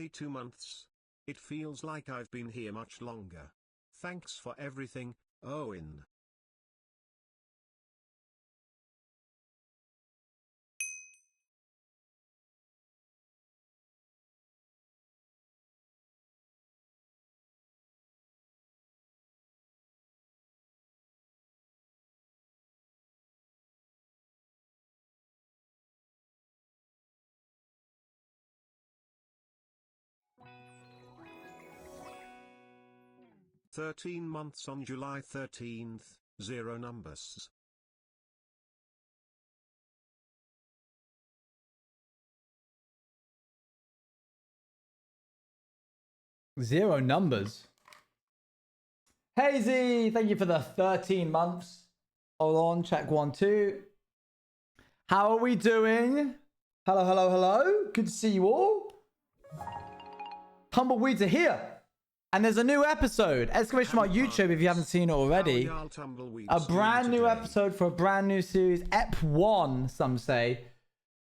only 2 months. It feels like I've been here much longer. Thanks for everything, Owen. "13 months on July 13th, 0 numbers." Zero numbers. Hazy, thank you for the 13 months. Hold on, check 1, 2. How are we doing? Hello, hello, hello. Good to see you all. Tumbleweeds are here. And there's a new episode. Exclamation mark YouTube if you haven't seen it already. A brand new episode for a brand new series. Ep 1, some say.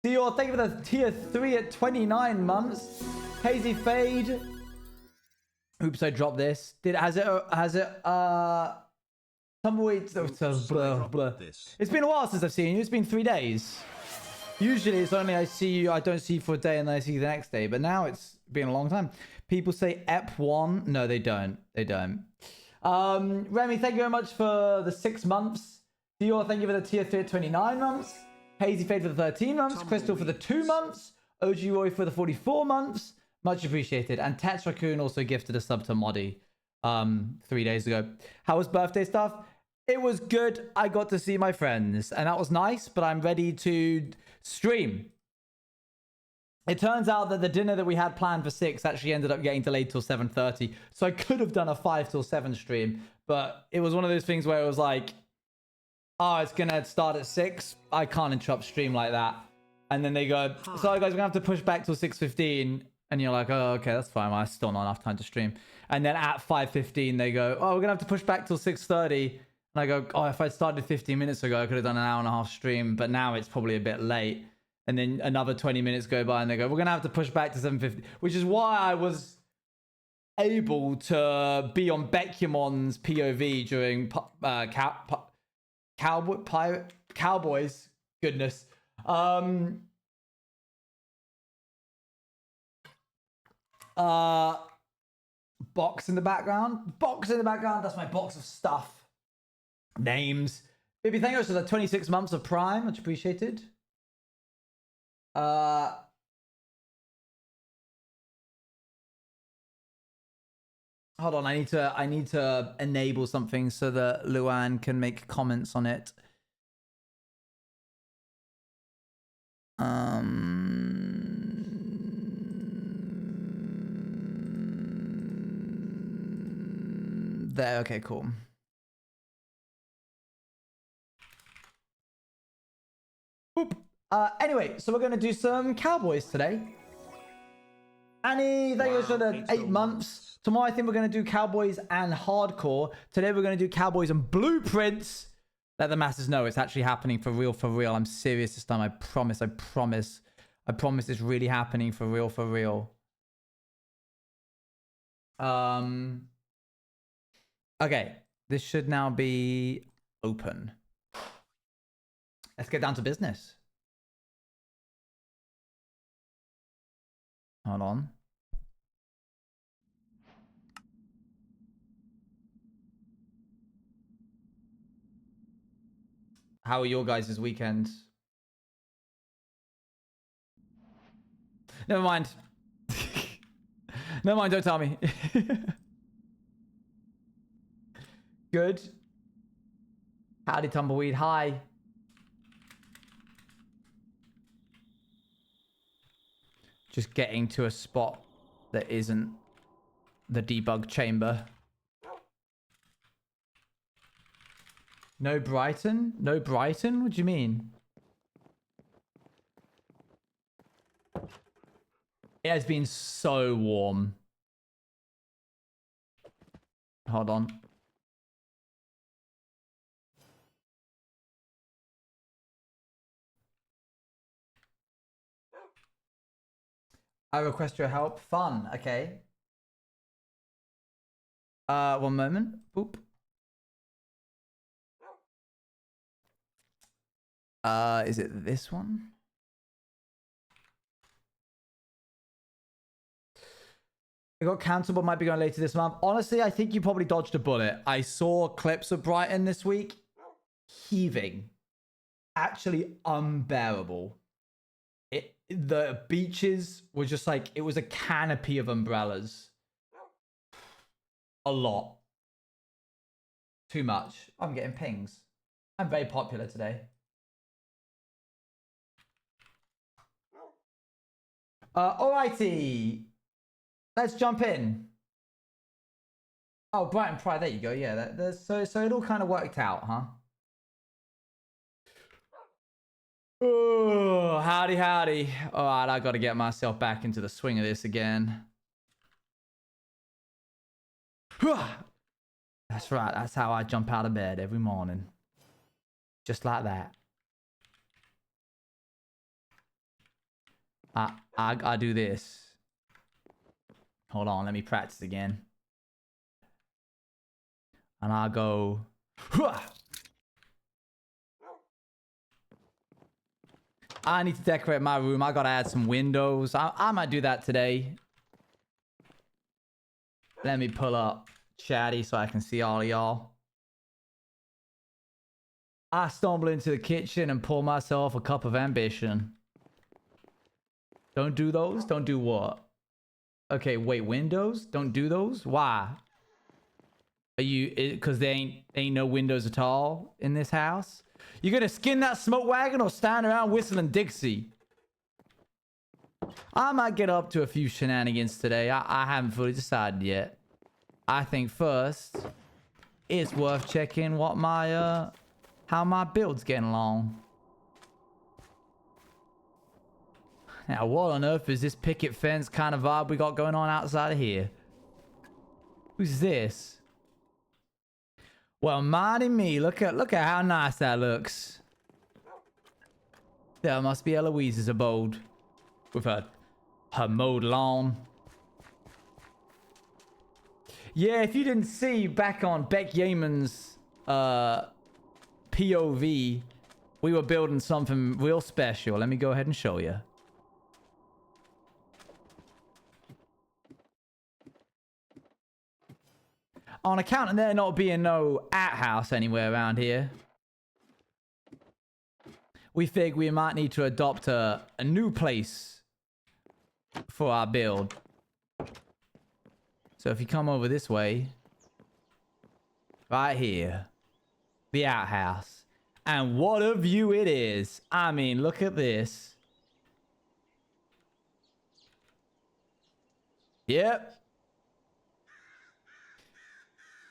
Dior, thank you for the tier 3 at 29 months. Hazy Fade. Oops, I dropped this. Has it Tumbleweeds. Blah, blah. It's been a while since I've seen you. It's been 3 days. Usually it's only I don't see you for a day and then I see you the next day. But now it's been a long time. People say Ep 1. No, they don't. They don't. Remy, thank you very much for the 6 months. Dior, thank you for the tier 3 at 29 months. Hazy Fade for the 13 months. Crystal for the 2 months. OG Roy for the 44 months. Much appreciated. And Tats Raccoon also gifted a sub to Moddy 3 days ago. How was birthday stuff? It was good. I got to see my friends and that was nice, but I'm ready to stream. It turns out that the dinner that we had planned for 6 actually ended up getting delayed till 7:30. So I could have done a 5 till 7 stream, but it was one of those things where it was like, oh, it's going to start at 6. I can't interrupt stream like that. And then they go, sorry guys, we're going to have to push back till 6:15. And you're like, oh, okay, that's fine. Well, I still not enough time to stream. And then at 5:15, they go, oh, we're going to have to push back till 6:30. And I go, oh, if I started 15 minutes ago, I could have done an hour and a half stream. But now it's probably a bit late. And then another 20 minutes go by and they go, we're going to have to push back to 7:50. Which is why I was able to be on Beckimon's POV during Cowboys. Goodness. Box in the background. That's my box of stuff. Names. Baby, thank you for the 26 months of Prime. Much appreciated. Hold on, I need to enable something so that Luan can make comments on it. There, okay, cool. Boop. Anyway, so we're going to do some Cowboys today. Annie, thank you for the 8 months. Tomorrow, I think we're going to do Cowboys and Hardcore. Today, we're going to do Cowboys and Blueprince. Let the masses know it's actually happening for real, for real. I'm serious this time. I promise, I promise. I promise it's really happening for real, for real. Okay, this should now be open. Let's get down to business. Hold on. How are your guys' weekends? Never mind. Never mind, don't tell me. Good. Howdy, Tumbleweed. Hi. Just getting to a spot that isn't the debug chamber. No Brighton? No Brighton? What do you mean? It has been so warm. Hold on. I request your help. Fun. Okay. 1 moment. Boop. Is it this one? It got cancelled, but might be going later this month. Honestly, I think you probably dodged a bullet. I saw clips of Brighton this week. Heaving. Actually unbearable. The beaches were just like, it was a canopy of umbrellas. A lot. Too much. I'm getting pings. I'm very popular today. Alrighty. Let's jump in. Oh, Brighton Pride. There you go. Yeah. So it all kind of worked out, huh? Oh, howdy, howdy. All right, I got to get myself back into the swing of this again. That's right. That's how I jump out of bed every morning. Just like that. I do this. Hold on, let me practice again. And I go. I need to decorate my room. I gotta add some windows. I might do that today. Let me pull up Chatty so I can see all of y'all. I stumble into the kitchen and pour myself a cup of ambition. Don't do those? Don't do what? Okay, wait, windows? Don't do those? Why? Are you, because there ain't no windows at all in this house? You gonna skin that smoke wagon or stand around whistling Dixie? I might get up to a few shenanigans today. I haven't fully decided yet. I think first, it's worth checking what my, how my build's getting along. Now, what on earth is this picket fence kind of vibe we got going on outside of here? Who's this? Well, mighty me, look at how nice that looks. That must be Eloise's abode. With her mowed lawn. Yeah, if you didn't see back on Beck Yeaman's POV, we were building something real special. Let me go ahead and show you. On account of there not being no outhouse anywhere around here, we think we might need to adopt a new place for our build. So if you come over this way, right here, the outhouse. And what a view it is. I mean, look at this. Yep.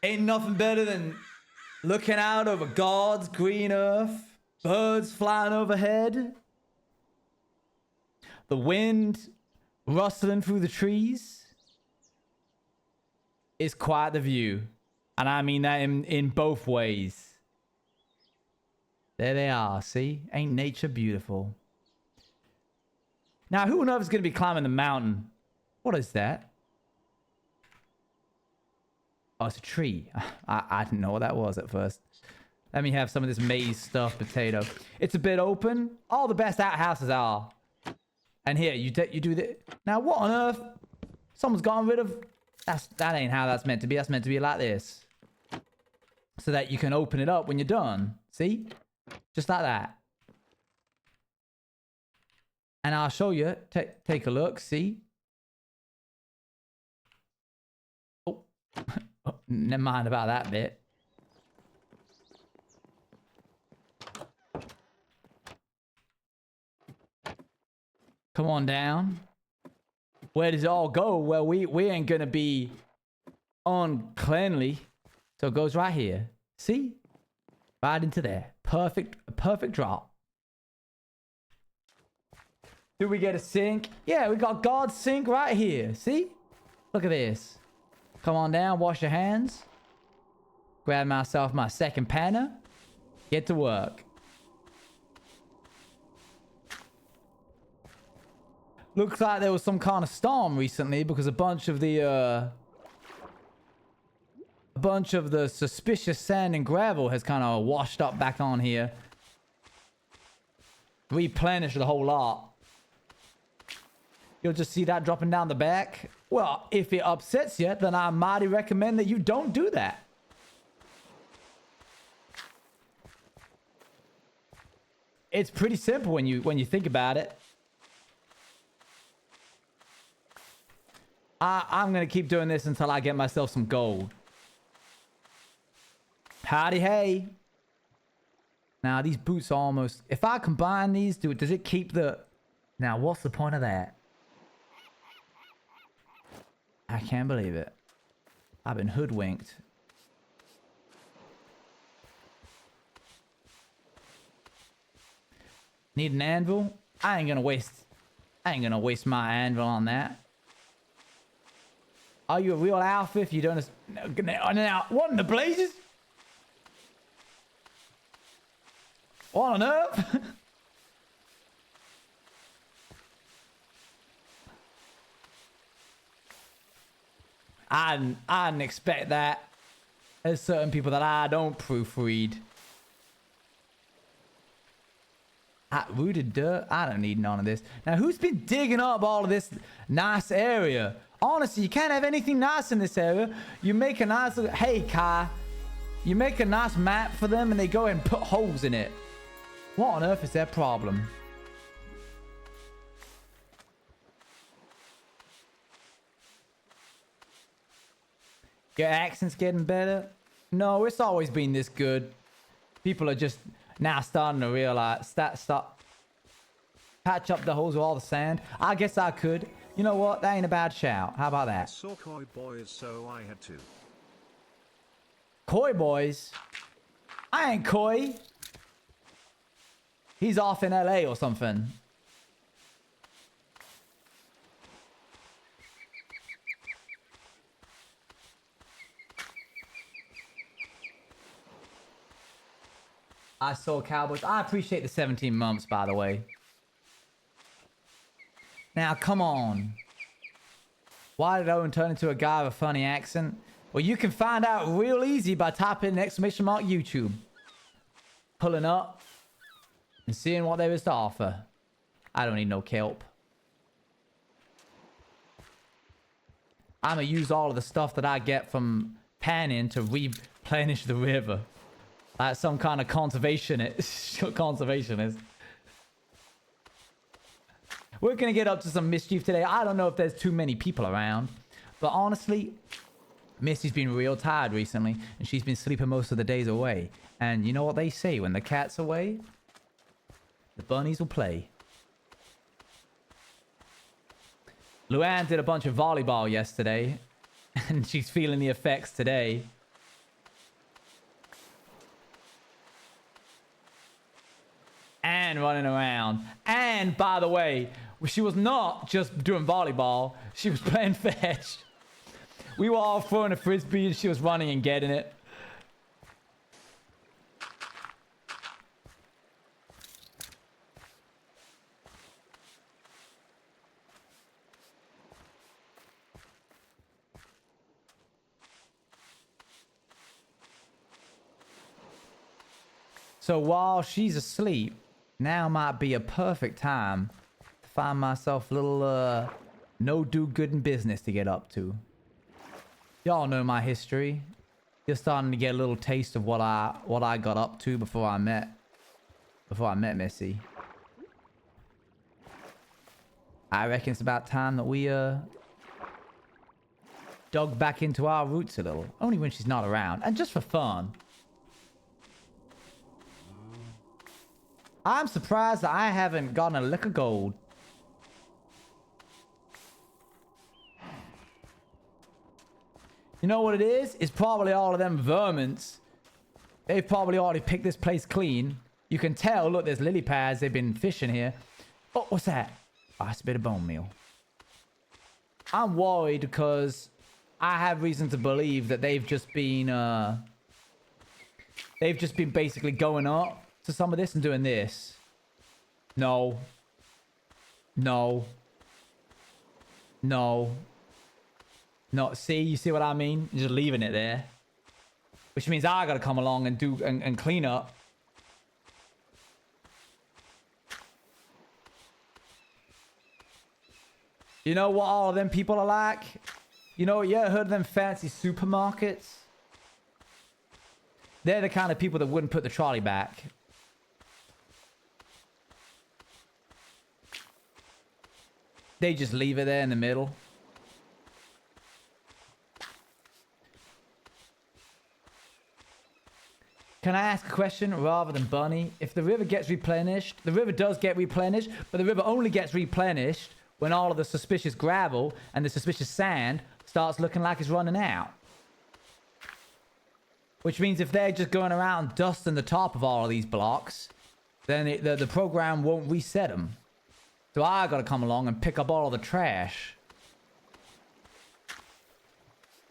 Ain't nothing better than looking out over God's green earth. Birds flying overhead. The wind rustling through the trees. It's quite the view. And I mean that in both ways. There they are, see? Ain't nature beautiful? Now, who on earth is going to be climbing the mountain? What is that? Oh, it's a tree. I didn't know what that was at first. Let me have some of this maize stuffed potato. It's a bit open. All the best outhouses are. And here, you do this. Now, what on earth? Someone's gotten rid of... That ain't how that's meant to be. That's meant to be like this. So that you can open it up when you're done. See? Just like that. And I'll show you. Take a look. See? Oh. Oh, never mind about that bit. Come on down. Where does it all go? Well, we ain't gonna be uncleanly. So it goes right here. See? Right into there. Perfect drop. Do we get a sink? Yeah, we got God's sink right here. See? Look at this. Come on down, wash your hands. Grab myself my second panner. Get to work. Looks like there was some kind of storm recently because a bunch of the suspicious sand and gravel has kind of washed up back on here. Replenished the whole lot. You'll just see that dropping down the back. Well, if it upsets you, then I mighty recommend that you don't do that. It's pretty simple when you think about it. I'm gonna keep doing this until I get myself some gold. Howdy hey. Now these boots are almost... If I combine these, does it keep the... Now what's the point of that? I can't believe it. I've been hoodwinked. Need an anvil? I ain't gonna waste my anvil on that. Are you a real alpha if you don't... Now, what in the blazes? What on earth? I didn't expect that. There's certain people that I don't proofread. Rooted dirt? I don't need none of this. Now, who's been digging up all of this nice area? Honestly, you can't have anything nice in this area. You make a nice... Hey, Kai. You make a nice map for them and they go and put holes in it. What on earth is their problem? Your accent's getting better? No, it's always been this good. People are just now starting to realize... Stop. Patch up the holes with all the sand. I guess I could. You know what? That ain't a bad shout. How about that? I saw Koi Boys, so I had to. Koi Boys? I ain't Koi. He's off in LA or something. I saw Cowboys. I appreciate the 17 months, by the way. Now, come on. Why did Owen turn into a guy with a funny accent? Well, you can find out real easy by typing in exclamation mark YouTube. Pulling up and seeing what there is to offer. I don't need no kelp. I'm gonna use all of the stuff that I get from panning to replenish the river. Like some kind of conservationist. We're gonna get up to some mischief today. I don't know if there's too many people around. But honestly, Missy's been real tired recently. And she's been sleeping most of the days away. And you know what they say? When the cat's away, the bunnies will play. Luann did a bunch of volleyball yesterday. And she's feeling the effects today. And running around. And, by the way, she was not just doing volleyball. She was playing fetch. We were all throwing a frisbee and she was running and getting it. So while she's asleep, now might be a perfect time to find myself a little no-do-good in business to get up to. Y'all know my history. You're starting to get a little taste of what I got up to before I met Missy. I reckon it's about time that we dug back into our roots a little. Only when she's not around, and just for fun. I'm surprised that I haven't gotten a lick of gold. You know what it is? It's probably all of them vermins. They've probably already picked this place clean. You can tell, look, there's lily pads. They've been fishing here. Oh, what's that? Oh, it's a bit of bone meal. I'm worried because I have reason to believe that they've just been basically going up to some of this and doing this. No. No. No. No, see? You see what I mean? Just leaving it there. Which means I gotta come along and do and clean up. You know what all of them people are like? You know, you ever heard of them fancy supermarkets? They're the kind of people that wouldn't put the trolley back. They just leave it there in the middle. Can I ask a question rather than Bunny? If the river gets replenished, the river does get replenished, but the river only gets replenished when all of the suspicious gravel and the suspicious sand starts looking like it's running out. Which means if they're just going around dusting the top of all of these blocks, then the program won't reset them. So I gotta come along and pick up all of the trash.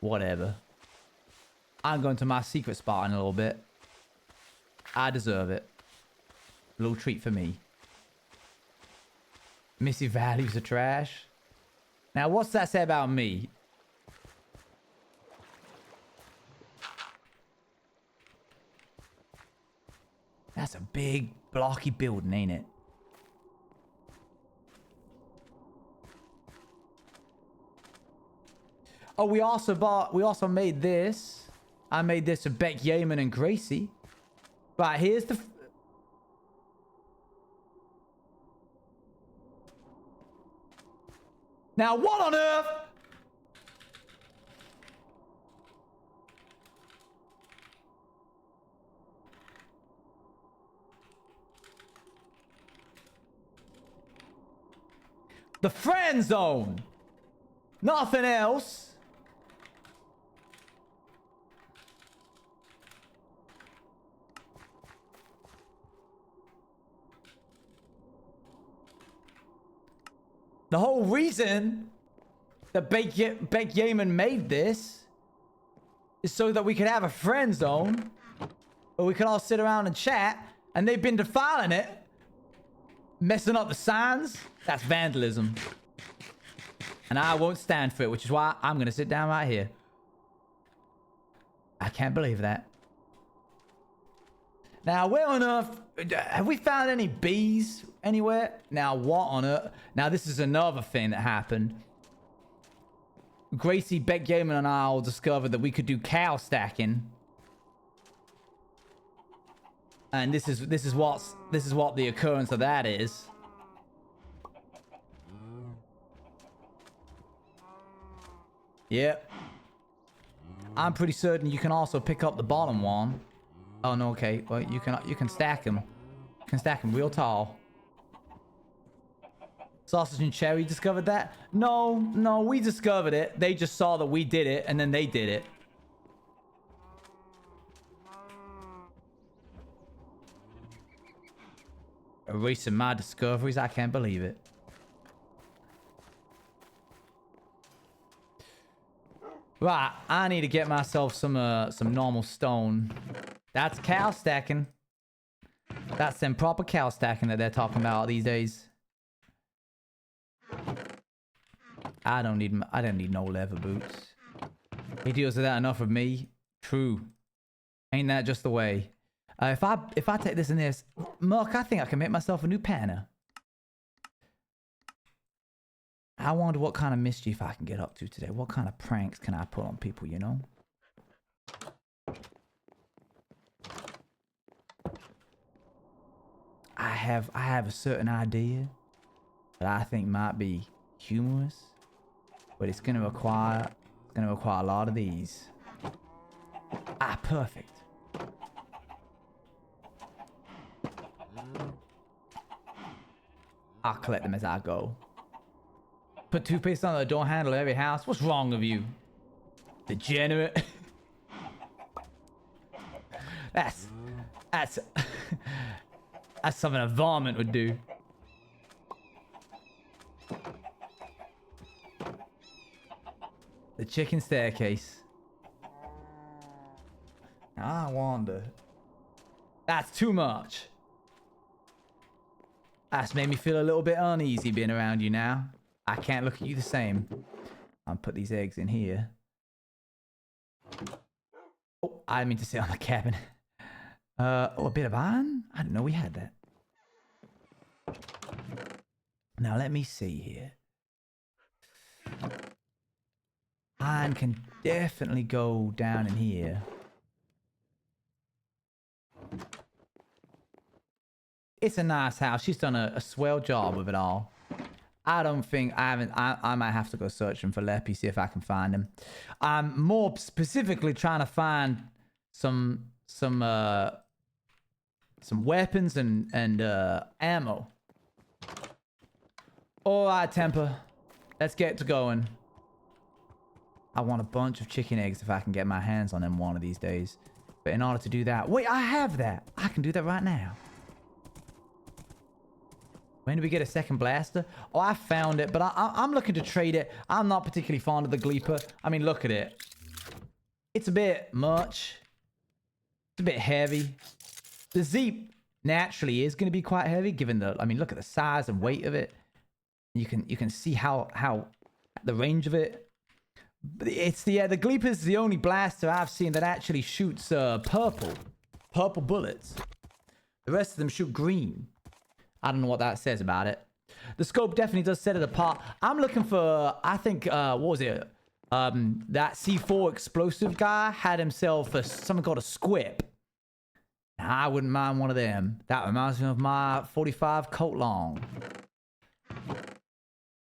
Whatever. I'm going to my secret spot in a little bit. I deserve it. A little treat for me. Missy values the trash. Now, what's that say about me? That's a big, blocky building, ain't it? Oh, we also made this. I made this for Beck Yeaman and Gracie. Right, here's the... Now, what on earth? The friend zone. Nothing else. The whole reason that Beck Yeaman made this is so that we could have a friend zone where we could all sit around and chat, and they've been defiling it, messing up the signs. That's vandalism. And I won't stand for it, which is why I'm going to sit down right here. I can't believe that. Now, where on earth... Have we found any bees anywhere? Now, what on earth? Now, this is another thing that happened. Gracie, Beck Yeaman, and I all discovered that we could do cow stacking. And this is what the occurrence of that is. Yep. I'm pretty certain you can also pick up the bottom one. Oh no, okay. Well, you can stack them. You can stack them real tall. Sausage and Cherry discovered that? No, we discovered it. They just saw that we did it, and then they did it. Erasing my discoveries, I can't believe it. Right, I need to get myself some normal stone. That's cow stacking. That's some proper cow stacking that they're talking about these days. I don't need no leather boots. He deals with that enough of me. True. Ain't that just the way? If I take this and this, Merc, I think I can make myself a new panner. I wonder what kind of mischief I can get up to today. What kind of pranks can I put on people, you know? I have a certain idea that I think might be humorous, but it's gonna require a lot of these. Ah, perfect. I'll collect them as I go. Put toothpaste on the door handle of every house. What's wrong with you? Degenerate. That's something a varmint would do. The chicken staircase. I wonder. That's too much. That's made me feel a little bit uneasy being around you now. I can't look at you the same. I'll put these eggs in here. Oh, I didn't mean to sit on the cabinet. Oh, a bit of iron? I didn't know we had that. Now, let me see here. Iron can definitely go down in here. It's a nice house. She's done a swell job with it all. I don't think I might have to go searching for Leppy, see if I can find him. I'm more specifically trying to find some weapons and ammo. All right, Temper. Let's get to going. I want a bunch of chicken eggs if I can get my hands on them one of these days. But in order to do that... Wait, I have that. I can do that right now. When do we get a second blaster? Oh, I found it, but I'm looking to trade it. I'm not particularly fond of the Gleeper. I mean, look at it. It's a bit much. It's a bit heavy. The Zeep naturally is going to be quite heavy, given the... I mean, look at the size and weight of it. You can see how the range of it. But it's the Gleeper is the only blaster I've seen that actually shoots purple bullets. The rest of them shoot green. I don't know what that says about it. The scope definitely does set it apart. I'm looking for, I think, what was it? That C4 explosive guy had himself something called a squip. I wouldn't mind one of them. That reminds me of my 45 Colt Long.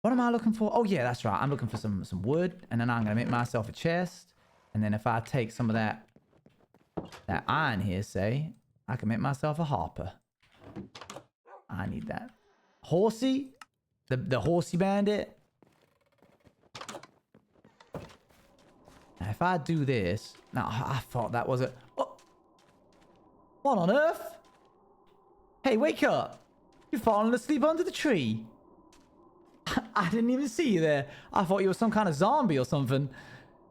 What am I looking for? Oh, yeah, that's right. I'm looking for some wood, and then I'm going to make myself a chest. And then if I take some of that iron here, say, I can make myself a hopper. I need that. Horsey? The horsey bandit? Now, if I do this... Now, I thought that was a... Oh. What on earth? Hey, wake up. You're falling asleep under the tree. I didn't even see you there. I thought you were some kind of zombie or something.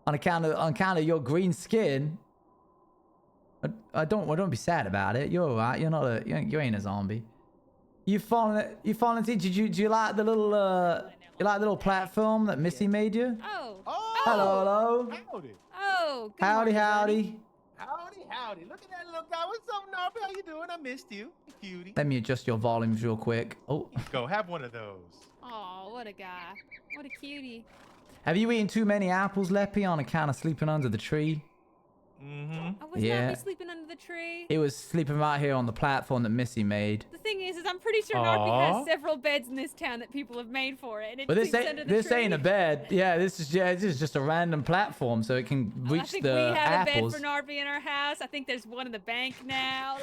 On account of your green skin. Don't be sad about it. You're alright. You're not a... You ain't a zombie. You fallen into... Did you like the little you like the little platform that Missy made you? Oh. Hello. Howdy. Oh. Howdy. Howdy. Look at that little guy. What's up, Gnarp? How you doing? I missed you. Cutie. Let me adjust your volumes real quick. Oh. Go have one of those. Oh, what a guy. What a cutie. Have you eaten too many apples, Leppy, on account of sleeping under the tree? Mm-hmm. I was not be sleeping under the tree. It was sleeping right here on the platform that Missy made. The thing is I'm pretty sure Gnarp has several beds in this town that people have made for it. And it But this tree. ain't a bed. Yeah, this is just a random platform, so it can reach the apples. I think we have a bed for Gnarp in our house. I think there's one in the bank now.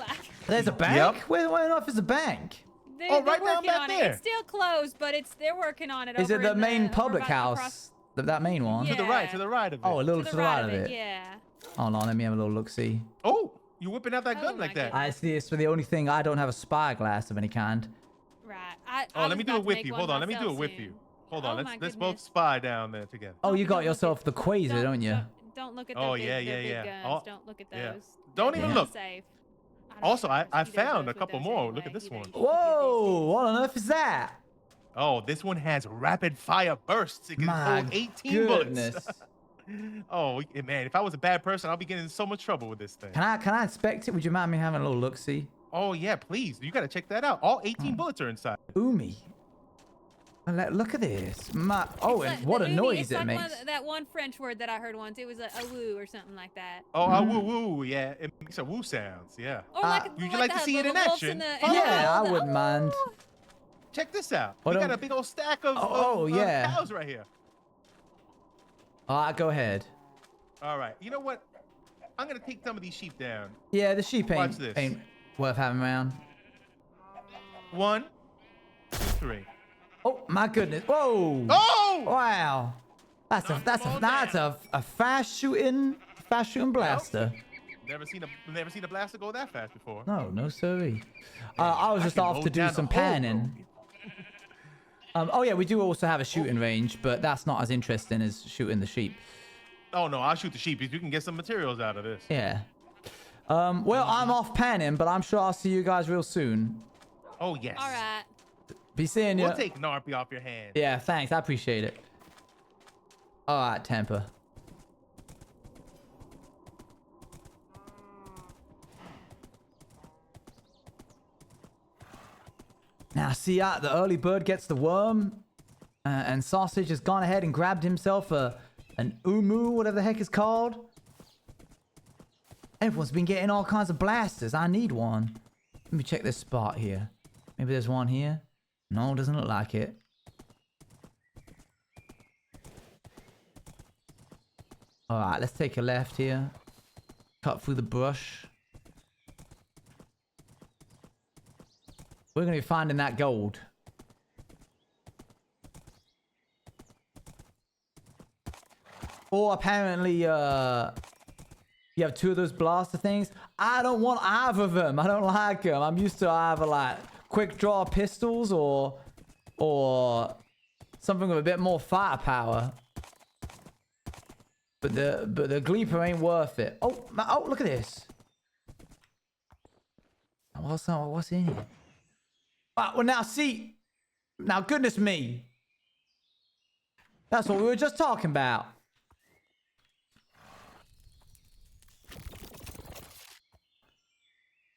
There's a bank? Yep. Where on is a bank? They're right down working back on there. it. It's still closed, but they're working on it. Is it the main public across... house? That main one? Yeah. To the right of it. Oh, a little to the right of it. Yeah. Hold on, let me have a little look-see. Oh, you whipping out that Oh gun my like that. I see it's for the only thing I don't have a spyglass of any kind. Right. Let me do it with you. Hold on, let me do it with you. Hold on, let's both spy down there together. Oh, you got yourself the quasar, don't you? Don't look at Oh, the big guns. Oh, Don't look at those. yeah. Don't even look. Safe. Also, I found a couple more. Look at this one. Whoa, what on earth is that? Oh, this one has rapid fire bursts. It can hold 18 bullets. Oh, man, if I was a bad person, I'll be getting in so much trouble with this thing. Can I inspect it? Would you mind me having a little look-see? Oh, yeah, please. You got to check that out. All 18 bullets are inside. Oomy. Look at this. And what a noise it makes. That one French word that I heard once. It was a woo or something like that. Oh, a woo woo, yeah. It makes a woo sounds, yeah. Would you like to see it in action? Yeah, I wouldn't mind. Check this out. We got a big old stack of cows right here. All right, go ahead. All right. You know what? I'm going to take some of these sheep down. Yeah, the sheep ain't worth having around. 1, 2, 3. Oh, my goodness. Whoa. Oh! Wow. That's a fast shooting blaster. Never seen a blaster go that fast before. No sirree. I was just off to do some panning. Oh yeah, we do also have a shooting range, but that's not as interesting as shooting the sheep. Oh no, I'll shoot the sheep if you can get some materials out of this. Yeah. Well, I'm off panning, but I'm sure I'll see you guys real soon. Oh yes. All right. Be seeing you. We'll take Gnarpy off your hands. Yeah, thanks. I appreciate it. All right, Temper. Now, see, the early bird gets the worm, and Sausage has gone ahead and grabbed himself an umu, whatever the heck it's called. Everyone's been getting all kinds of blasters. I need one. Let me check this spot here. Maybe there's one here. No, doesn't look like it. All right, let's take a left here. Cut through the brush. We're going to be finding that gold. Or apparently, you have 2 of those blaster things. I don't want either of them. I don't like them. I'm used to either like quick draw pistols or something with a bit more firepower. But the Gleeper ain't worth it. Oh, look at this. What's in here? Well, now see. Now, goodness me. That's what we were just talking about.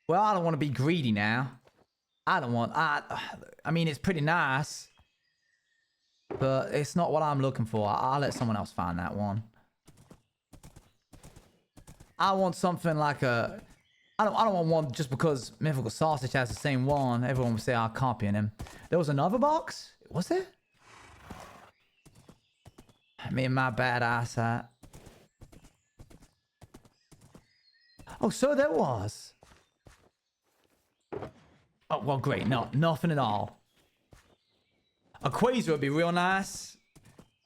Well, I don't want to be greedy now. I mean, it's pretty nice. But it's not what I'm looking for. I'll let someone else find that one. I want something like a... I don't want one just because Mythical Sausage has the same one. Everyone will say I'm copying him. There was another box? Was there? Me and my bad eyesight. Oh, so there was. Oh, well, great. No, nothing at all. A Quasar would be real nice.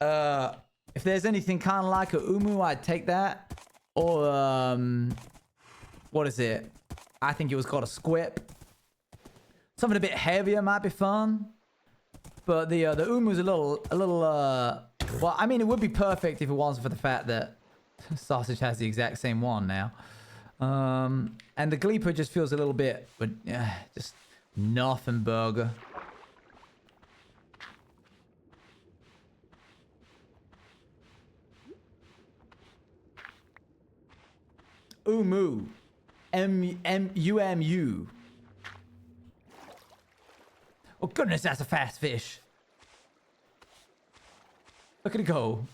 If there's anything kind of like a Umu, I'd take that. Or, what is it? I think it was called a Squip. Something a bit heavier might be fun. But the Umu's a little, well, I mean, it would be perfect if it wasn't for the fact that Sausage has the exact same one now. And the Gleeper just feels a little bit, but just nothing burger. Umu. M-U-M-U. Oh, goodness, that's a fast fish. Look at it go.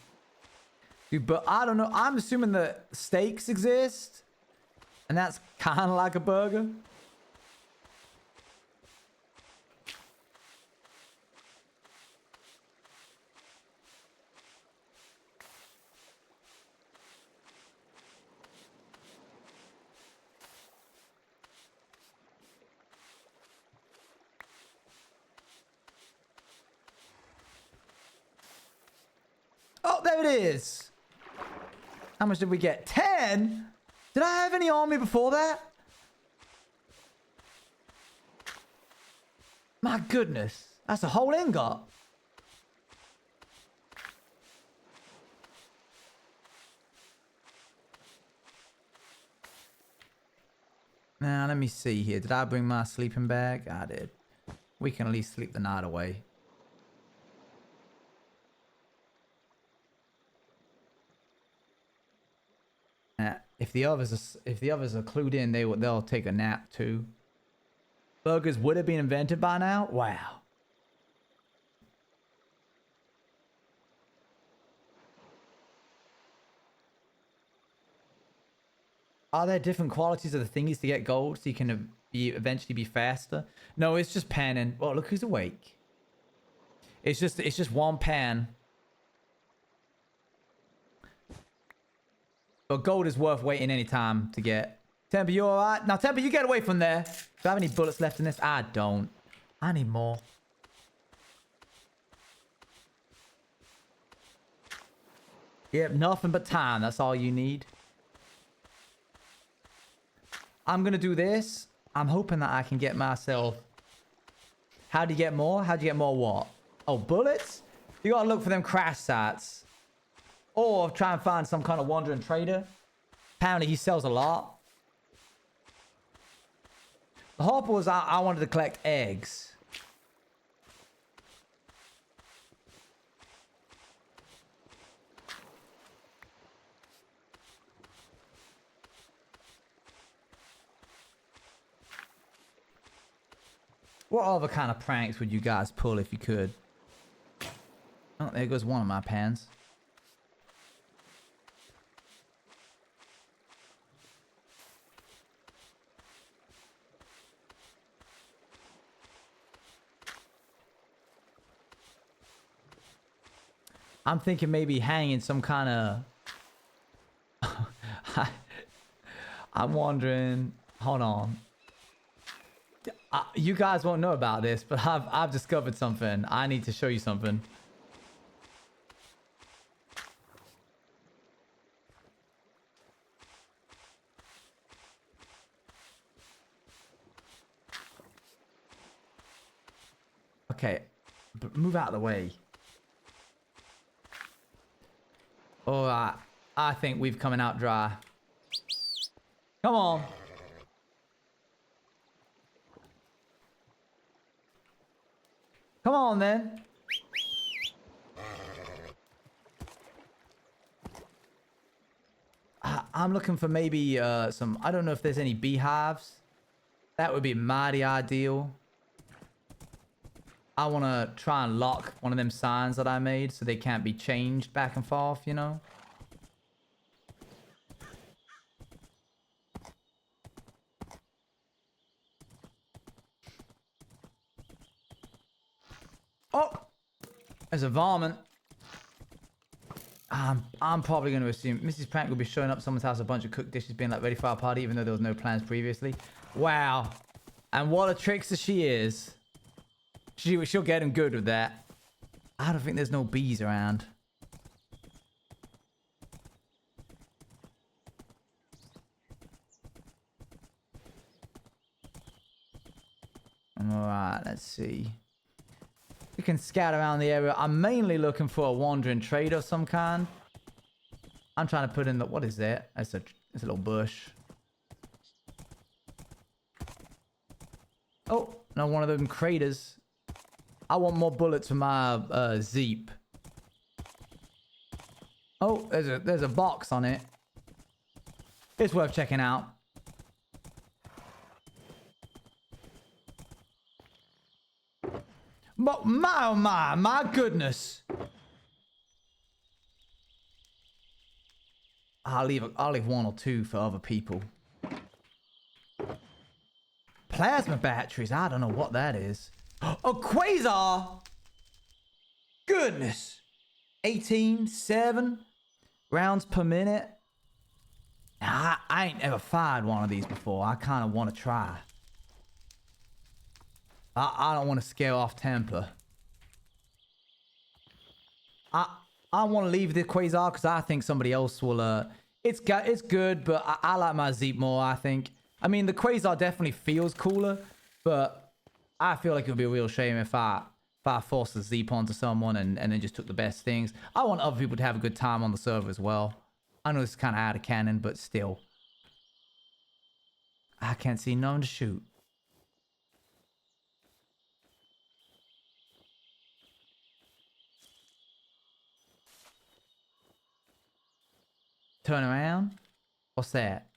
Dude, but I don't know. I'm assuming that steaks exist. And that's kind of like a burger. Oh, there it is. How much did we get? 10? Did I have any on me before that? My goodness. That's a whole ingot. Now, let me see here. Did I bring my sleeping bag? I did. We can at least sleep the night away. If the others are clued in, they'll take a nap too. Burgers would have been invented by now. Wow. Are there different qualities of the thingies to get gold so you can eventually be faster? No, it's just panning. Well, look who's awake. It's just one pan. But gold is worth waiting any time to get. Temper, you alright? Now, Temper, you get away from there. Do I have any bullets left in this? I don't. I need more. Yep, nothing but time. That's all you need. I'm going to do this. I'm hoping that I can get myself... How do you get more? How do you get more what? Oh, bullets? You got to look for them crash sites. Or try and find some kind of wandering trader. Apparently he sells a lot. The hope was I wanted to collect eggs. What other kind of pranks would you guys pull if you could? Oh, there goes one of my pans. I'm thinking maybe hanging some kind of... I'm wondering... Hold on. You guys won't know about this, but I've discovered something. I need to show you something. Okay, but move out of the way. Alright, I think we've coming out dry. Come on. Come on, then. I'm looking for maybe some... I don't know if there's any beehives. That would be mighty ideal. I want to try and lock one of them signs that I made so they can't be changed back and forth, you know? Oh! There's a varmint. I'm probably going to assume Mrs. Prank will be showing up at someone's house, a bunch of cooked dishes being like ready for our party, even though there was no plans previously. Wow. And what a trickster she is. She'll get him good with that. I don't think there's no bees around. Alright, let's see. We can scout around the area. I'm mainly looking for a wandering trade of some kind. I'm trying to put in the... What is that? It's a little bush. Oh, no, one of them craters. I want more bullets for my Zeep. Oh, there's a box on it. It's worth checking out. But my goodness. I'll leave one or two for other people. Plasma batteries. I don't know what that is. A quasar. Goodness. 7 rounds per minute. Now, I ain't ever fired one of these before. I kind of want to try. I don't want to scare off Temper. I want to leave the quasar because I think somebody else will. It's good, but I like my Zeep more. I think. I mean, the quasar definitely feels cooler, but I feel like it would be a real shame if I forced the Zeep onto someone and then just took the best things. I want other people to have a good time on the server as well. I know this is kind of out of canon, but still. I can't see none to shoot. Turn around. What's that?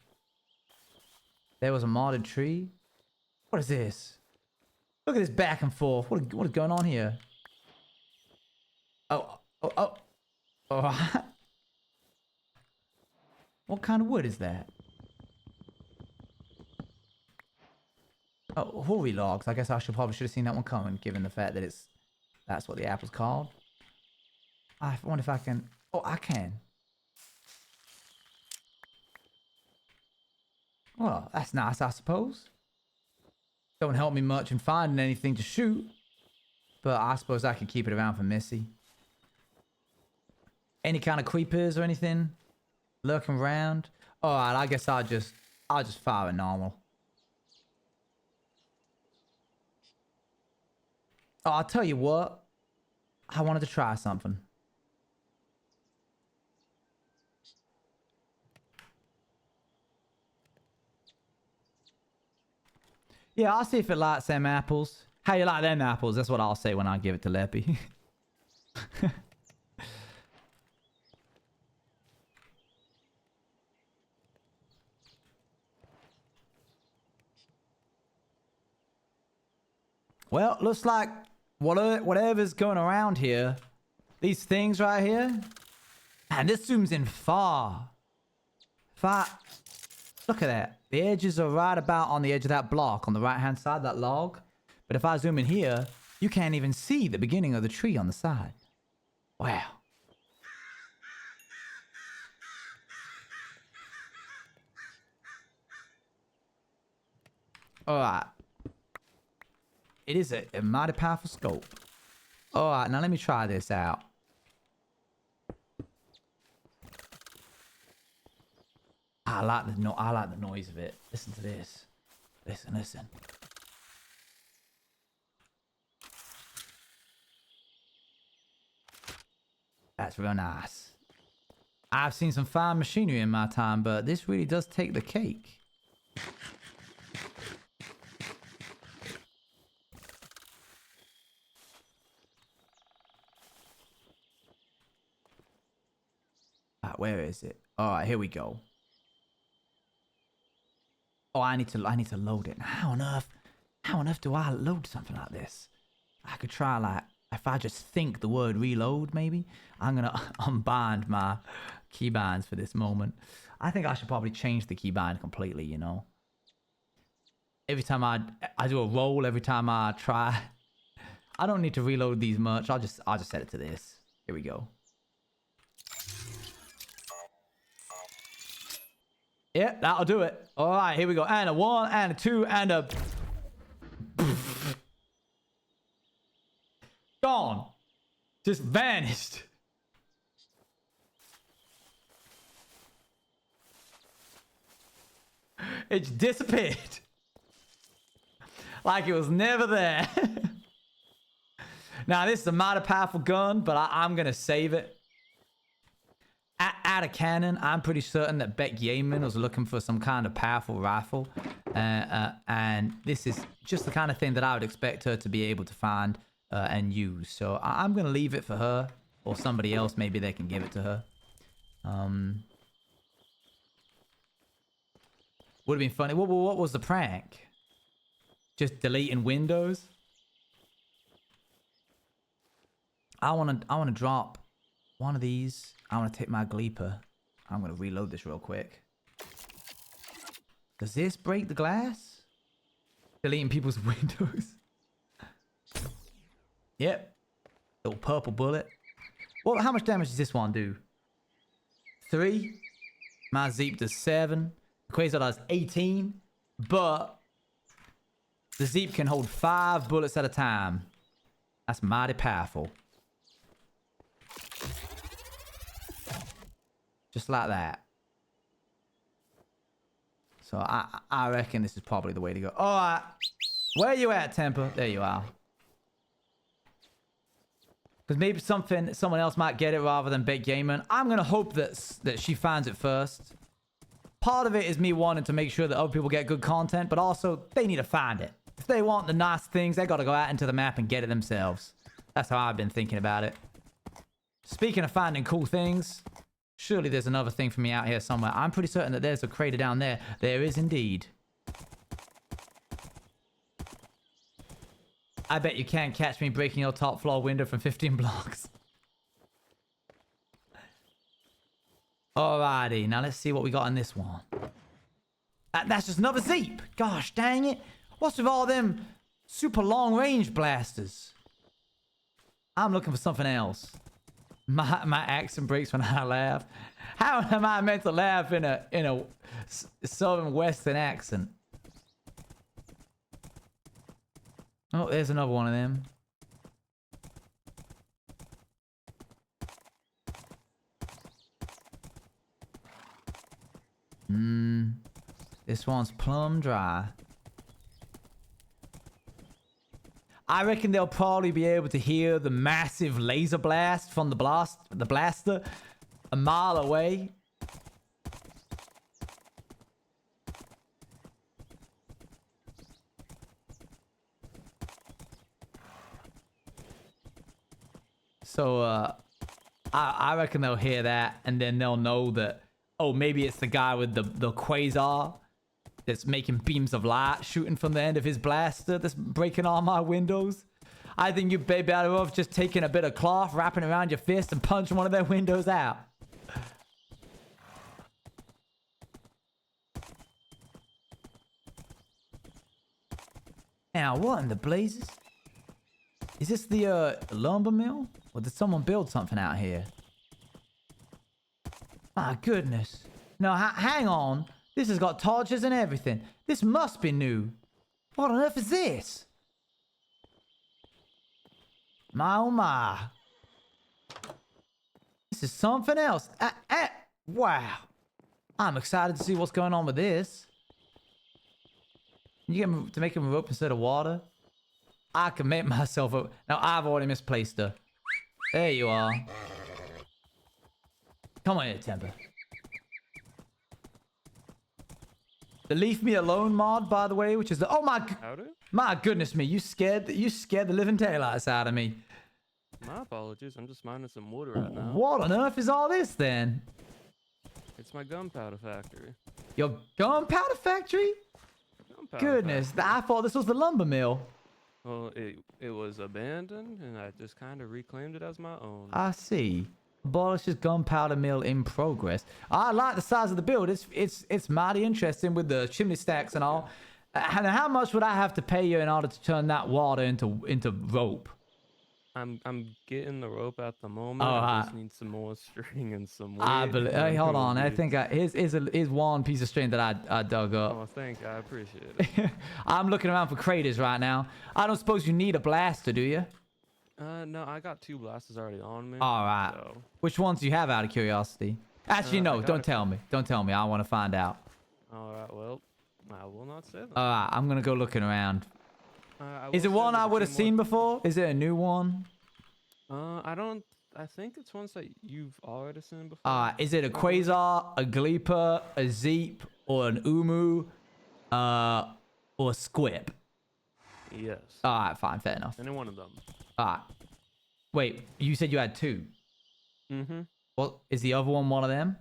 There was a modded tree. What is this? Look at this back and forth. What is going on here? Oh. What kind of wood is that? Oh, hoary logs. I guess I probably should have seen that one coming, given the fact that that's what the apple's called. I wonder if I can. Oh, I can. Well, that's nice, I suppose. Don't help me much in finding anything to shoot, but I suppose I can keep it around for Missy. Any kind of creepers or anything lurking around? All right, I guess I'll just fire a normal. Oh, I'll tell you what. I wanted to try something. Yeah, I'll see if it likes them apples. How you like them apples? That's what I'll say when I give it to Leppy. Well, looks like whatever's going around here, these things right here, man, this zooms in far. Look at that. The edges are right about on the edge of that block on the right-hand side, that log. But if I zoom in here, you can't even see the beginning of the tree on the side. Wow. All right. It is a mighty powerful scope. All right, now let me try this out. I like the noise of it. Listen to this. Listen. That's real nice. I've seen some fine machinery in my time, but this really does take the cake. Where is it? All right, here we go. Oh, I need to load it. How on earth do I load something like this? I could try, like, if I just think the word reload, maybe. I'm gonna unbind my keybinds for this moment. I think I should probably change the keybind completely, you know. Every time I do a roll, every time I try. I don't need to reload these much. I'll just set it to this. Here we go. Yeah, that'll do it. All right, here we go. And a 1, and a 2, and a... Gone. Just vanished. It's disappeared. Like it was never there. Now, this is a mighty powerful gun, but I'm going to save it. Out of cannon, I'm pretty certain that Beck Yeaman was looking for some kind of powerful rifle. And this is just the kind of thing that I would expect her to be able to find and use. So I'm going to leave it for her or somebody else. Maybe they can give it to her. Would have been funny. What was the prank? Just deleting windows? I want to drop one of these. I want to take my Gleeper. I'm going to reload this real quick. Does this break the glass? Deleting people's windows. Yep. Little purple bullet. Well, how much damage does this one do? 3. My Zeep does 7. The Quasar does 18. But the Zeep can hold 5 bullets at a time. That's mighty powerful. Just like that. So I reckon this is probably the way to go. All right. Where you at, Temper? There you are. Because maybe someone else might get it rather than Beck Yeaman. I'm going to hope that she finds it first. Part of it is me wanting to make sure that other people get good content, but also they need to find it. If they want the nice things, they got to go out into the map and get it themselves. That's how I've been thinking about it. Speaking of finding cool things, surely there's another thing for me out here somewhere. I'm pretty certain that there's a crater down there. There is indeed. I bet you can't catch me breaking your top floor window from 15 blocks. Alrighty, now let's see what we got in this one. That's just another Zeep. Gosh dang it. What's with all them super long range blasters? I'm looking for something else. My accent breaks when I laugh. How am I meant to laugh in a southern western accent? Oh, there's another one of them. This one's plumb dry. I reckon they'll probably be able to hear the massive laser blast from the blaster a mile away. So, I reckon they'll hear that, and then they'll know that, oh, maybe it's the guy with the quasar. that's making beams of light shooting from the end of his blaster that's breaking all my windows. I think you'd be better off just taking a bit of cloth, wrapping it around your fist, and punching one of their windows out. Now, what in the blazes? Is this the lumber mill? Or did someone build something out here? My goodness. No, hang on. This has got torches and everything. This must be new. What on earth is this? My oh my. This is something else. Wow. I'm excited to see what's going on with this. You get me to make him a rope instead of water? I can make myself a... Now, I've already misplaced her. There you are. Come on here, Temper. The Leave Me Alone mod, by the way, which is the... Oh my... Howdy? My goodness me, you scared the living daylights out of me. My apologies, I'm just mining some wood right now. What on earth is all this, then? It's my gunpowder factory. Your gunpowder factory? Goodness, I thought this was the lumber mill. Well, it was abandoned, and I just kind of reclaimed it as my own. I see. Abolishes gunpowder mill in progress. I like the size of the build. It's mighty interesting with the chimney stacks and all. And how much would I have to pay you in order to turn that water into rope? I'm getting the rope at the moment. I just need some more string and some wood. I believe. Hey, hold on. I think here's one piece of string that I dug up. Oh, thank you. I appreciate it. I'm looking around for craters right now. I don't suppose you need a blaster, do you? No, I got 2 blasters already on me. All right. So. Which ones do you have out of curiosity? Actually, no. Don't tell me. Don't tell me. I want to find out. All right. Well, I will not say that. All right. I'm gonna go looking around. Is it will one say I there's would a have few seen more- before? Is it a new one? I think it's ones that you've already seen before. Is it a quasar, a gleeper, a zeep, or an umu, or a squib? Yes. All right, fine, fair enough. Any one of them. All right. Wait, you said you had 2. Mm-hmm. Well, is the other one of them?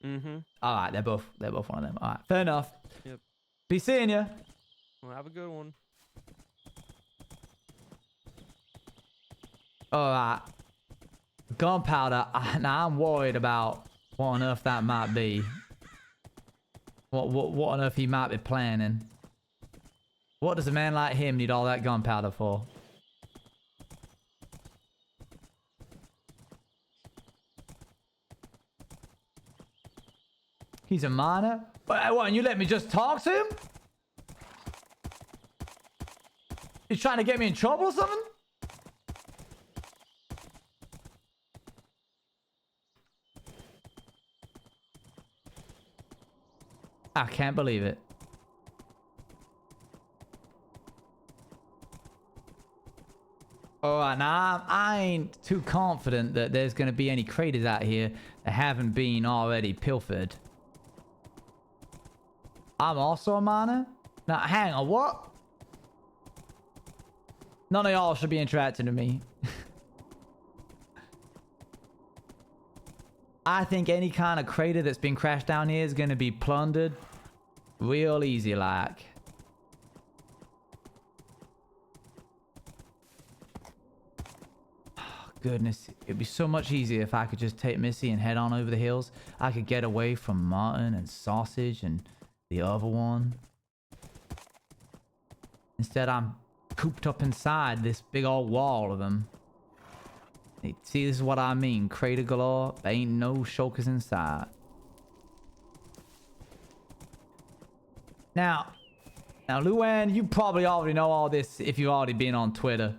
Mm-hmm. All right, they're both one of them. All right, fair enough. Yep. Be seeing you. Well, have a good one. All right. Gunpowder. Now I'm worried about what on earth that might be. What on earth he might be planning. What does a man like him need all that gunpowder for? He's a miner? What, and you let me just talk to him? He's trying to get me in trouble or something? I can't believe it. Alright, now I ain't too confident that there's going to be any craters out here that haven't been already pilfered. I'm also a miner? Now, hang on, what? None of y'all should be interacting with me. I think any kind of crater that's been crashed down here is going to be plundered real easy like. Oh, goodness, it'd be so much easier if I could just take Missy and head on over the hills. I could get away from Martin and Sausage and the other one. Instead, I'm cooped up inside this big old wall of them. See, this is what I mean. Crater galore. There ain't no shulkers inside. Now, Luann, you probably already know all this if you've already been on Twitter.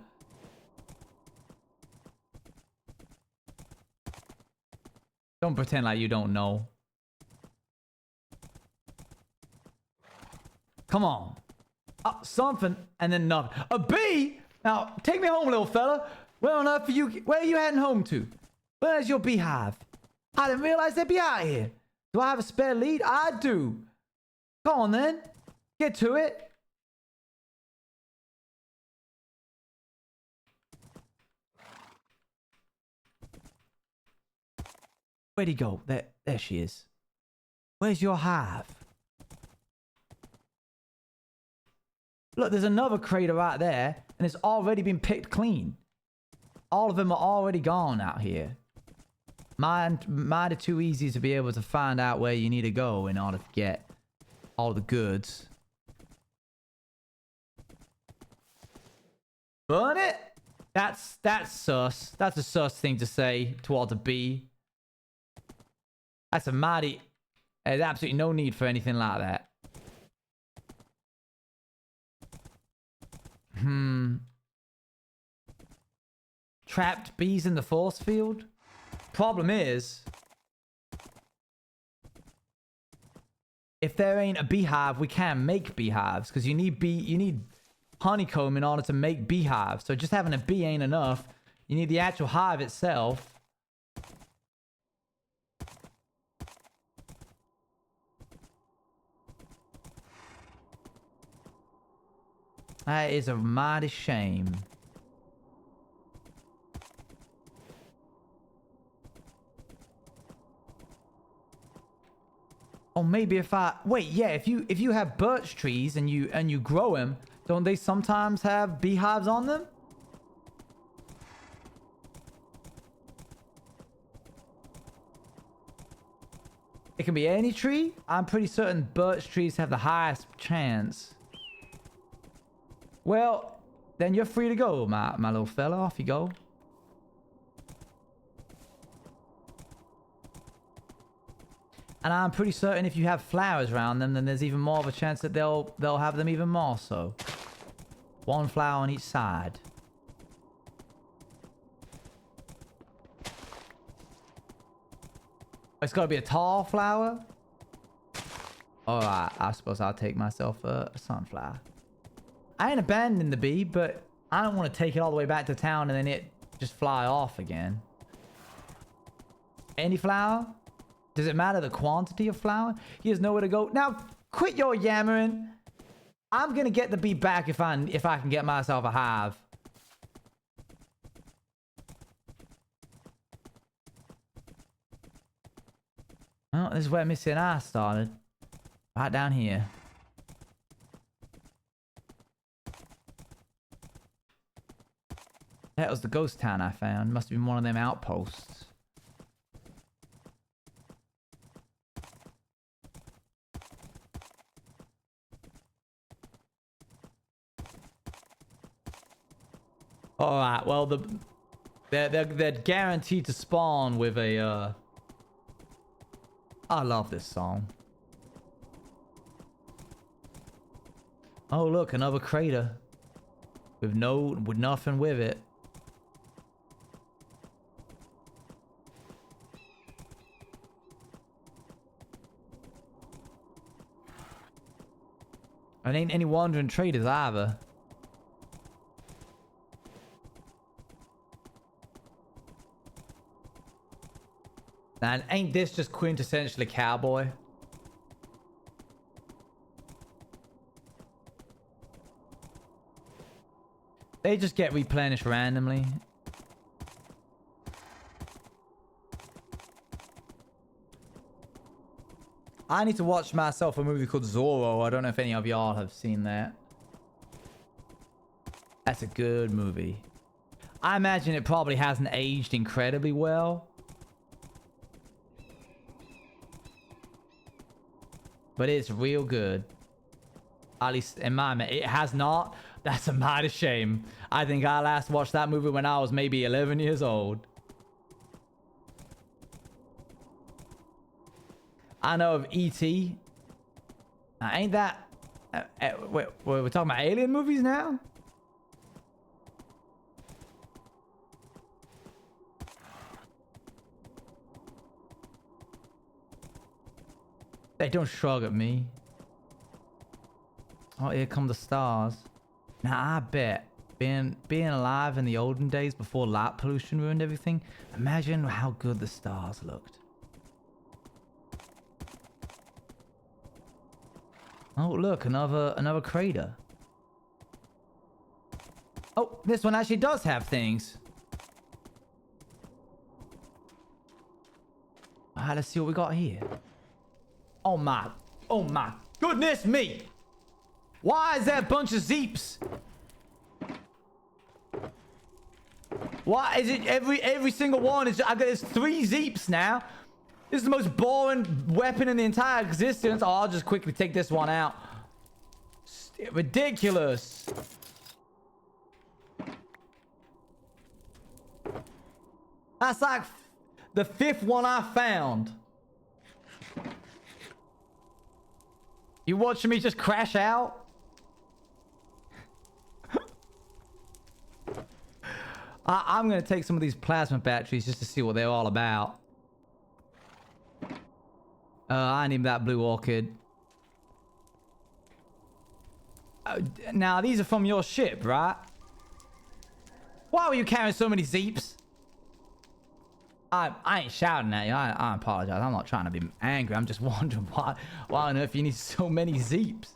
Don't pretend like you don't know. Come on. Something and then nothing. A bee? Now, take me home, little fella. Where on earth are you? Where are you heading home to? Where's your beehive? I didn't realize they'd be out here. Do I have a spare lead? I do. Come on then. Get to it. Where'd he go? There she is. Where's your hive? Look, there's another crater right there, and it's already been picked clean. All of them are already gone out here. Mighty too easy to be able to find out where you need to go in order to get all the goods. Burn it? That's sus. That's a sus thing to say towards a bee. That's a mighty... There's absolutely no need for anything like that. Trapped bees in the force field? Problem is, if there ain't a beehive, we can't make beehives because you need honeycomb in order to make beehives. So just having a bee ain't enough. You need the actual hive itself. That is a mighty shame. Or maybe if I wait, yeah, if you have birch trees and you grow them, don't they sometimes have beehives on them? It can be any tree. I'm pretty certain birch trees have the highest chance. Well, then you're free to go, my little fella. Off you go. And I'm pretty certain if you have flowers around them, then there's even more of a chance that they'll have them even more so. One flower on each side. It's got to be a tall flower. Alright, I suppose I'll take myself a sunflower. I ain't abandoning the bee, but I don't want to take it all the way back to town and then it just fly off again. Any flower? Does it matter the quantity of flower? He has nowhere to go. Now, quit your yammering. I'm gonna get the bee back if I can get myself a hive. Oh, this is where Missy and I started. Right down here. That was the ghost town I found. Must have been one of them outposts. All right. Well, they're guaranteed to spawn with a. I love this song. Oh look, another crater with nothing with it. And ain't any wandering traders either. And ain't this just quintessentially cowboy? They just get replenished randomly. I need to watch myself a movie called Zorro. I don't know if any of y'all have seen that. That's a good movie. I imagine it probably hasn't aged incredibly well. But it's real good. At least in my mind. It has not. That's a mighty shame. I think I last watched that movie when I was maybe 11 years old. I know of E.T. Now, ain't that... wait, we're talking about alien movies now? They don't shrug at me. Oh, here come the stars. Now, I bet being alive in the olden days before light pollution ruined everything, imagine how good the stars looked. Oh, look, another crater. Oh, this one actually does have things. Alright, let's see what we got here. Oh my goodness me! Why is there a bunch of zeeps? Why is it every single one is? There's 3 zeeps now. This is the most boring weapon in the entire existence. Oh, I'll just quickly take this one out. Ridiculous. That's like the 5th one I found. You watching me just crash out? I'm going to take some of these plasma batteries just to see what they're all about. I need that blue orchid. Now, these are from your ship, right? Why were you carrying so many zeeps? I ain't shouting at you. I apologize. I'm not trying to be angry. I'm just wondering why on earth you need so many zeeps.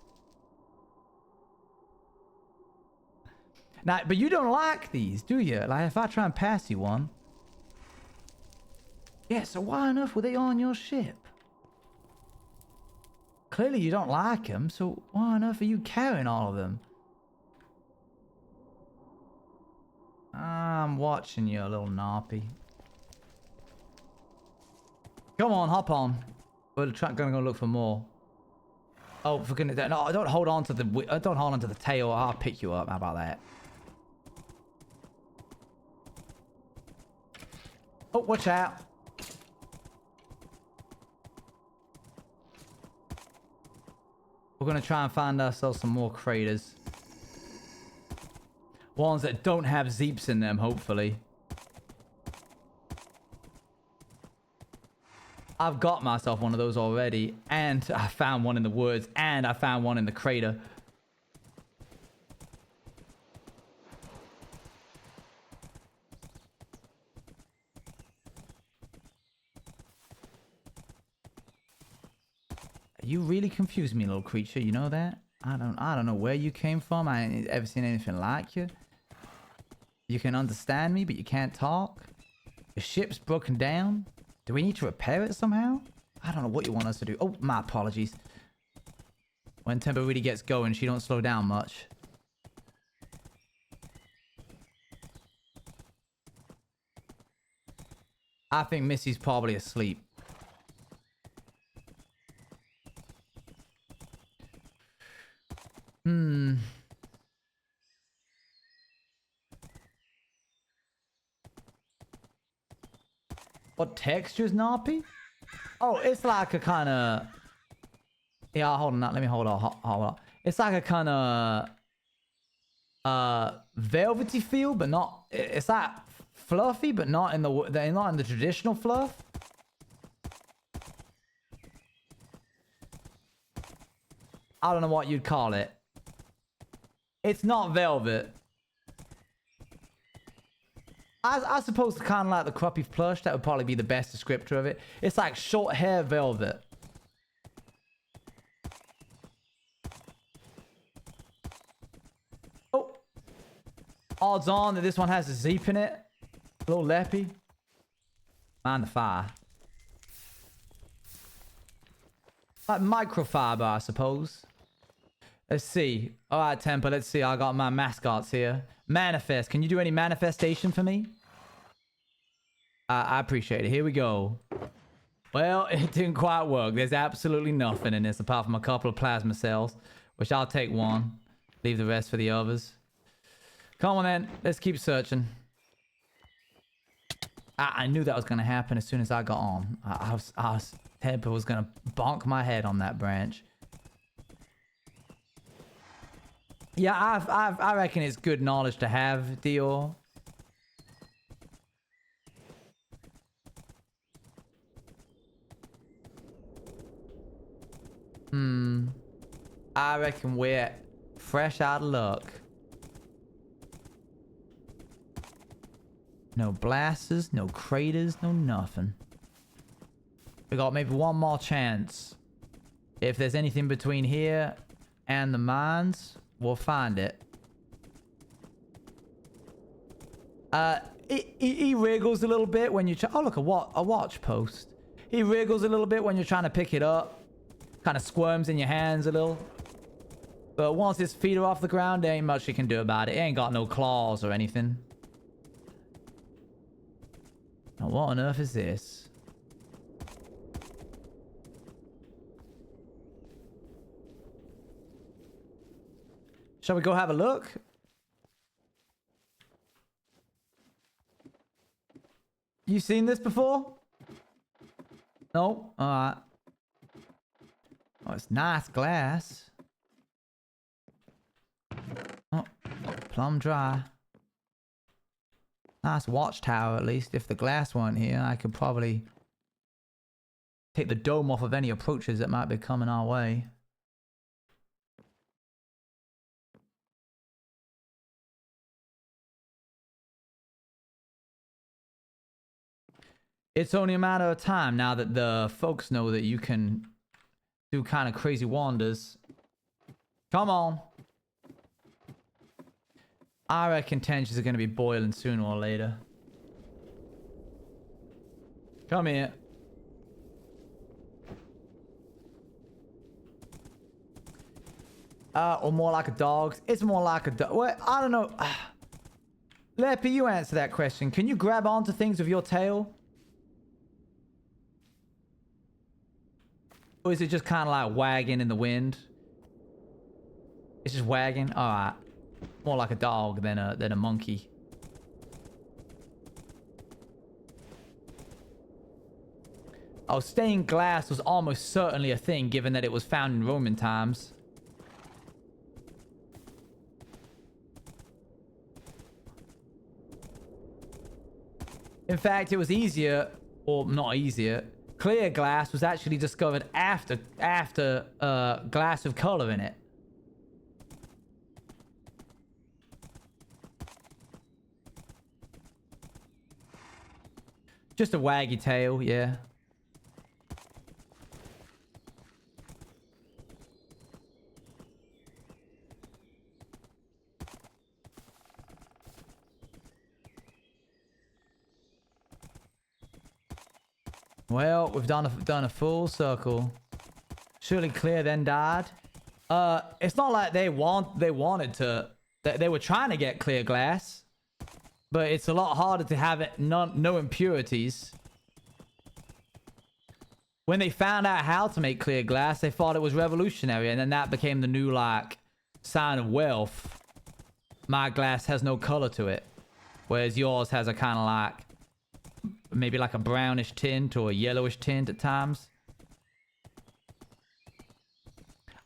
Now, but you don't like these, do you? Like, if I try and pass you one. Yeah, so why on earth were they on your ship? Clearly you don't like them, so why on earth are you carrying all of them? I'm watching you, little Gnarpy. Come on, hop on. We're gonna go look for more. Oh, for goodness, no! Don't hold on to the tail. I'll pick you up. How about that? Oh, watch out! We're gonna try and find ourselves some more craters. Ones that don't have zeeps in them, hopefully. I've got myself one of those already, and I found one in the woods, and I found one in the crater. You really confused me, little creature. You know that? I don't know where you came from. I ain't ever seen anything like you. You can understand me, but you can't talk. Your ship's broken down. Do we need to repair it somehow? I don't know what you want us to do. Oh, my apologies. When Temper really gets going, she don't slow down much. I think Missy's probably asleep. What texture's Gnarpy? Oh, it's like a kind of... Yeah, hold on. Let me hold on. It's like a kind of velvety feel, but not... It's like fluffy, but not in the traditional fluff. I don't know what you'd call it. It's not velvet. I suppose kind of like the Cruppy plush. That would probably be the best descriptor of it. It's like short hair velvet. Oh. Odds on that this one has a zeep in it. A little leppy. Mind the fire. Like microfiber, I suppose. Let's see. All right, Temper. Let's see. I got my mascots here. Manifest. Can you do any manifestation for me? I appreciate it. Here we go. Well, it didn't quite work. There's absolutely nothing in this apart from a couple of plasma cells, which I'll take one. Leave the rest for the others. Come on, then. Let's keep searching. I knew that was going to happen as soon as I got on. Temper was going to bonk my head on that branch. Yeah, I reckon it's good knowledge to have, Dior. I reckon we're fresh out of luck. No blasters, no craters, no nothing. We got maybe one more chance. If there's anything between here and the mines, we'll find it. He wriggles a little bit when you try. Oh, look, a watch post. He wriggles a little bit when you're trying to pick it up. Kind of squirms in your hands a little. But once its feet are off the ground, there ain't much you can do about it. It ain't got no claws or anything. Now, what on earth is this? Shall we go have a look? You seen this before? No? Alright. Oh, it's nice glass. Oh, plumb dry. Nice watchtower, at least. If the glass weren't here, I could probably take the dome off of any approaches that might be coming our way. It's only a matter of time now that the folks know that you can do kind of crazy wonders. Come on. I reckon tensions are going to be boiling sooner or later. Come here. Or more like a dog. It's more like a dog. Well, I don't know. Leppy, you answer that question. Can you grab onto things with your tail? Or is it just kind of like wagging in the wind? It's just wagging? Alright. More like a dog than a monkey. Oh, stained glass was almost certainly a thing, given that it was found in Roman times. In fact, it was easier, or not easier. Clear glass was actually discovered after glass with color in it. Just a waggy tail, yeah. Well, we've done a full circle. Surely Clear then died. It's not like they wanted to. They were trying to get clear glass, but it's a lot harder to have it no impurities. When they found out how to make clear glass, they thought it was revolutionary, and then that became the new like sign of wealth. My glass has no color to it, whereas yours has a kind of like maybe like a brownish tint or a yellowish tint at times.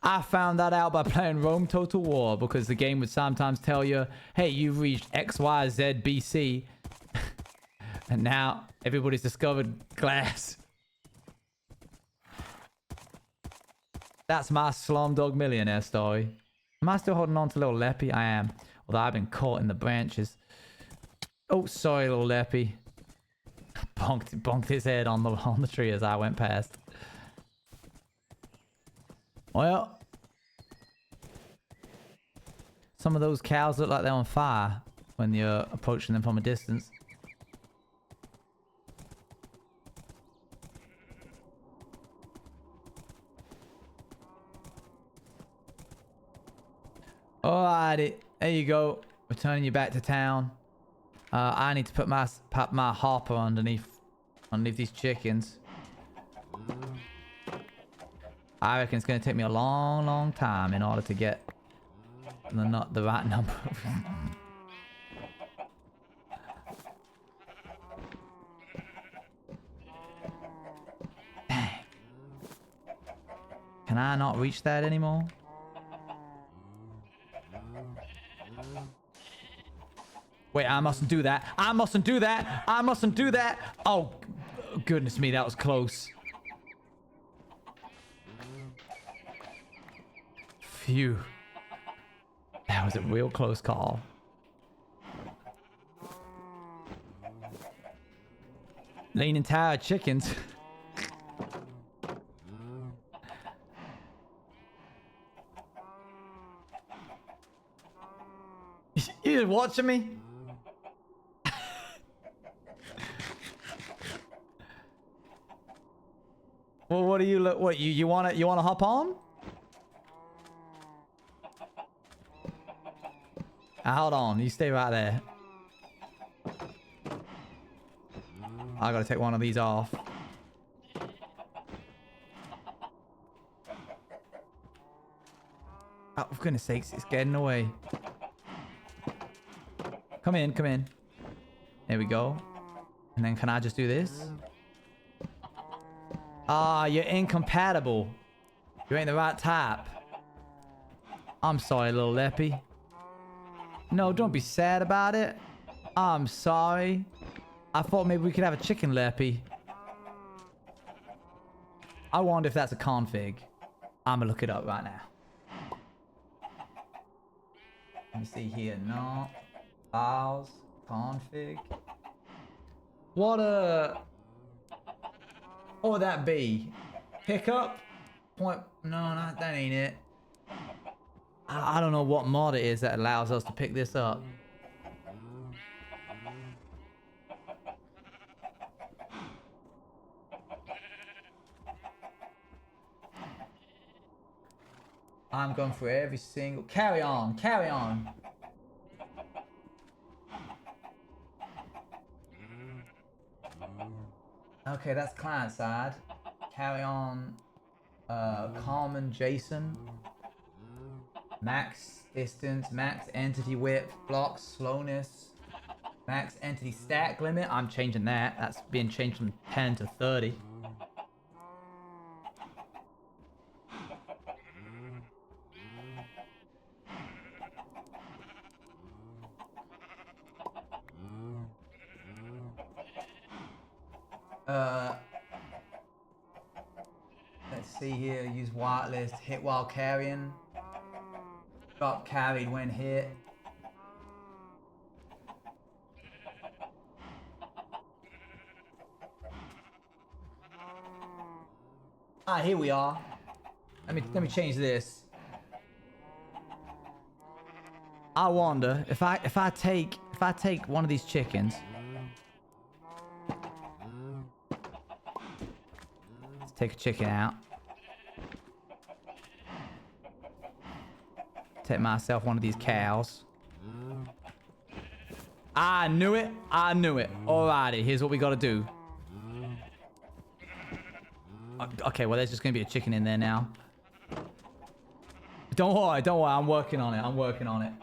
I found that out by playing Rome Total War, because the game would sometimes tell you, hey, you've reached XYZ BC. And now everybody's discovered glass. That's my Slumdog Millionaire story. Am I still holding on to little Leppy? I am. Although I've been caught in the branches. Oh, sorry, little Leppy. Bonked his head on the tree as I went past. Well, some of those cows look like they're on fire when you're approaching them from a distance. Alrighty, there you go. Returning you back to town. I need to put my hopper underneath these chickens. I reckon it's gonna take me a long time in order to get the right number. Dang. Can I not reach that anymore? Wait, I mustn't do that. I mustn't do that. I mustn't do that. Oh, goodness me, that was close. Phew. That was a real close call. Leaning tired chickens. You just watching me? Well, what do you look? What you wanna hop on? Hold on. You stay right there. I gotta take one of these off. Oh, for goodness sakes, it's getting away. Come in, come in. There we go. And then can I just do this? Ah, you're incompatible. You ain't the right type. I'm sorry, little Leppy. No, don't be sad about it. I'm sorry. I thought maybe we could have a chicken Leppy. I wonder if that's a config. I'm gonna look it up right now. Let me see here. No. Files. Config. What would that be? Pickup? Point. No, that ain't it. I don't know what mod it is that allows us to pick this up. I'm going for every single... Carry on, carry on. Okay, that's client side. Carry on. Common JSON. Max distance, max entity width, block slowness, max entity stack limit. I'm changing that. That's being changed from 10 to 30. Let's see here. Use whitelist. Hit while carrying. Drop carried when hit. Ah, here we are. Let me change this. I wonder if I take one of these chickens. Let's take a chicken out. Take myself one of these cows. I knew it. I knew it. Alrighty, here's what we gotta do. Okay, well, there's just gonna be a chicken in there now. Don't worry, don't worry. I'm working on it. I'm working on it.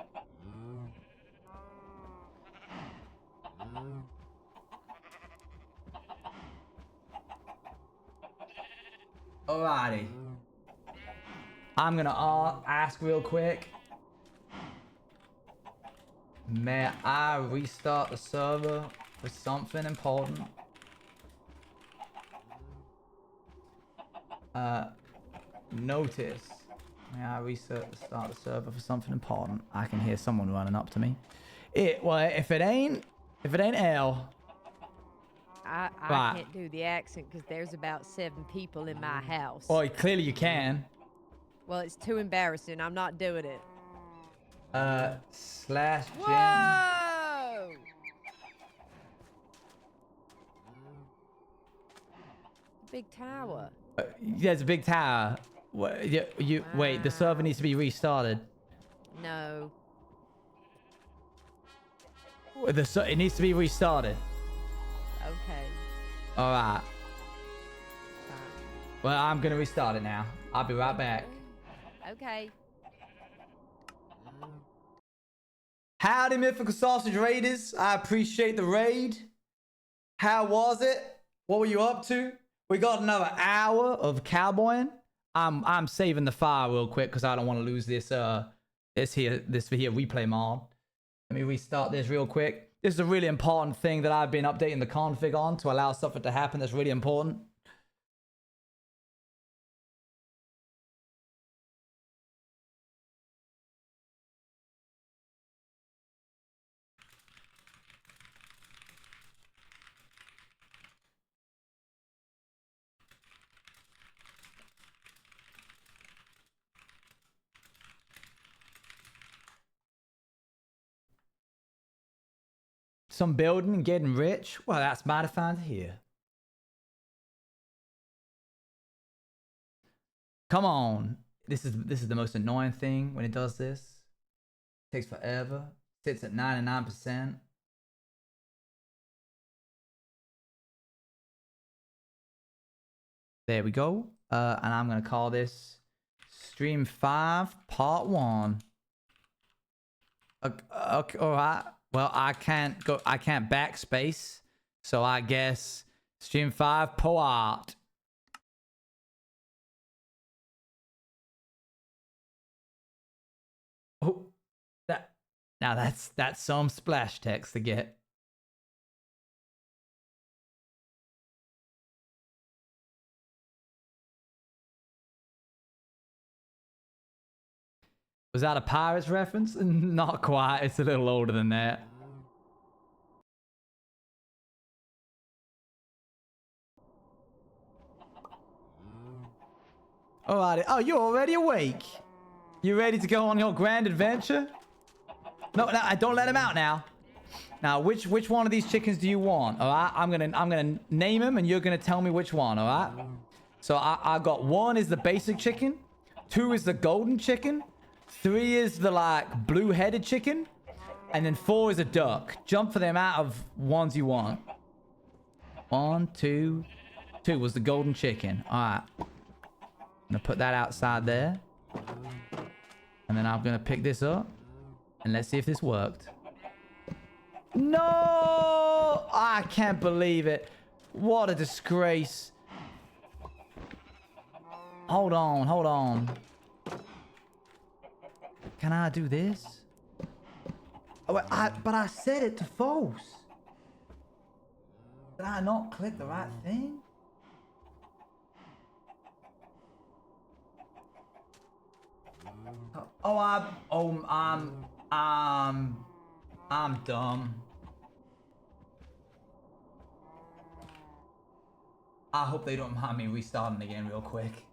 Alrighty. I'm gonna ask real quick. May I restart the server for something important? Notice. May I restart the server for something important? I can hear someone running up to me. Well, if it ain't L. I Right. can't do the accent because there's about 7 people in my house. Well, clearly you can. Well, it's too embarrassing. I'm not doing it. Slash Jen. Whoa! Big tower. There's a big tower. Wait, the server needs to be restarted. No. It needs to be restarted. Okay. All right. Fine. Well, I'm gonna restart it now. I'll be right back. Okay. Howdy, Mythical Sausage Raiders. I appreciate the raid. How was it? What were you up to? We got another hour of cowboying. I'm saving the file real quick because I don't want to lose this here replay mod. Let me restart this real quick. This is a really important thing that I've been updating the config on to allow stuff to happen. That's really important. Some building and getting rich. Well, that's mighty fine to hear. Come on. This is the most annoying thing when it does this. It takes forever. Sits at 99%. There we go. And I'm gonna call this Stream 5 Part 1. Okay, all right. Well, I can't backspace, so I guess Stream 5 Part. Oh, that's some splash text to get. Was that a Pirates reference? Not quite. It's a little older than that. Alrighty. Oh, you're already awake. You ready to go on your grand adventure? No, don't let him out now. Now, which one of these chickens do you want? All right, I'm gonna name him, and you're gonna tell me which one. All right. So I got 1 is the basic chicken, 2 is the golden chicken, 3 is the like blue-headed chicken, and then 4 is a duck. Jump for the amount of ones you want. 1, 2, 2 was the golden chicken. All right. I'm gonna put that outside there, and then I'm gonna pick this up, and let's see if this worked. No! I can't believe it. What a disgrace. Hold on. Can I do this? Oh, but I set it to false. Did I not click the right thing? Oh, I'm dumb. I hope they don't mind me restarting again real quick.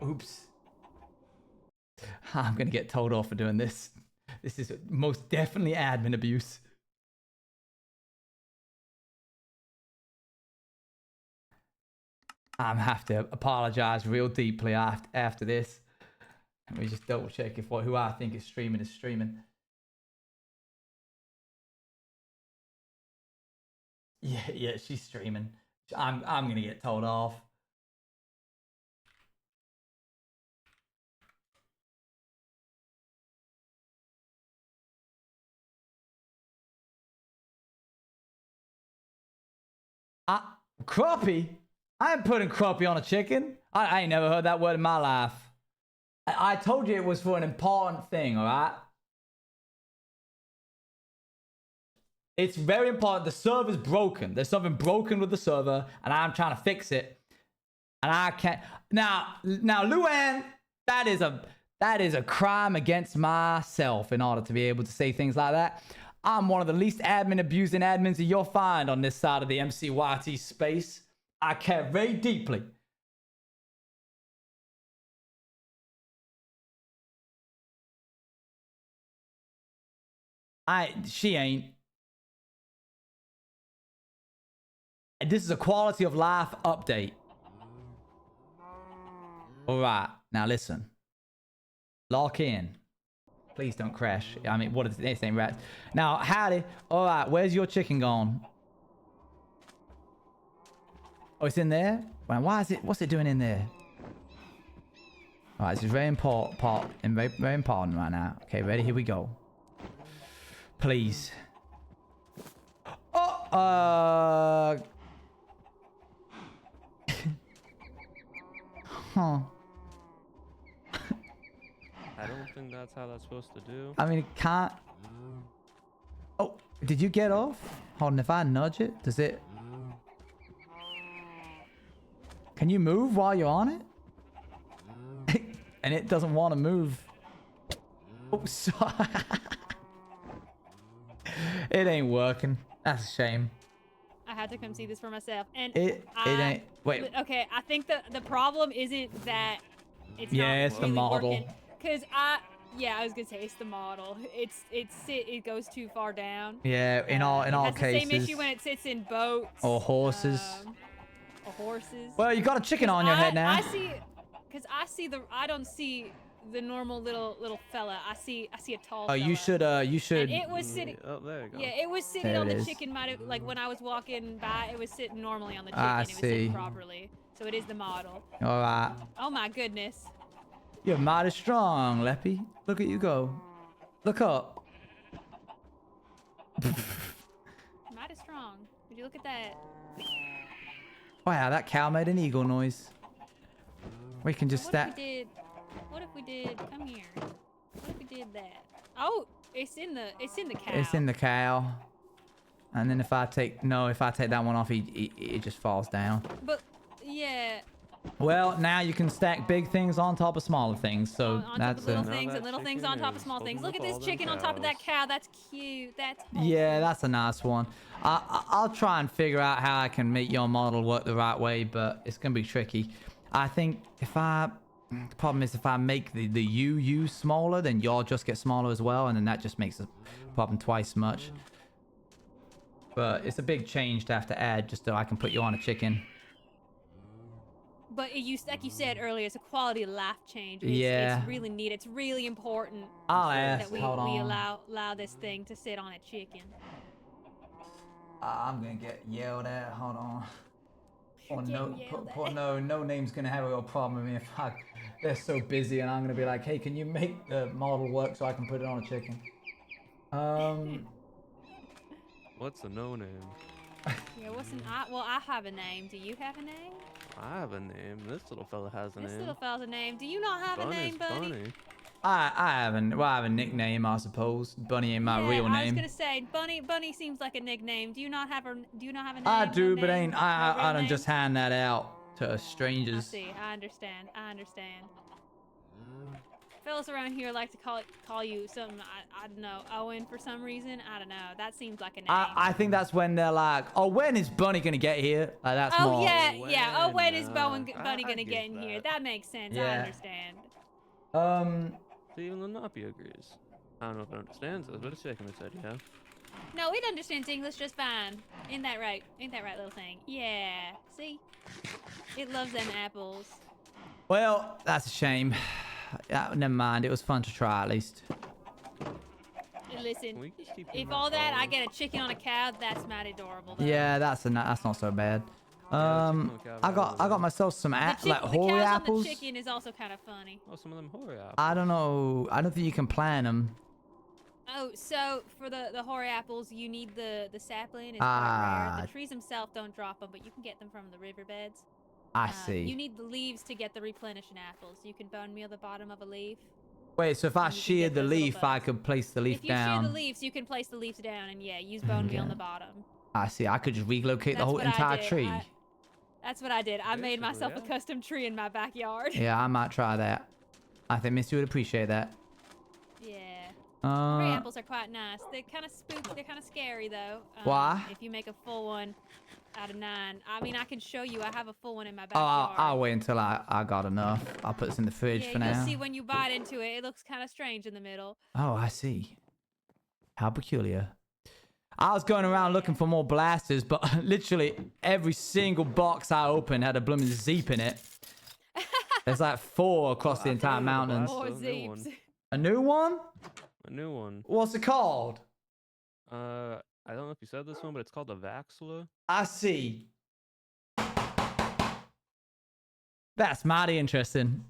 Oops. I'm gonna get told off for doing this. This is most definitely admin abuse. I'm have to apologize real deeply after this. Let me just double check if who I think is streaming is streaming. Yeah, she's streaming. I'm gonna get told off. Crappie? I ain't putting crappie on a chicken. I ain't never heard that word in my life. I told you it was for an important thing, alright? It's very important. The server's broken. There's something broken with the server, and I'm trying to fix it. And I can't. Now, Luann, that is a crime against myself in order to be able to say things like that. I'm one of the least admin abusing admins that you'll find on this side of the MCYT space. I care very deeply. She ain't. This is a quality of life update. All right, now listen. Lock in. Please don't crash. I mean, what is this? Ain't rats. Now, howdy. All right, where's your chicken gone? Oh, it's in there? Why is it? What's it doing in there? All right, this is very important. Very important right now. Okay, ready? Here we go. Please. Oh, huh. I don't think that's how that's supposed to do. I mean, it can't. Oh, did you get off? Hold on, if I nudge it, does it? Can you move while you're on it? And it doesn't want to move. Oh, sorry. It ain't working. That's a shame. I had to come see this for myself. And it ain't. Wait. Okay, I think the problem isn't that it's yeah, not it's really the model. Working. Cause I was gonna say it's the model. It goes too far down. Yeah, in all it cases. has the same issue when it sits in boats or horses. Or horses. Well, you got a chicken on your head now. I don't see normal little fella. I see a tall Oh, fella. you should. And it was sitting. Oh, there you go. Yeah, it was sitting There on it the is. chicken. Like when I was walking by, it was sitting normally on the chicken. I It was sitting see. properly. So it is the model. All right. Oh my goodness. You're mighty strong, Leppy. Look at you go. Look up. Mighty strong. Would you look at that? Wow, that cow made an eagle noise. We can just What if we did? Come here. What if we did that? Oh, it's in the cow. It's in the cow. And then if I take that one off, it just falls down. But yeah. Well, now you can stack big things on top of smaller things, so On top that's of little a... things and little things on top of small things. Look at this chicken on top of that cow. That's cute. That's wholesome. Yeah, that's a nice one. I'll try and figure out how I can make your model work the right way, but it's gonna be tricky. I think the problem is if I make the you smaller, then y'all just get smaller as well, and then that just makes the problem twice as much. But it's a big change to have to add just so I can put you on a chicken. But like you said earlier, it's a quality of life change. Yeah. It's really neat. It's really important I'll ask. that we Hold on. allow this thing to sit on a chicken. I'm gonna get yelled at. Hold on. You're getting yelled at. No name's gonna have a real problem with me if they're so busy, and I'm gonna be like, hey, can you make the model work so I can put it on a chicken? What's a no name? Yeah, I have a name. Do you have a name? I have a name. This little fella has a This name. little fella's a name. Do you not have a name, buddy? Bunny. I have a nickname, I suppose. Bunny ain't my real name. I was gonna say Bunny seems like a nickname. Do you not have a name? I do, No but name? No I real don't name? just hand that out to I strangers. see. I understand. Fellas around here like to call you something. I don't know. Owen for some reason. I don't know. That seems like a name. I think that's when they're like, oh, when is Bunny gonna get here? Like, that's Oh more. yeah. Oh, when is Bunny I gonna get get in here? that. That makes sense. Yeah. I understand. See, even Lenape agrees. I don't know if it understands this, but it's shaking its head, yeah. No, it understands English just fine. Ain't that right? Ain't that right, little thing? Yeah. See? It loves them apples. Well, that's a shame. Yeah, never mind. It was fun to try at least. Listen, We just keep if them all that, I followed. get a chicken on a cow. That's mighty adorable. Though. Yeah, that's not so bad. I got myself some The hoary cows apples. on the chicken is also kind of funny. Oh, some of them hoary apples. I don't know. I don't think you can plant them. Oh, so for the hoary apples, you need the sapling. It's quite rare. The trees themselves don't drop them, but you can get them from the riverbeds. I see. You need the leaves to get the replenishing apples. You can bone meal the bottom of a leaf. Wait, so if I and you can sheared get the those little leaf, I buds. could place the leaf If you down. shear the leaves, you can place the leaves down, and yeah, use bone meal on the bottom. I see. I could just relocate the That's whole what I entire did. tree. That's what I did. I made Basically, myself a yeah. custom tree in my backyard. Yeah, I might try that. I think Missy would appreciate that. Yeah. Gray Uh, apples are quite nice. They're kind of spooky. They're kind of scary though. Why? If you make a full one out of 9. I mean, I can show you. I have a full one in my oh, backyard. I'll wait until I got enough. I'll put this in the fridge Yeah, for you'll now. see when you bite into it. It looks kind of strange in the middle. Oh, I see. How peculiar. I was going around looking for more blasters, but literally every single box I opened had a blooming Zeep in it. There's like 4 across the entire mountains. Or Still a new one. Zeeps. A new one? A new one. What's it called? I don't know if you said this one, but it's called the Vaxla. I see. That's mighty interesting.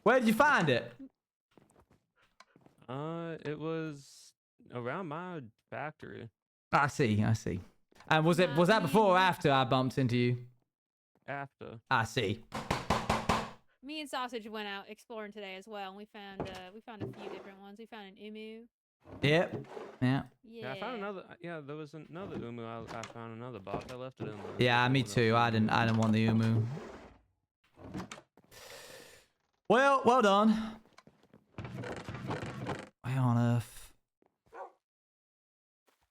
Where did you find it? It was around my factory. I see. And was that before or after I bumped into you? After. I see. Me and Sausage went out exploring today as well, and we found a few different ones. We found an emu. Yep. Yeah. Yeah, I found another. Yeah, there was another umu. I found another box. I left it in the. Yeah, me too. I didn't want the umu. Well done. Where on earth?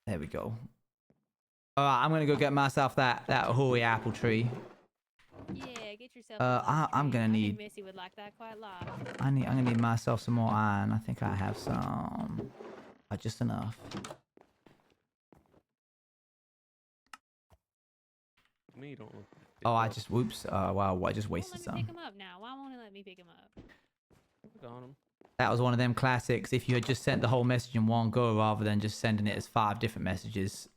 There we go. Alright, I'm gonna go get myself that hoary apple tree. Yeah, get yourself. I'm gonna need. I think Missy would like that quite a lot. I'm gonna need myself some more iron. I think I have some. Just enough. me don't look that big. Oh, I just, whoops. Wow, I just wasted Won't let me some. pick him up now. Why won't it let me pick him up? Got him. That was one of them classics. If you had just sent the whole message in one go rather than just sending it as 5 different messages,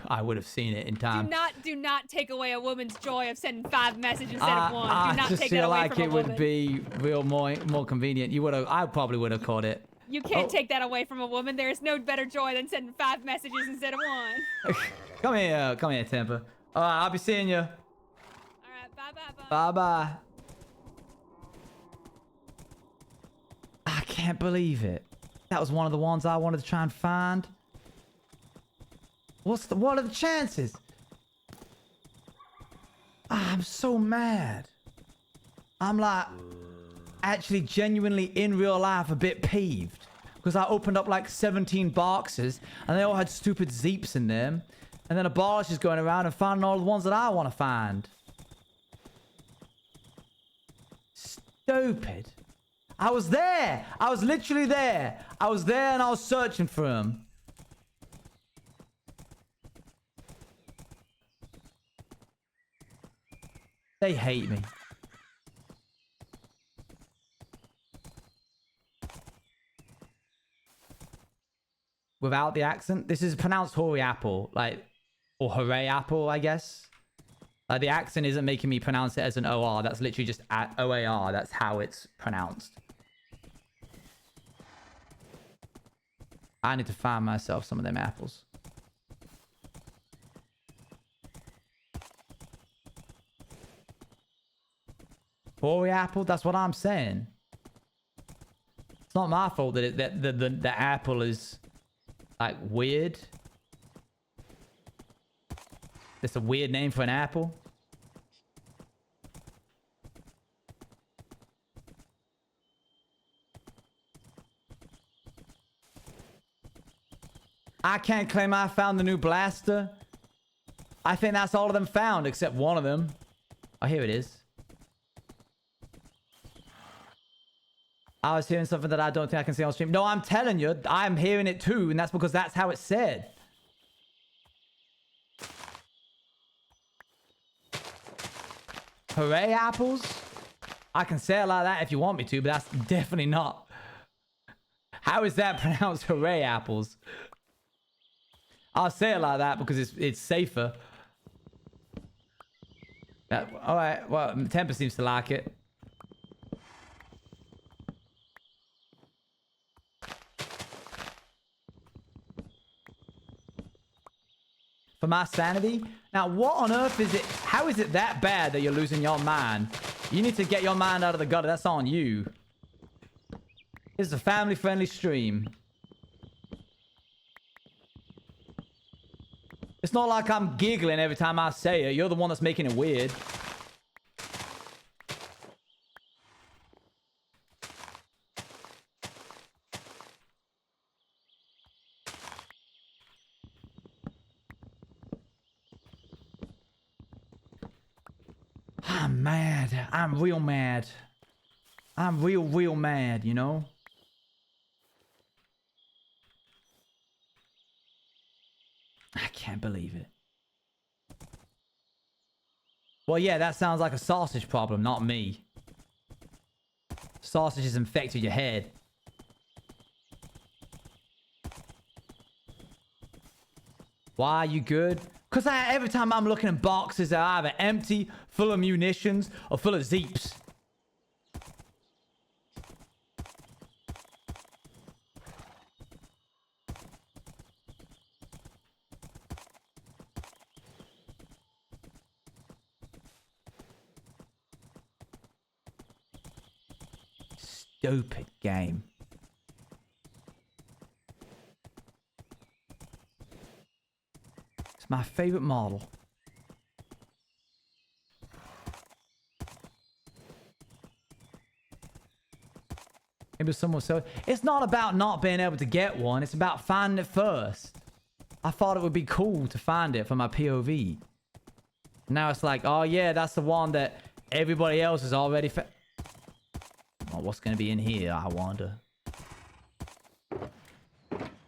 I would have seen it in time. Do not take away a woman's joy of sending 5 messages instead of 1. Do I not just take that feel away like from a it woman. would be real more convenient. You would have. I probably would have caught it. You can't take that away from a woman. There is no better joy than sending 5 messages instead of 1. Come here, Temper. All right, I'll be seeing you. All right, bye. Bye bye. I can't believe it. That was one of the ones I wanted to try and find. What are the chances? I'm so mad. I'm like actually genuinely in real life a bit peeved because I opened up like 17 boxes and they all had stupid zeeps in them, and then Abolish is going around and finding all the ones that I want to find. Stupid. I was there. I was literally there. I was there and I was searching for him. They hate me. Without the accent, this is pronounced Hori Apple, like, or Hooray Apple, I guess. The accent isn't making me pronounce it as an OR. That's literally just OAR. That's how it's pronounced. I need to find myself some of them apples. Hori Apple, that's what I'm saying. It's not my fault that the apple is like weird. It's a weird name for an apple. I can't claim I found the new blaster. I think that's all of them found, except one of them. Oh, here it is. I was hearing something that I don't think I can see on stream. No, I'm telling you, I'm hearing it too, and that's because that's how it said. Hooray apples? I can say it like that if you want me to, but that's definitely not. How is that pronounced hooray apples? I'll say it like that because it's safer. All right, well, Temper seems to like it. For my sanity? Now, what on earth is it? How is it that bad that you're losing your mind? You need to get your mind out of the gutter. That's on you. This is a family-friendly stream. It's not like I'm giggling every time I say it. You're the one that's making it weird. I'm mad. I'm real mad. I'm real mad, you know? I can't believe it. Well, yeah, that sounds like a sausage problem, not me. Sausage has infected your head. Why are you good? Because every time I'm looking in boxes, they're either empty, full of munitions, or full of zeeps. Stupid game. It's my favorite model. Maybe someone said it's not about not being able to get one, it's about finding it first. I thought it would be cool to find it for my POV. Now it's like, oh yeah, that's the one that everybody else has already found. Well, what's going to be in here, I wonder.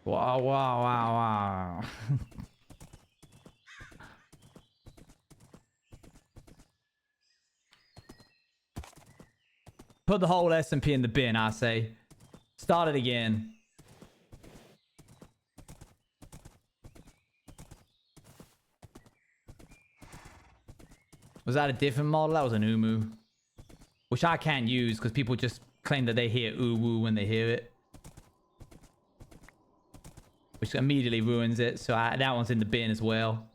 Wow. Put the whole SMP in the bin, I say. Start it again. Was that a different model? That was an Umu. Which I can't use because people just claim that they hear Uwu when they hear it. Which immediately ruins it. So that one's in the bin as well.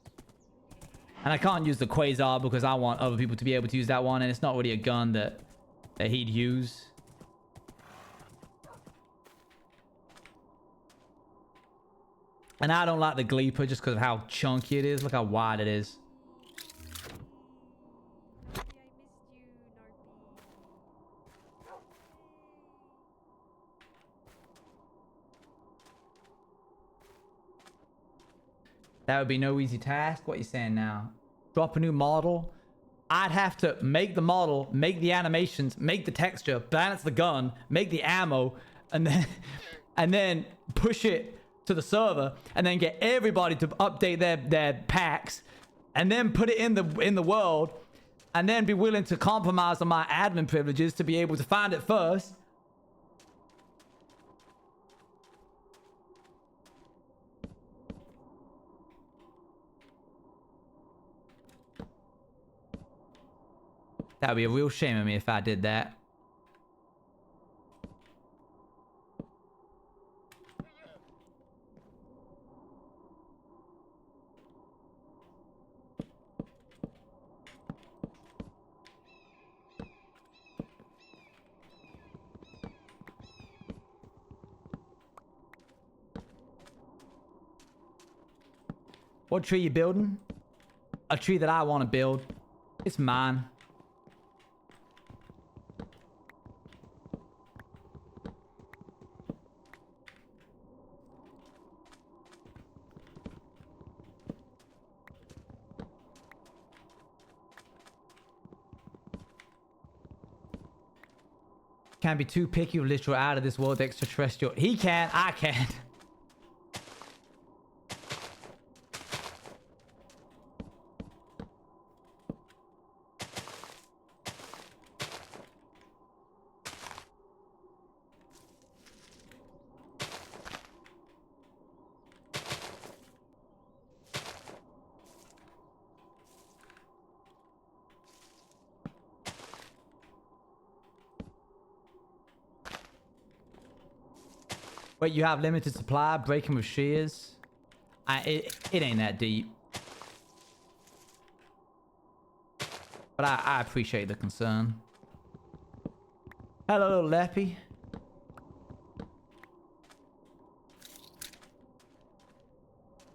And I can't use the Quasar because I want other people to be able to use that one. And it's not really a gun that he'd use. And I don't like the Gleeper just because of how chunky it is. Look how wide it is. That would be no easy task. What are you saying now? Drop a new model. I'd have to make the model, make the animations, make the texture, balance the gun, make the ammo, and then push it to the server, and then get everybody to update their packs, and then put it in the world, and then be willing to compromise on my admin privileges to be able to find it first. That would be a real shame of me if I did that. What tree you building? A tree that I want to build. It's mine. Can't be too picky with literal out of this world extraterrestrial. He can, I can't. Wait, you have limited supply, breaking with shears? It ain't that deep. But I appreciate the concern. Hello, little Leppy.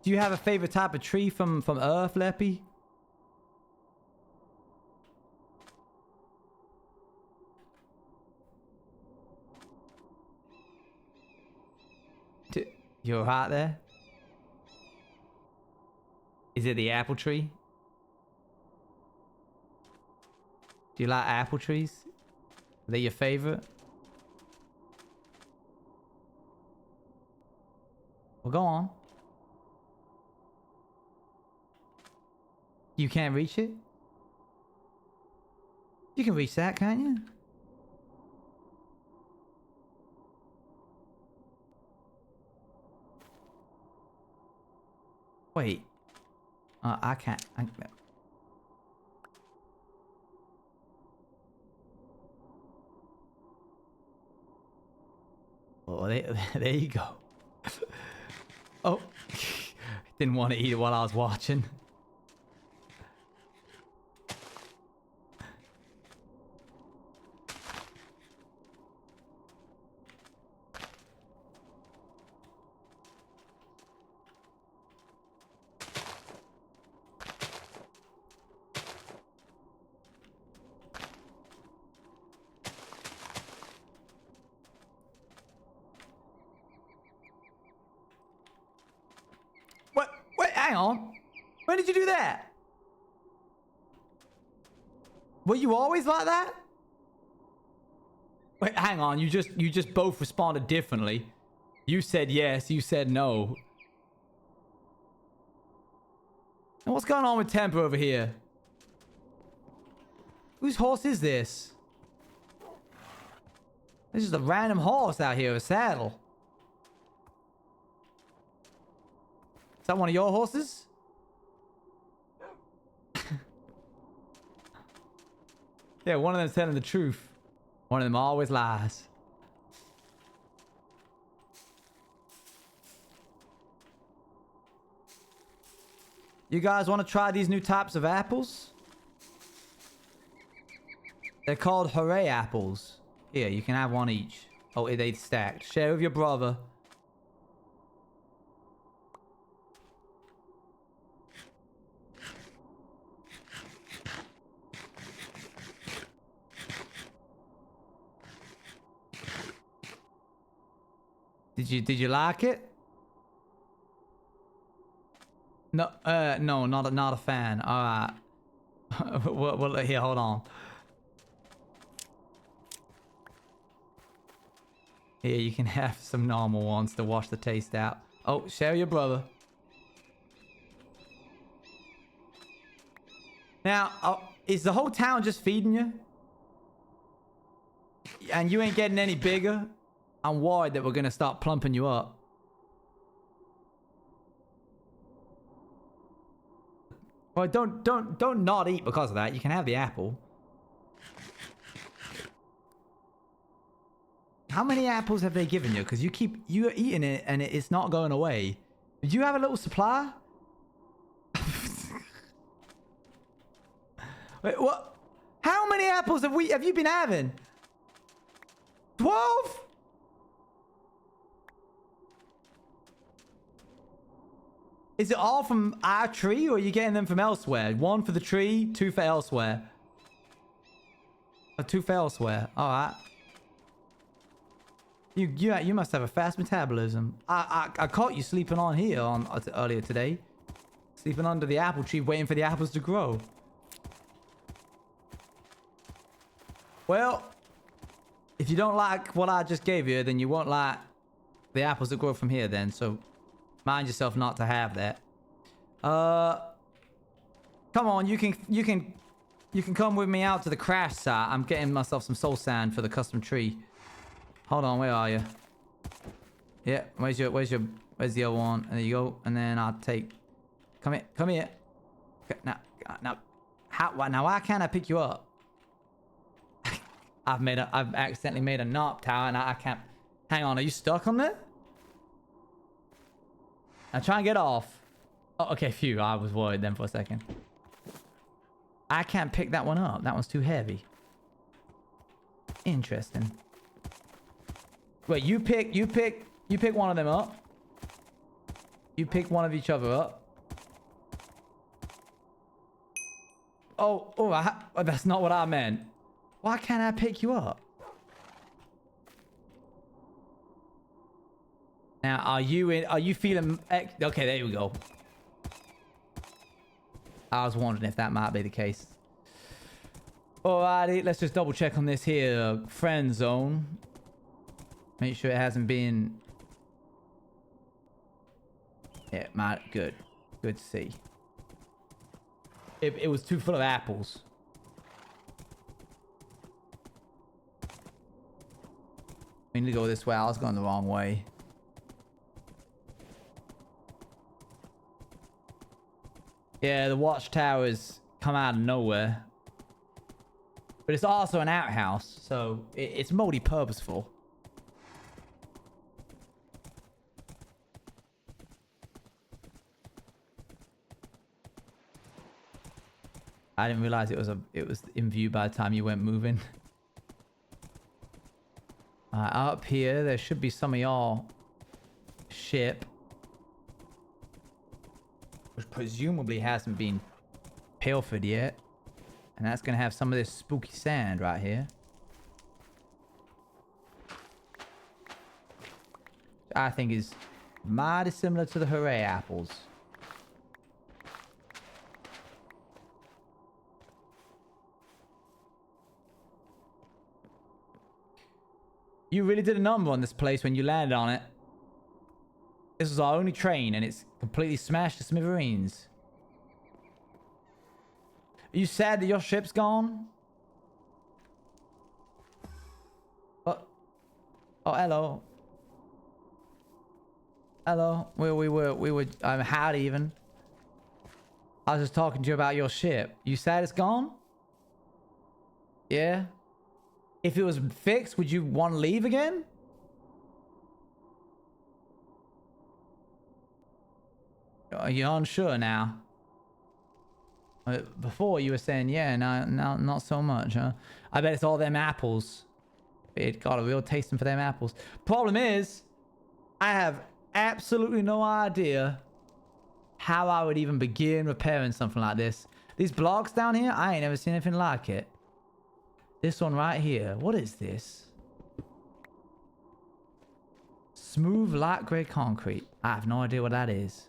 Do you have a favorite type of tree from Earth, Leppy? You're right there? Is it the apple tree? Do you like apple trees? Are they your favorite? Well, go on. You can't reach it? You can reach that, can't you? Wait. I can't. Oh, there you go. Oh. Didn't want to eat it while I was watching. Hang on. When did you do that? Were you always like that? Wait, hang on. You just both responded differently. You said yes, you said no. And what's going on with Temper over here? Whose horse is this? This is a random horse out here, a saddle. Is that one of your horses? Yeah, one of them's telling the truth. One of them always lies. You guys want to try these new types of apples? They're called hooray apples. Here, you can have one each. Oh, they stacked. Share with your brother. Did you like it? No, no, not a fan. All right. Well, here, hold on. Here, you can have some normal ones to wash the taste out. Oh, share your brother. Now, is the whole town just feeding you? And you ain't getting any bigger? I'm worried that we're gonna start plumping you up. Well, don't not eat because of that. You can have the apple. How many apples have they given you? Because you're eating it and it's not going away. Did you have a little supply? Wait, what? How many apples have you been having? 12? Is it all from our tree, or are you getting them from elsewhere? 1 for the tree, 2 for elsewhere. 2 for elsewhere. All right. You must have a fast metabolism. I caught you sleeping on here earlier today, sleeping under the apple tree, waiting for the apples to grow. Well, if you don't like what I just gave you, then you won't like the apples that grow from here. Then, so mind yourself not to have that. Come on, you can come with me out to the crash site. I'm getting myself some soul sand for the custom tree. Hold on, where are you? Yeah, where's the other one? And there you go. And then I'll take. Come here. Okay, now, why can't I pick you up? I've accidentally made a Gnarp tower, and I can't. Hang on, are you stuck on there? Now try and get off. Oh, okay, phew. I was worried then for a second. I can't pick that one up. That one's too heavy. Interesting. Wait, you pick one of them up. You pick one of each other up. Oh, that's not what I meant. Why can't I pick you up? Now, are you feeling... Okay, there we go. I was wondering if that might be the case. Alrighty, let's just double check on this here friend zone. Make sure it hasn't been... Yeah, good. Good to see. It was too full of apples. We need to go this way. I was going the wrong way. Yeah, the watchtowers come out of nowhere. But it's also an outhouse, so it's multi-purposeful. I didn't realize it was in view by the time you went moving. Up here, there should be some of y'all ship, which presumably hasn't been pilfered yet, and that's gonna have some of this spooky sand right here. I think is mighty similar to the hooray apples. You really did a number on this place when you landed on it. This was our only train, and it's completely smashed to smithereens. Are you sad that your ship's gone? What? Oh, hello. Hello. We were howdy even. I was just talking to you about your ship. You sad it's gone? Yeah? If it was fixed, would you want to leave again? Are you unsure now? Before you were saying, yeah, now not so much, huh? I bet it's all them apples. It got a real tasting for them apples. Problem is, I have absolutely no idea how I would even begin repairing something like this. These blocks down here, I ain't never seen anything like it. This one right here, what is this? Smooth light gray concrete. I have no idea what that is.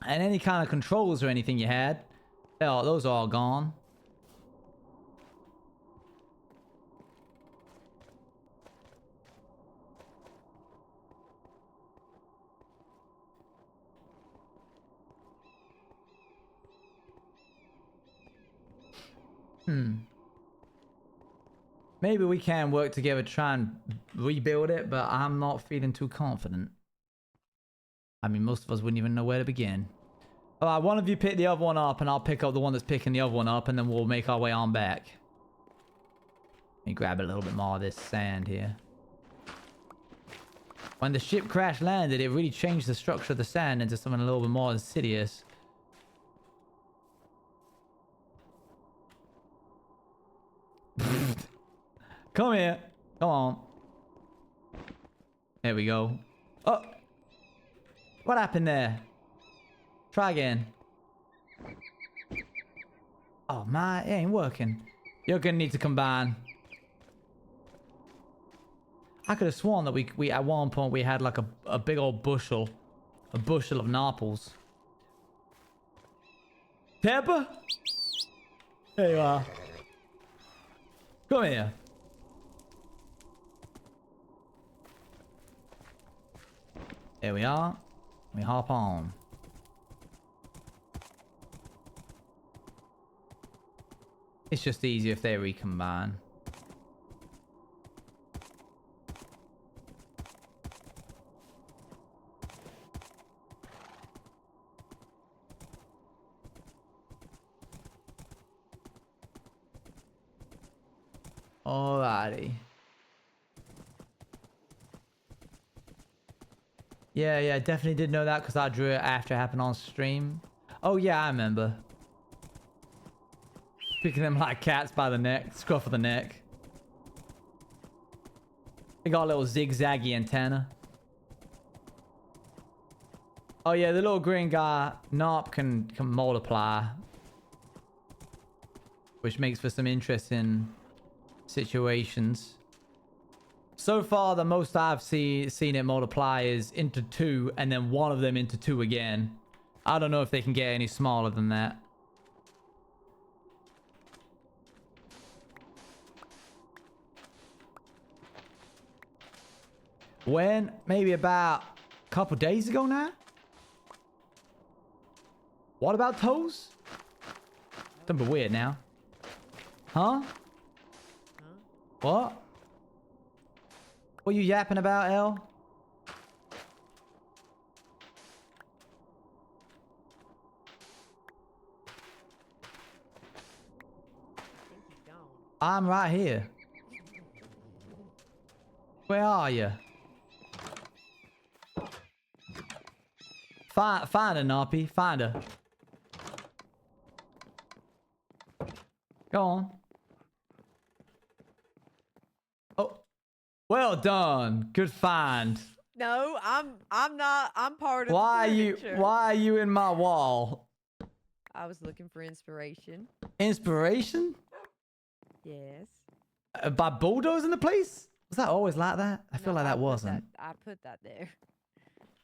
And any kind of controls or anything you had, oh, those are all gone. Maybe we can work together to try and rebuild it, but I'm not feeling too confident. I mean, most of us wouldn't even know where to begin. All right, one of you pick the other one up, and I'll pick up the one that's picking the other one up, and then we'll make our way on back. Let me grab a little bit more of this sand here. When the ship crash landed, it really changed the structure of the sand into something a little bit more insidious. Come here. Come on. There we go. Oh. What happened there? Try again. Oh, my. It ain't working. You're gonna need to combine. I could have sworn that we at one point we had like a big old bushel. A bushel of Gnarples. Pepper? There you are. Come here. There we are. We hop on. It's just easier if they recombine. Alrighty. Yeah, definitely did know that because I drew it after it happened on stream. Oh yeah, I remember. Picking them like cats by the neck, scruff of the neck. They got a little zigzaggy antenna. Oh yeah, the little green guy, Gnarp, can multiply. Which makes for some interesting situations. So far, the most I've seen it multiply is into 2, and then one of them into 2 again. I don't know if they can get any smaller than that. When? Maybe about a couple days ago now? What about toes? Something weird now. Huh? What? What are you yapping about, El? I'm right here. Where are you? Find her, Gnarpy. Find her. Go on. Oh. Well done. Good find. No, I'm not. I'm part of the furniture. Why are you in my wall? I was looking for inspiration. Inspiration? Yes. By bulldozing the place? Was that always like that? I feel like that wasn't. I put that there.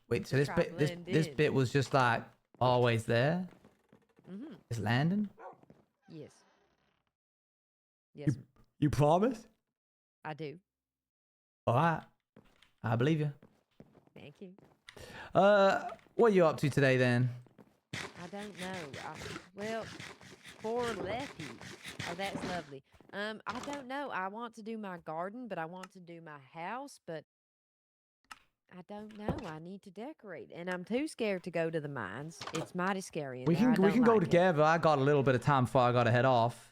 Wait, so this bit was just like always there? Mm-hmm. It's landing? Yes. Yes. You promise? I do. All right. I believe you. Thank you. What are you up to today then? I don't know. Well, poor Lefty. Oh, that's lovely. I don't know. I want to do my garden, but I want to do my house, but I don't know. I need to decorate, and I'm too scared to go to the mines. It's mighty scary. We can go together. I got a little bit of time before I got to head off.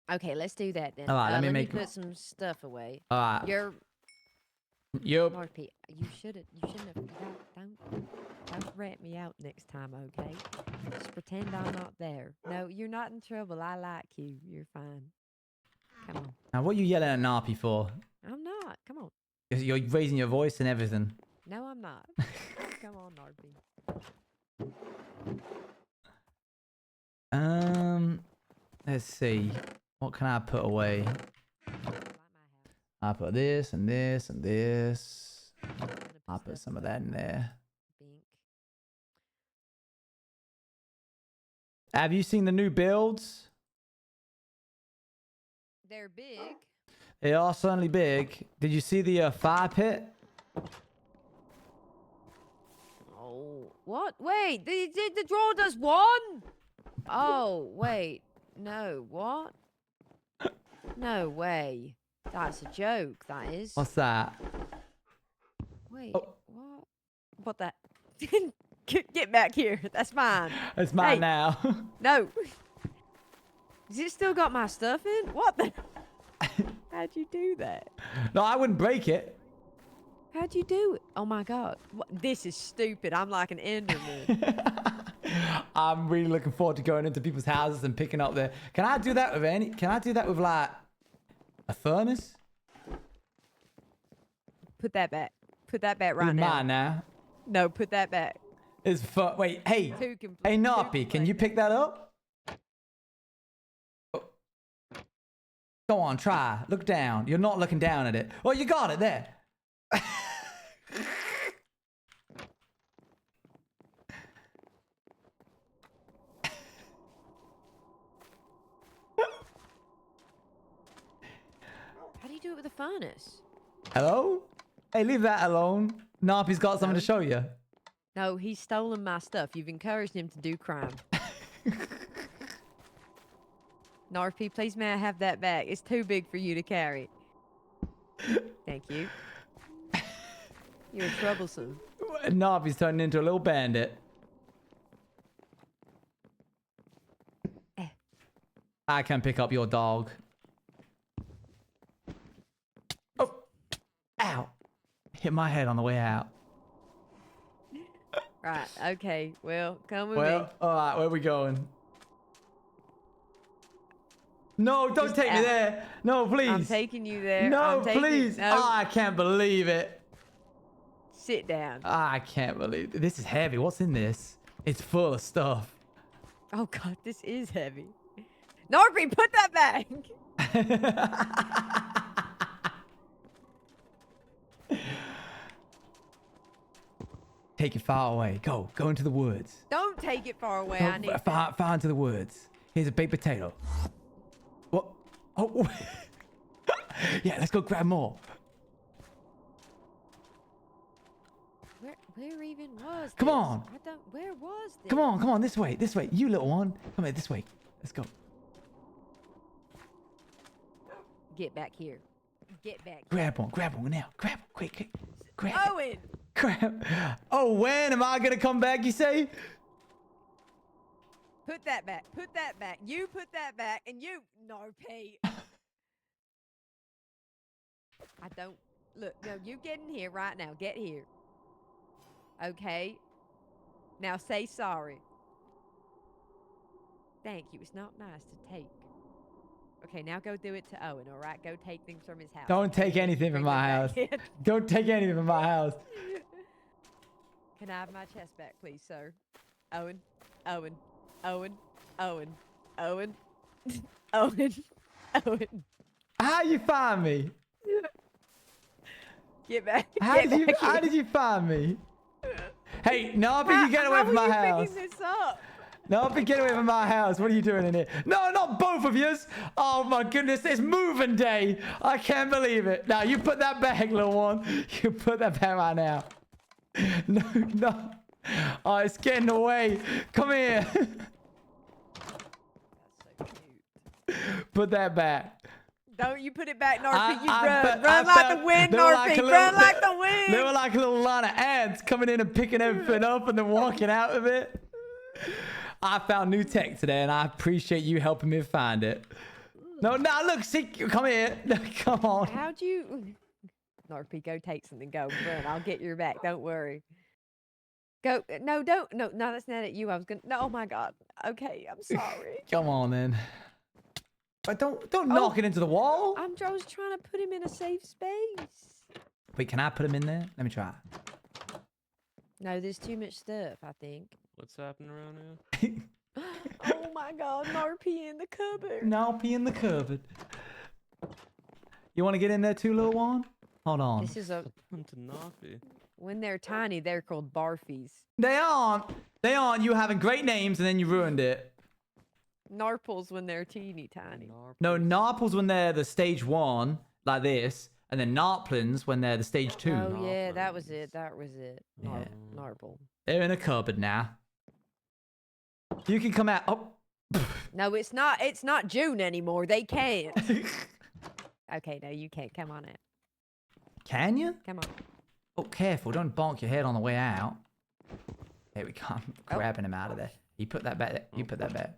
Okay, let's do that then. All right, let me put some stuff away. All right. You're. Yup. Marpy, you shouldn't have. Don't rat me out next time, okay? Just pretend I'm not there. No, you're not in trouble. I like you. You're fine. Come on. Now, what are you yelling at Gnarpy for? I'm not. Come on. You're raising your voice and everything. No, I'm not. Come on, Narby. Let's see. What can I put away? I put this and this and this. I'll put some of that in there. Have you seen the new builds? They're big. They are certainly big. Did you see the fire pit? Oh, what? Wait, the draw does one? Oh, wait. No, what? No way. That's a joke, that is. What's that? Wait, Oh. what? What that? Get back here. That's mine. It's mine now. No. Has it still got my stuff in? What the? How'd you do that? No, I wouldn't break it. How'd you do it? Oh my god. What? This is stupid. I'm like an Enderman. I'm really looking forward to going into people's houses and picking up their... Can I do that with any... Can I do that with like a furnace? Put that back. Put that back right It's now. mine now. No, put that back. It's fun. Wait, hey. Hey, Gnarpy, can you pick that up? Oh. Go on, try. Look down. You're not looking down at it. Oh, you got it there. How do you do it with a furnace? Hello? Hey, leave that alone. Gnarpy's got something to show you. No, he's stolen my stuff. You've encouraged him to do crime. Gnarpy, please may I have that back? It's too big for you to carry. Thank you. You're troublesome. Gnarpy's turning into a little bandit. I can pick up your dog. Oh! Ow! Hit my head on the way out. Right, okay. Well, come with me. Well, alright, where are we going? No, don't take me there. No, please. I'm taking you there. No, please. No. Oh, I can't believe it. Sit down. I can't believe it. This is heavy. What's in this? It's full of stuff. Oh, God, this is heavy. Gnarpy, put that back. Take it far away. Go into the woods. Don't take it far away. Go I need far into the woods. Here's a baked potato. What? Oh, yeah. Let's go grab more. Where even was this? Come on. Where was this? Come on. This way. You little one. Come here. This way. Let's go. Get back here. Get back. Grab one now. Grab one. Quick. Grab it. Owen. Crap. Oh, when am I gonna come back, you say? Put that back. Put that back. You put that back. And you... No, Pete. I don't... Look, no, you get in here right now. Get here. Okay? Now say sorry. Thank you. It's not nice to take. Okay, now go do it to Owen, all right? Go take things from his house. Don't take anything from my house. Don't take anything from my house. Can I have my chest back, please, sir? Owen. How you find me? Get back. How did you find me? Hey, Gnarpy, you get away from my house. Picking this up? Gnarpy, get away from my house. What are you doing in here? No, not both of yous. Oh my goodness, it's moving day. I can't believe it. Now you put that back, little one. You put that back right now. No. Oh, it's getting away. Come here. That's so cute. Put that back. Don't you put it back, Gnarp. You run. Run like the wind, Gnarp. Run like the wind. They were like a little line of ants coming in and picking everything up and then walking out of it. I found new tech today, and I appreciate you helping me find it. No, look, see, come here. Come on. How'd you... Gnarp, go take something. Go, run. I'll get your back. Don't worry. Go. No, don't. No, that's not at you. I was going to... No, oh, my God. Okay, I'm sorry. Come on, then. But don't knock it into the wall. I was trying to put him in a safe space. Wait, can I put him in there? Let me try. No, there's too much stuff, I think. What's happening around here? Oh my God, Gnarpy in the cupboard. Gnarpy in the cupboard. You want to get in there too, little one? Hold on. This is a... When they're tiny, they're called barfies. They aren't. You having great names and then you ruined it. Narples when they're teeny tiny. No, Narples when they're the stage 1, like this. And then Narplins when they're the stage 2. Oh, yeah, that was it. Yeah. Narple. They're in a cupboard now. You can come out. Oh. No, it's not June anymore. They can't. Okay, no, you can't. Come on out. Can you? Come on. Oh, careful. Don't bonk your head on the way out. There we go. I'm grabbing him out of there. You put that back there. You put that back.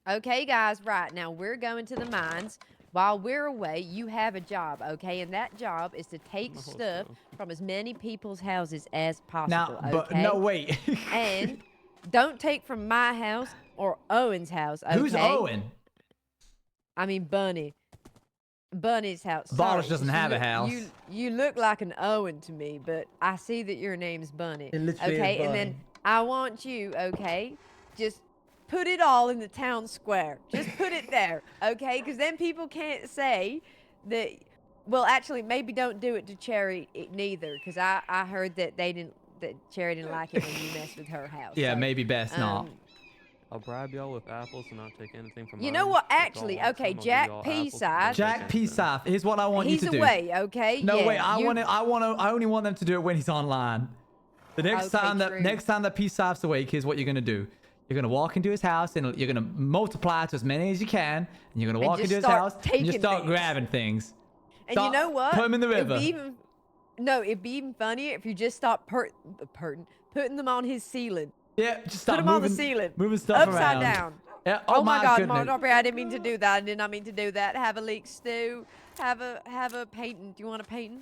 Okay, guys, right. Now, we're going to the mines. While we're away, you have a job, okay? And that job is to take stuff from as many people's houses as possible, okay? No, wait. And don't take from my house or Owen's house, okay? Who's Owen? I mean, Bunny. Bunny's house. Bolish doesn't have a house. You look like an Owen to me, but I see that your name's Bunny. Okay, and then I want you, okay, just put it all in the town square. Just put it there, okay? Because then people can't say that. Well, actually, maybe don't do it to Cherry neither, because I heard that Cherry didn't like it when you messed with her house. Yeah, so, maybe best not. I'll bribe y'all with apples and not take anything from You know what? Actually, okay, Jack P-Side. Jack P-Side. Here's what I want you to do. He's away, okay? No, yeah, wait. I only want them to do it when he's online. The next time that P-Side's awake, here's what you're gonna do. You're gonna walk into his house and you're gonna multiply to as many as you can, and you're gonna walk into his house and just start grabbing things. And you know what? Put them in the river. It'd be even funnier if you just stop putting them on his ceiling. Yeah, just stop Put them on the ceiling. Moving stuff upside around. down. Yeah. Oh my God, goodness. Aubrey, I didn't mean to do that. I did not mean to do that. Have a leek stew. Have a painting. Do you want a painting?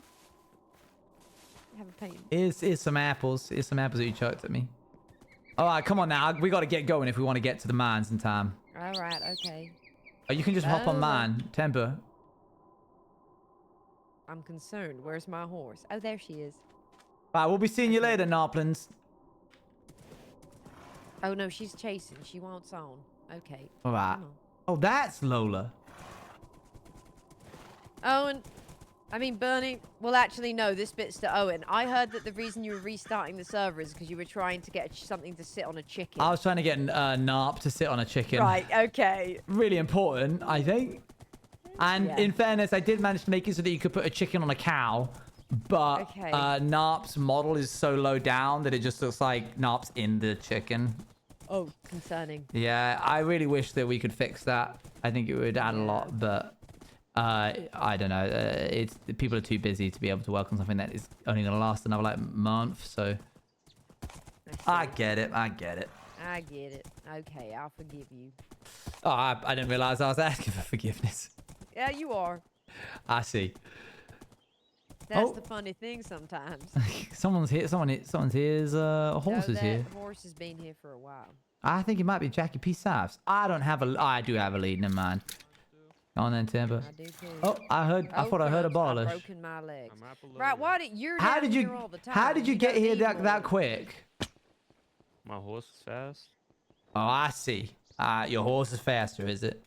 Have a painting. Here's some apples. Here's some apples that you chucked at me. All right, come on now. We got to get going if we want to get to the mines in time. All right, okay. Oh, you can just hop on mine. Temper. I'm concerned. Where's my horse? Oh, there she is. All right, we'll be seeing you later, Narplins. Oh, no, she's chasing. She wants on. Okay. All right. Oh, that's Lola. Owen. I mean, Bernie. Well, actually, no. This bit's to Owen. I heard that the reason you were restarting the server is because you were trying to get something to sit on a chicken. I was trying to get Gnarp to sit on a chicken. Right, okay. Really important, I think. And in fairness, I did manage to make it so that you could put a chicken on a cow. But Gnarp's model is so low down that it just looks like Gnarp's in the chicken. Oh, concerning. Yeah, I really wish that we could fix that. I think it would add a lot, but I don't know. People are too busy to be able to work on something that is only going to last another like month. So I get it. I get it. Okay, I'll forgive you. Oh, I didn't realize I was asking for forgiveness. Yeah, you are. I see. That's the funny thing sometimes. Someone's here. Someone's here's a horse is here. That horse has been here for a while. I think it might be Jackie P. Sipes. I do have a lead. Never mind. Go on then, Timber. I do too. Oh, I thought I heard a bolish. I've broken my legs. Right, why did you're How down did here all the time? How did you get here that quick? My horse is fast. Oh, I see. Your horse is faster, is it?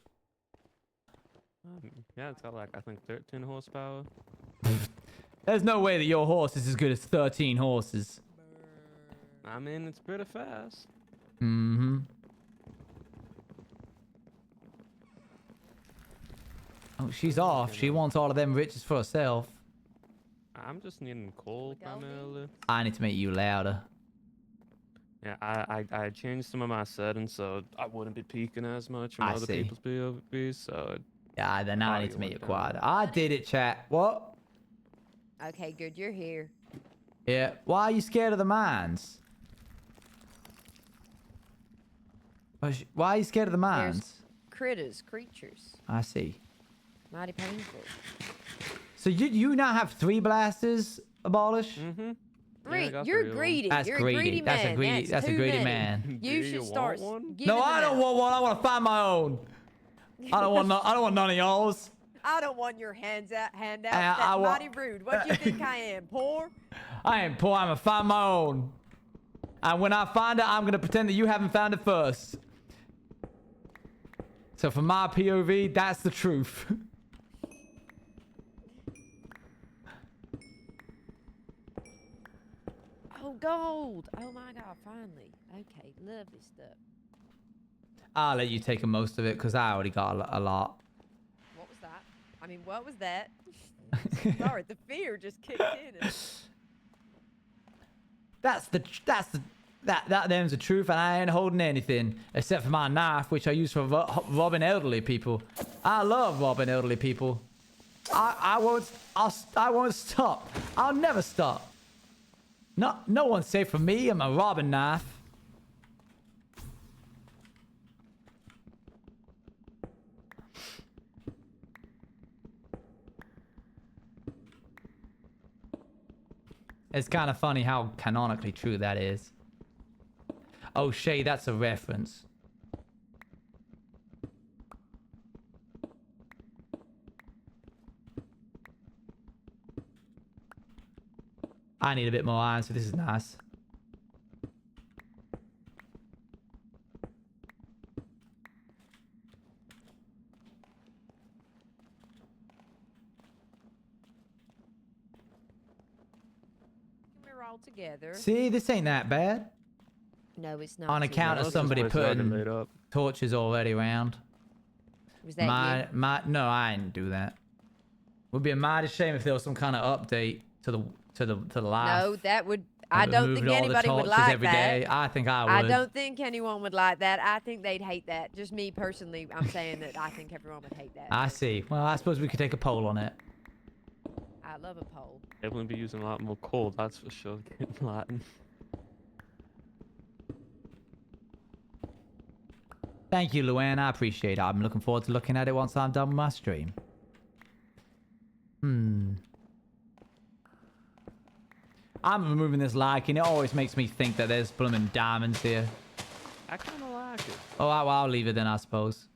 Yeah, it's got like I think 13 horsepower. There's no way that your horse is as good as 13 horses. I mean, it's pretty fast. Mm-hmm. Oh, she's off. She wants all of them riches for herself. I'm just needing coal primarily. I need to make you louder. Yeah, I changed some of my settings so I wouldn't be peeking as much from I other see. people's POV. So Yeah, then now I need to make it quieter. I did it, chat. What? Okay, good. You're here. Yeah. Why are you scared of the mines? Why are you scared of the mines? There's creatures. I see. Mighty painful. So you now have 3 blasters, Abolish? Mm-hmm. Three. Yeah, You're greedy. That's You're greedy. a greedy man. That's a too greedy many. man. You Do should you start want one? giving No, I them don't out. want one. I want to find my own. I don't want none of y'all's. I don't want your handouts. That's I want- mighty rude. What do you think I am, poor? I ain't poor. I'm gonna find my own. And when I find it, I'm gonna pretend that you haven't found it first. So from my POV, that's the truth. Oh, gold. Oh my God, finally. Okay, lovely stuff. I'll let you take most of it because I already got a lot. What was that? I mean, what was that? Sorry, the fear just kicked in. That them's the truth, and I ain't holding anything except for my knife, which I use for robbing elderly people. I love robbing elderly people. I won't stop. I'll never stop. No one's safe from me and my robbing knife. It's kind of funny how canonically true that is. Oh, Shay, that's a reference. I need a bit more iron, so this is nice. We're all together. See, this ain't that bad. No, it's not. On account of somebody putting torches already around. Was that you? No, I didn't do that. Would be a mighty shame if there was some kind of update to the life. No, that would. I don't think anybody would like every that. day. I think I would. I don't think anyone would like that. I think they'd hate that. Just me personally, I'm saying that I think everyone would hate that. I see. Well, I suppose we could take a poll on it. I love a poll. Definitely be using a lot more coal, that's for sure. Getting Latin. Thank you, Luann. I appreciate it. I'm looking forward to looking at it once I'm done with my stream. I'm removing this like, and it always makes me think that there's blooming diamonds here. I kind of like it. Oh, well, I'll leave it then, I suppose.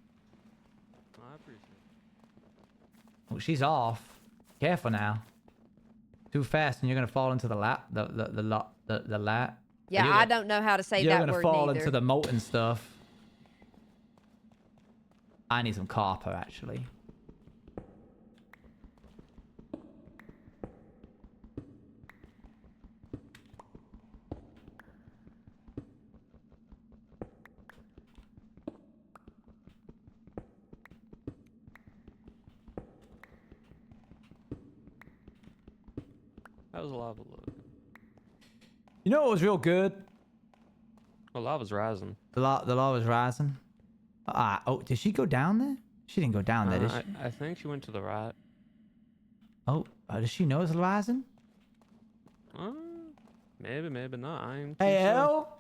I appreciate it. Oh, she's off. Careful now. Too fast, and you're gonna fall into the lap. The lap. Yeah, I don't know how to say that word. You're gonna fall neither. into the molten stuff. I need some copper, actually. That was a lava load. You know what was real good? Well, lava's rising. The lava's rising. Oh, did she go down there? She didn't go down there, did she? I think she went to the right. Oh, does she know it's rising? Maybe, maybe not. I ain't Hey, too sure. hell.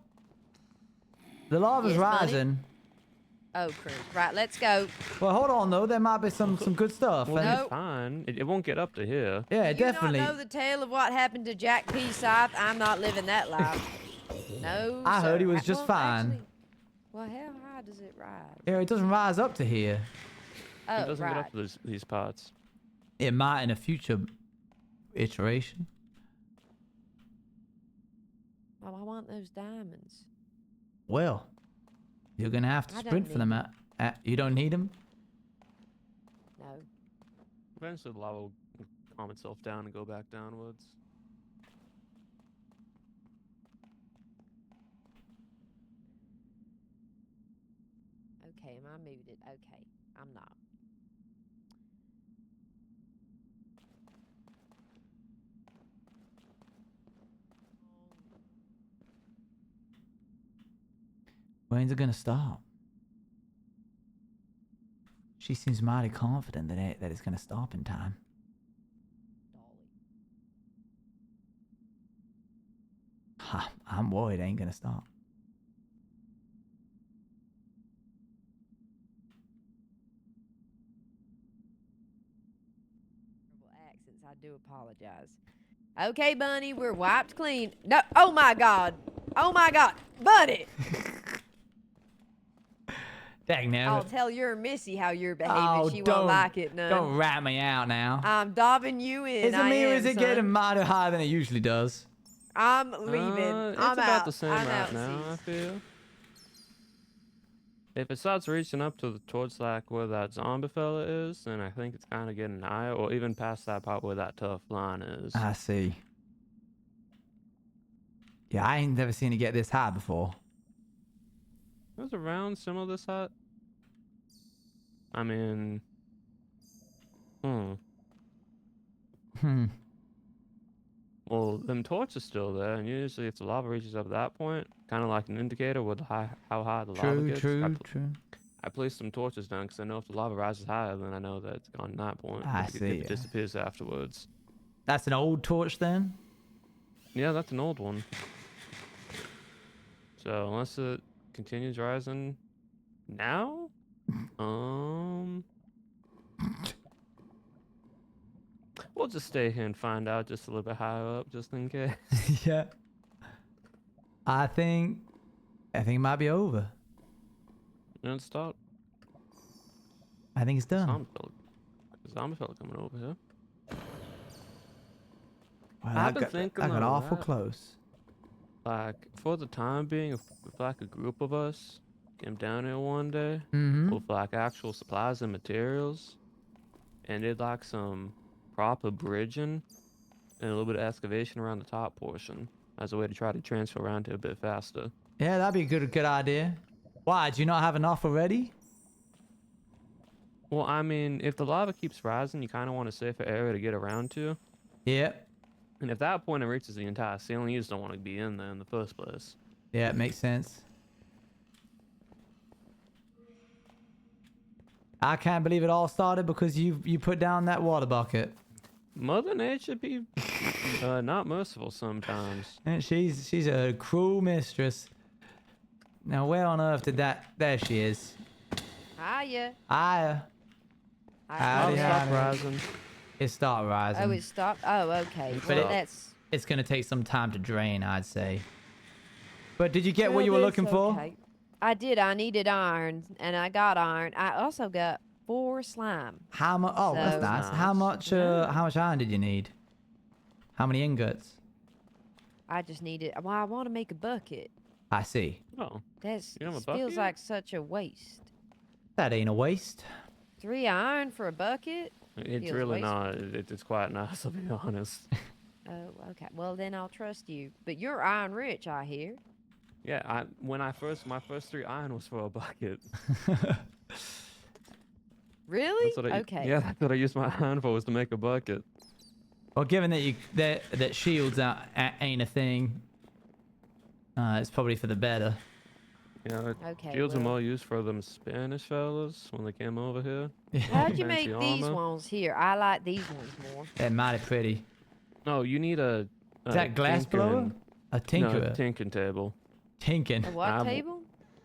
The lava's Yes, buddy? rising. Oh, Chris. Right, let's go. Well, hold on, though. There might be some good stuff. Well, and- it's Nope. fine. It won't get up to here. Yeah, Do definitely. you not know the tale of what happened to Jack P. Scythe? I'm not living that life. No, I heard he sir. was just Well, fine. actually- well, how high does it rise? Yeah, it doesn't rise up to here. Oh, It doesn't right. get up to these parts. It might in a future iteration. Oh, I want those diamonds. Well, you're gonna have to I don't sprint for need them. You don't need them. No. Eventually, the lava will calm itself down and go back downwards. Okay, am I muted? Okay, I'm not. When's it gonna stop? She seems mighty confident that it's gonna stop in time. Ha, I'm worried it ain't gonna stop. Accents, I do apologize. Okay, Bunny, we're wiped clean. No, oh my God. Oh my God, Bunny. Dang, now. I'll tell your Missy how you're behaving. Oh, She don't, won't like it none. Don't rat me out now. I'm dobbing you in. Is it me or is it son. getting mighty higher than it usually does? I'm leaving. It's I'm about out. the same I'm right out, now, I Cease. feel. If it starts reaching up towards like where that zombie fella is, then I think it's kind of getting higher, or even past that part where that tough line is. I see. Yeah, I ain't never seen it get this high before. It was around similar this height. I mean, well, them torches still there, and usually if the lava reaches up that point, kind of like an indicator with how high the lava gets. True. I placed some torches down because I know if the lava rises higher, then I know that it's gone to that point. I If see. it disappears afterwards. That's an old torch then? Yeah, that's an old one. So unless it continues rising now, we'll just stay here and find out just a little bit higher up, just in case. Yeah. I think it might be over. And stop. I think it's done. Zombie fella coming over here. Well, I've been thinking I got of awful that. close. Like, for the time being, if like a group of us came down here one day Mm-hmm. with like actual supplies and materials and did like some proper bridging and a little bit of excavation around the top portion as a way to try to transfer around here a bit faster. Yeah, that'd be a good idea. Why, do you not have enough already? Well, I mean, if the lava keeps rising, you kind of want a safer area to get around to. Yeah. And if that point it reaches the entire ceiling, you just don't want to be in there in the first place. Yeah, it makes sense. I can't believe it all started because you put down that water bucket. Mother Nature be not merciful sometimes. And she's a cruel mistress. Now, where on earth did that... There she is. Hiya. Hiya. Howdy, Stop howdy. rising. It started rising. Oh, it stopped? Oh, okay. But Well, it- that's... It's going to take some time to drain, I'd say. But did you get what you were looking for? Okay. I did. I needed iron, and I got iron. I also got 4 slime. How much? Oh, that's So- nice. How much? How much iron did you need? How many ingots? I just needed... Well, I want to make a bucket. I see. Oh, That's You don't have a feels bucket? like such a waste. That ain't a waste. 3 iron for a bucket? it's Feels really wasteful. not. It's quite nice, I'll be honest. Oh, okay. Well, then I'll trust you. But you're iron rich, I hear. Yeah, my first 3 iron was for a bucket. Really? That's what Okay. Yeah, that's what I used my iron for, was to make a bucket. Well, given that that shields ain't a thing, it's probably for the better. You know, Okay, shields are well- more used for them Spanish fellas when they came over here. How'd you Fancy make these armor. ones here? I like these ones more. They're mighty pretty. No, you need a. Is that glass blower? A No, tinkerer. a tinkering table. Tinking. A what I'm- table?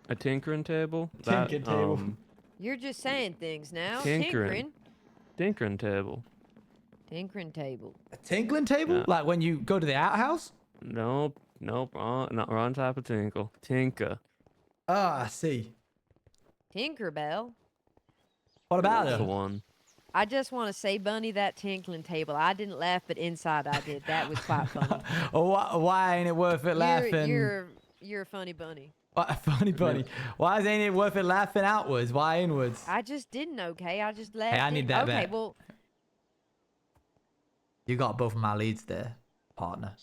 A tinkering table. Tinkering table. You're just saying things now. Tinkering. Tinkering table. Tinkering table. A tinkling table? Yeah. Like when you go to the outhouse? Nope, wrong type of tinkle. Tinker. Oh, I see. Tinkerbell. What about That's the her? one. I just want to say, Bunny, that tinkling table. I didn't laugh, but inside I did. That was quite funny. Oh, why ain't it worth it laughing? You're a funny bunny. Funny bunny. Why ain't it worth it laughing outwards? Why inwards? I just didn't. Okay, I just laughed. I need that Okay, back. well, You got both of my leads there, partner.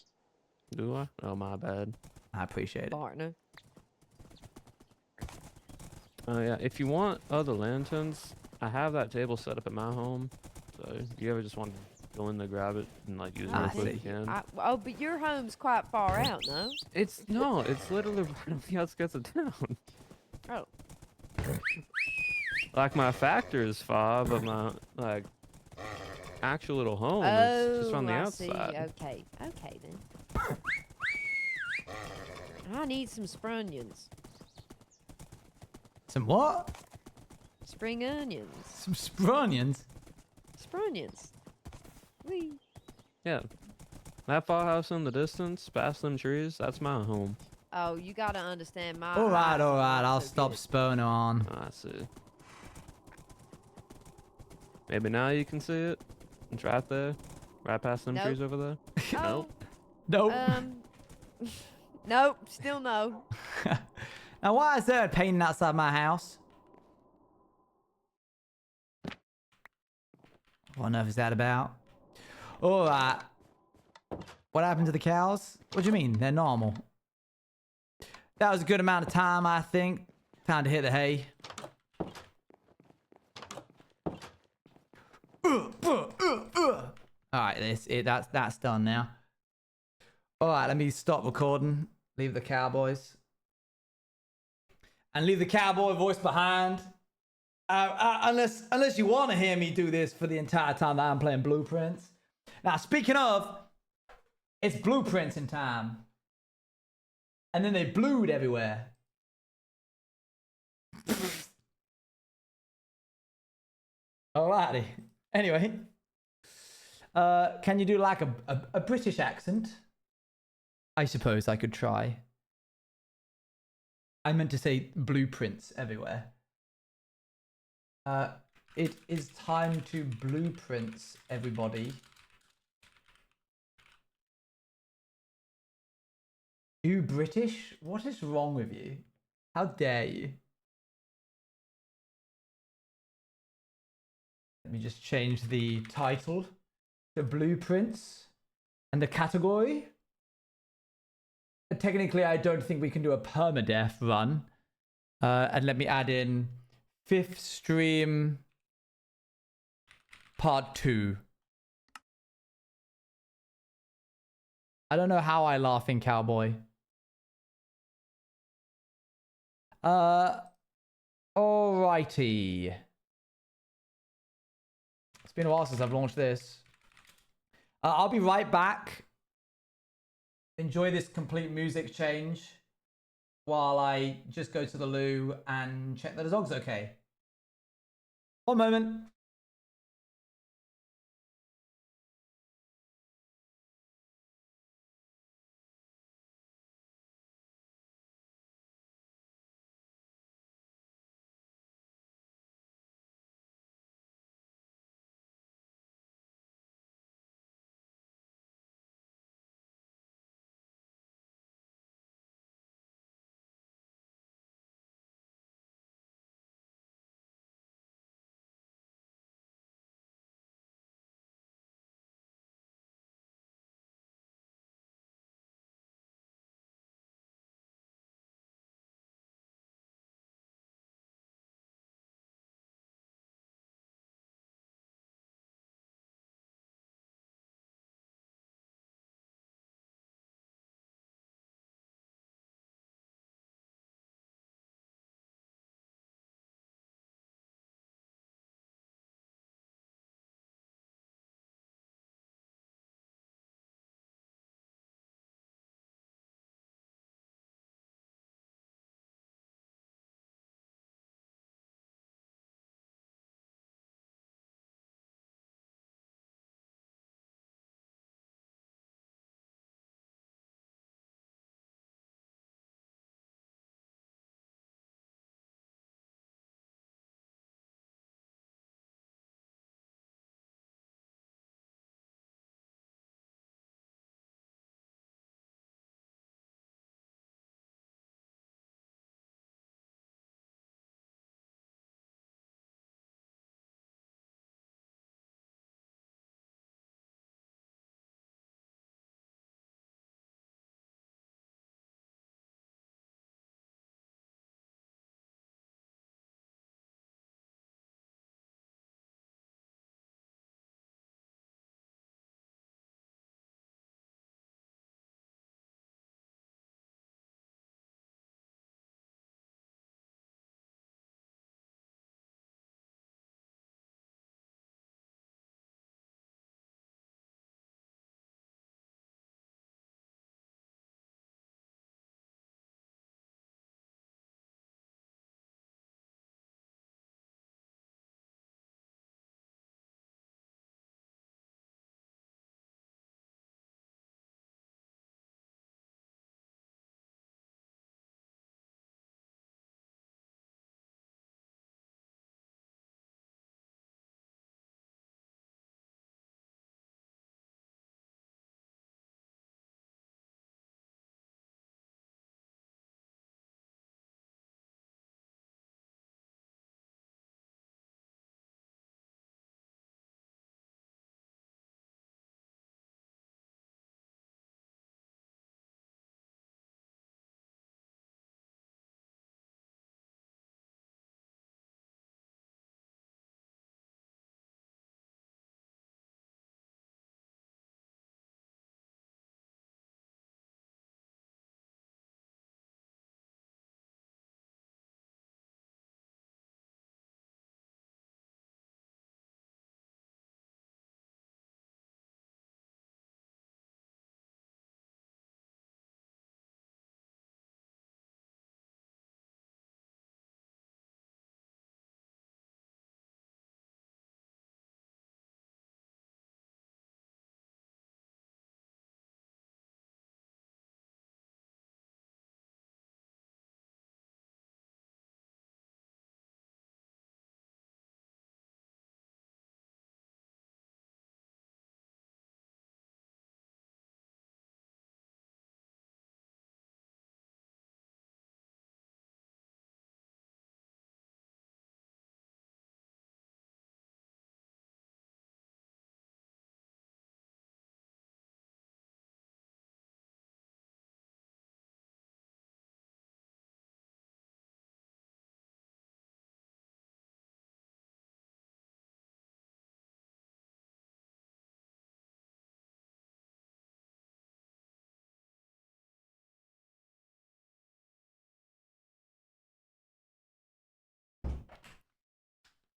Do I? Oh, my bad. I appreciate it. partner. Oh yeah, if you want other lanterns, I have that table set up at my home. So if you ever just want to go in there, grab it, and like use it I real quick, see. you can. Oh, but your home's quite far out, no? It's literally right on the outskirts of town. Oh. Like my factory is far, but my like actual little home is just on the I outside. see. Okay. Okay then. I need some sprunions. Some what? Spring onions. Some sprunions? Sprunions. Wee. Yeah. That farmhouse in the distance, past them trees, that's my home. Oh, you gotta understand my. Alright, eyes are alright, not I'll so stop good. spurning on. I see. Maybe now you can see it. It's right there. Right past them Nope. trees over there. Oh, Nope. nope, still no. Now, why is there a painting outside my house? What on earth is that about? Alright. What happened to the cows? What do you mean? They're normal. That was a good amount of time, I think. Time to hit the hay. Alright, that's done now. Alright, let me stop recording. Leave the cowboys. And leave the cowboy voice behind. Unless you want to hear me do this for the entire time that I'm playing Blueprince. Now, speaking of, it's Blueprince in time. And then they blued everywhere. Alrighty. Anyway. Can you do like a British accent? I suppose I could try. I meant to say blueprints everywhere. It is time to blueprints, everybody. You British? What is wrong with you? How dare you? Let me just change the title to Blueprints and the category. Technically, I don't think we can do a permadeath run. And let me add in 5th stream part 2. I don't know how I laugh in Cowboy. Alrighty. It's been a while since I've launched this. I'll be right back. Enjoy this complete music change while I just go to the loo and check that the dog's okay. One moment.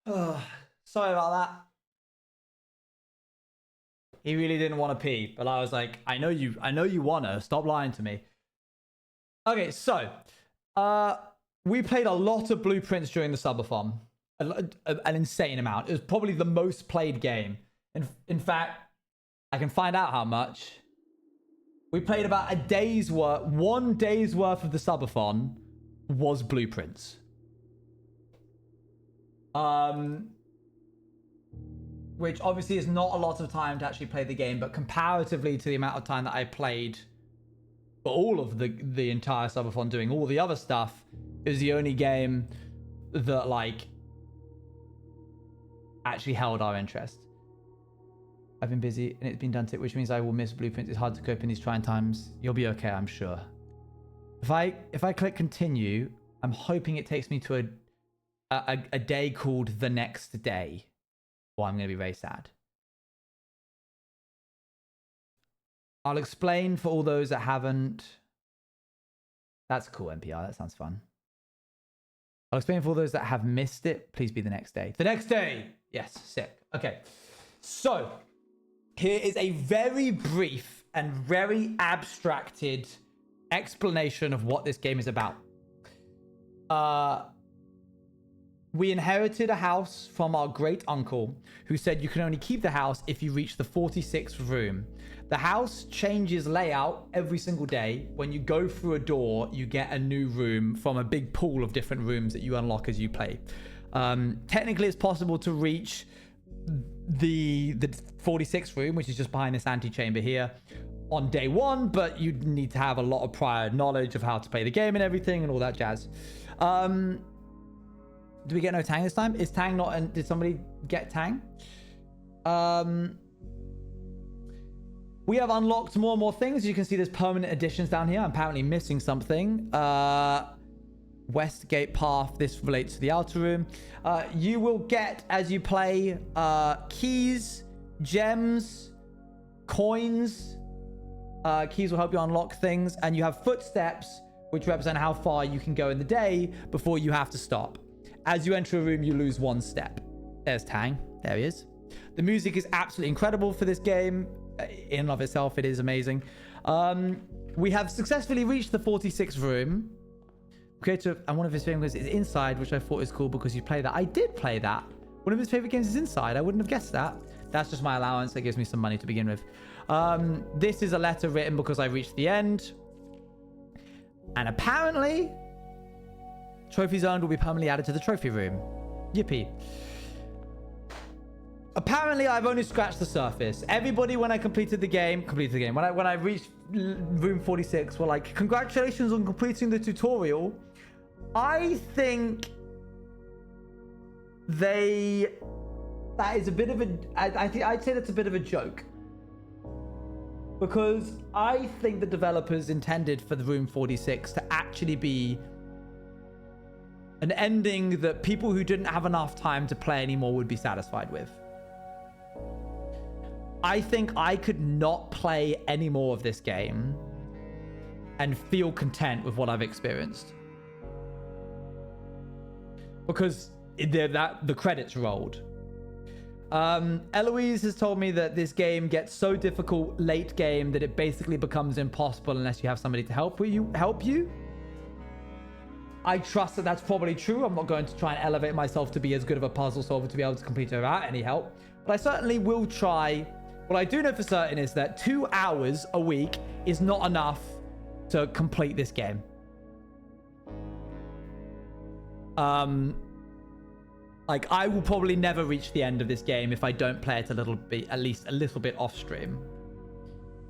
Sorry about that. He really didn't want to pee, but I was like, I know you wanna. Stop lying to me. Okay, so we played a lot of Blueprince during the subathon. An insane amount. It was probably the most played game. In fact, I can find out how much. We played about a day's worth. 1 day's worth of the subathon was Blueprince. Which obviously is not a lot of time to actually play the game, but comparatively to the amount of time that I played for all of the entire subathon doing all the other stuff, it was the only game that like actually held our interest. I've been busy and it's been done to it, which means I will miss Blueprints. It's hard to cope in these trying times. You'll be okay, I'm sure. If I click continue, I'm hoping it takes me to a day called the next day. Or I'm going to be very sad. I'll explain for all those that haven't. That's cool, NPR. That sounds fun. I'll explain for all those that have missed it. Please be the next day. The next day! Yes, sick. Okay. So, here is a very brief and very abstracted explanation of what this game is about. We inherited a house from our great uncle who said you can only keep the house if you reach the 46th room. The house changes layout every single day. When you go through a door, you get a new room from a big pool of different rooms that you unlock as you play. Technically, it's possible to reach the 46th room, which is just behind this antechamber here, on day one, but you need to have a lot of prior knowledge of how to play the game and everything and all that jazz. Do we get no Tang this time? Is Tang not... Did somebody get Tang? We have unlocked more and more things. You can see there's permanent additions down here. I'm apparently missing something. Westgate Path. This relates to the outer room. You will get, as you play, keys, gems, coins. Keys will help you unlock things. And you have footsteps, which represent how far you can go in the day before you have to stop. As you enter a room, you lose 1 step. There's Tang. There he is. The music is absolutely incredible for this game. In and of itself, it is amazing. We have successfully reached the 46th room. Creator, and one of his favorite games is Inside, which I thought was cool because you play that. I did play that. One of his favorite games is Inside. I wouldn't have guessed that. That's just my allowance. That gives me some money to begin with. This is a letter written because I reached the end. And apparently... Trophies earned will be permanently added to the trophy room. Yippee. Apparently, I've only scratched the surface. Everybody, when I completed the game, when I reached room 46, were like, congratulations on completing the tutorial. I think that is a bit of a, I'd say that's a bit of a joke. Because I think the developers intended for the room 46 to actually be an ending that people who didn't have enough time to play anymore would be satisfied with. I think I could not play any more of this game and feel content with what I've experienced. Because the credits rolled. Eloise has told me that this game gets so difficult late game that it basically becomes impossible unless you have somebody to help you. I trust that that's probably true. I'm not going to try and elevate myself to be as good of a puzzle solver to be able to complete it without any help. But I certainly will try. What I do know for certain is that 2 hours a week is not enough to complete this game. Like, I will probably never reach the end of this game if I don't play it at least a little bit off stream.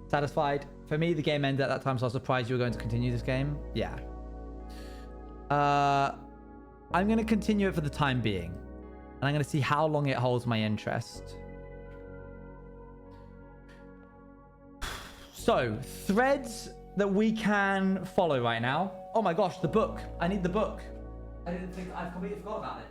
Satisfied? For me, the game ended at that time, so I was surprised you were going to continue this game. Yeah. I'm going to continue it for the time being. And I'm going to see how long it holds my interest. So, threads that we can follow right now. Oh my gosh, the book. I need the book. I've completely forgot about it.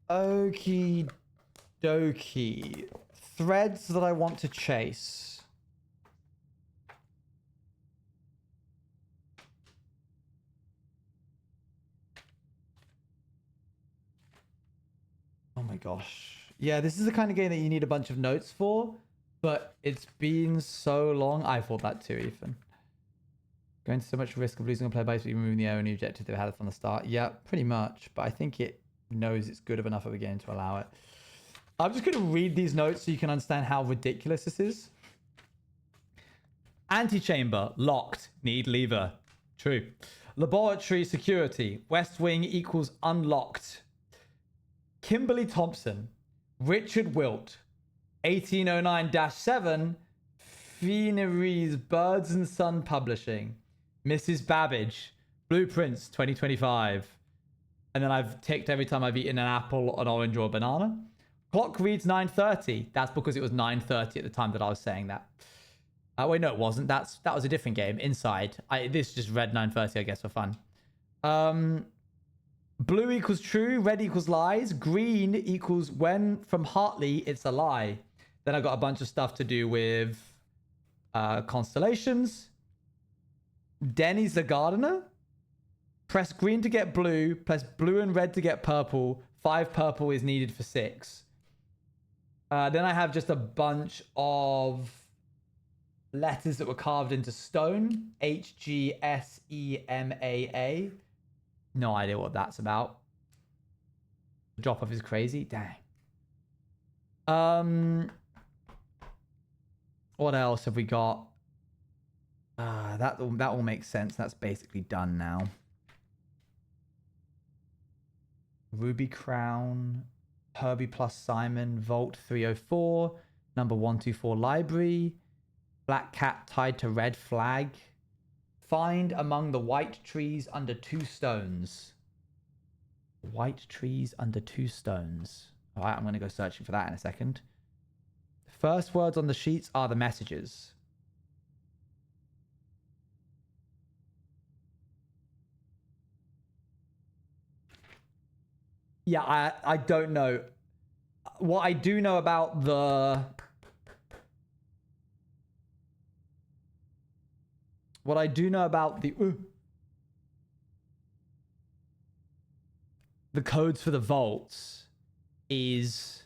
Okie dokie. Threads that I want to chase. Oh my gosh. Yeah, this is the kind of game that you need a bunch of notes for, but it's been so long. I thought that too, Ethan. Going to so much risk of losing a player by removing the only objective they had from the start. Yeah, pretty much, but I think it knows it's good enough of a game to allow it. I'm just going to read these notes so you can understand how ridiculous this is. Antechamber, locked, need lever. True. Laboratory security, West Wing equals unlocked. Kimberly Thompson, Richard Wilt, 1809-7, Fineries Birds and Sun Publishing, Mrs. Babbage, Blueprince 2025. And then I've ticked every time I've eaten an apple, an orange, or a banana. Clock reads 9:30. That's because it was 9:30 at the time that I was saying that. Wait, no, it wasn't. That was a different game. Inside. This just read 9:30, I guess, for fun. Blue equals true. Red equals lies. Green equals when from Hartley, it's a lie. Then I got a bunch of stuff to do with constellations. Denny's the gardener. Press green to get blue. Press blue and red to get purple. 5 purple is needed for 6. Then I have just a bunch of letters that were carved into stone. HGSEMAA. No idea what that's about. The drop off is crazy. Dang. What else have we got? That all makes sense. That's basically done now. Ruby Crown, Herbie plus Simon, Vault 304, number 124 Library, Black Cat tied to red flag, find among the white trees under 2 stones. White trees under 2 stones. All right, I'm going to go searching for that in a second. The first words on the sheets are the messages. Yeah, I don't know. What I do know about the... What I do know about the codes for the vaults is...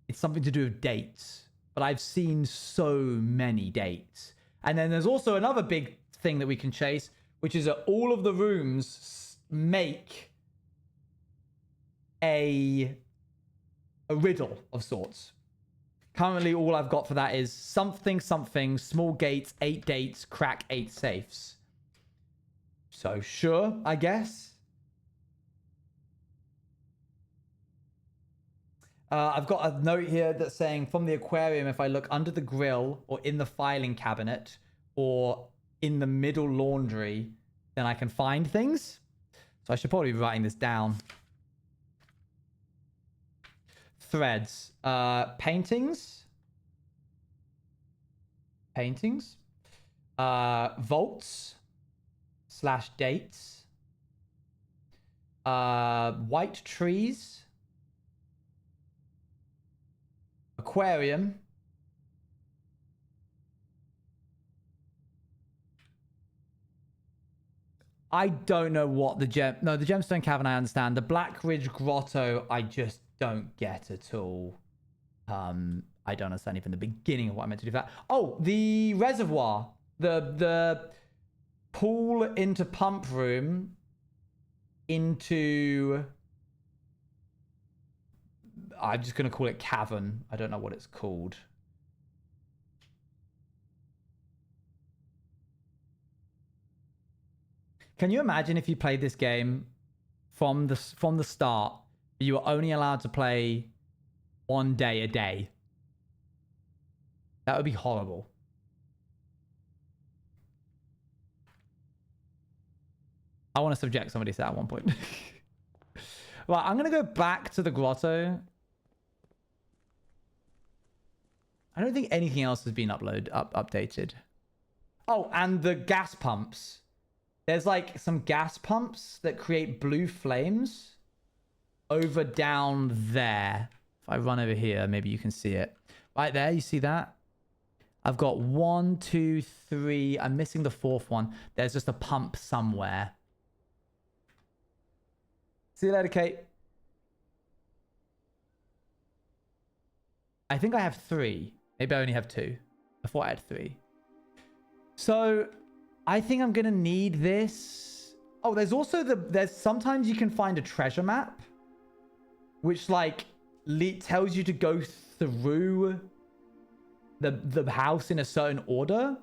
It's something to do with dates. But I've seen so many dates. And then there's also another big thing that we can chase, which is that all of the rooms make a riddle of sorts. Currently, all I've got for that is something, small gates, 8 dates, crack 8 safes. So sure, I guess. I've got a note here that's saying from the aquarium, if I look under the grill or in the filing cabinet or in the middle laundry, then I can find things. So I should probably be writing this down. Threads. Paintings. Vaults. / dates. White trees. Aquarium. I don't know what the gemstone cavern I understand. The Black Ridge Grotto I just don't get at all. I don't understand even the beginning of what I meant to do for that. Oh, the reservoir. The pool into pump room into... I'm just going to call it cavern. I don't know what it's called. Can you imagine if you played this game from the start, you were only allowed to play 1 day a day? That would be horrible. I want to subject somebody to that at one point. Right, I'm going to go back to the grotto. I don't think anything else has been updated. Oh, and the gas pumps. There's like some gas pumps that create blue flames over down there. If I run over here, maybe you can see it. Right there, you see that? I've got 1, 2, 3. I'm missing the 4th one. There's just a pump somewhere. See you later, Kate. I think I have 3. Maybe I only have 2. I thought I had 3. So I think I'm going to need this. Oh, there's also there's sometimes you can find a treasure map, which like tells you to go through the house in a certain order,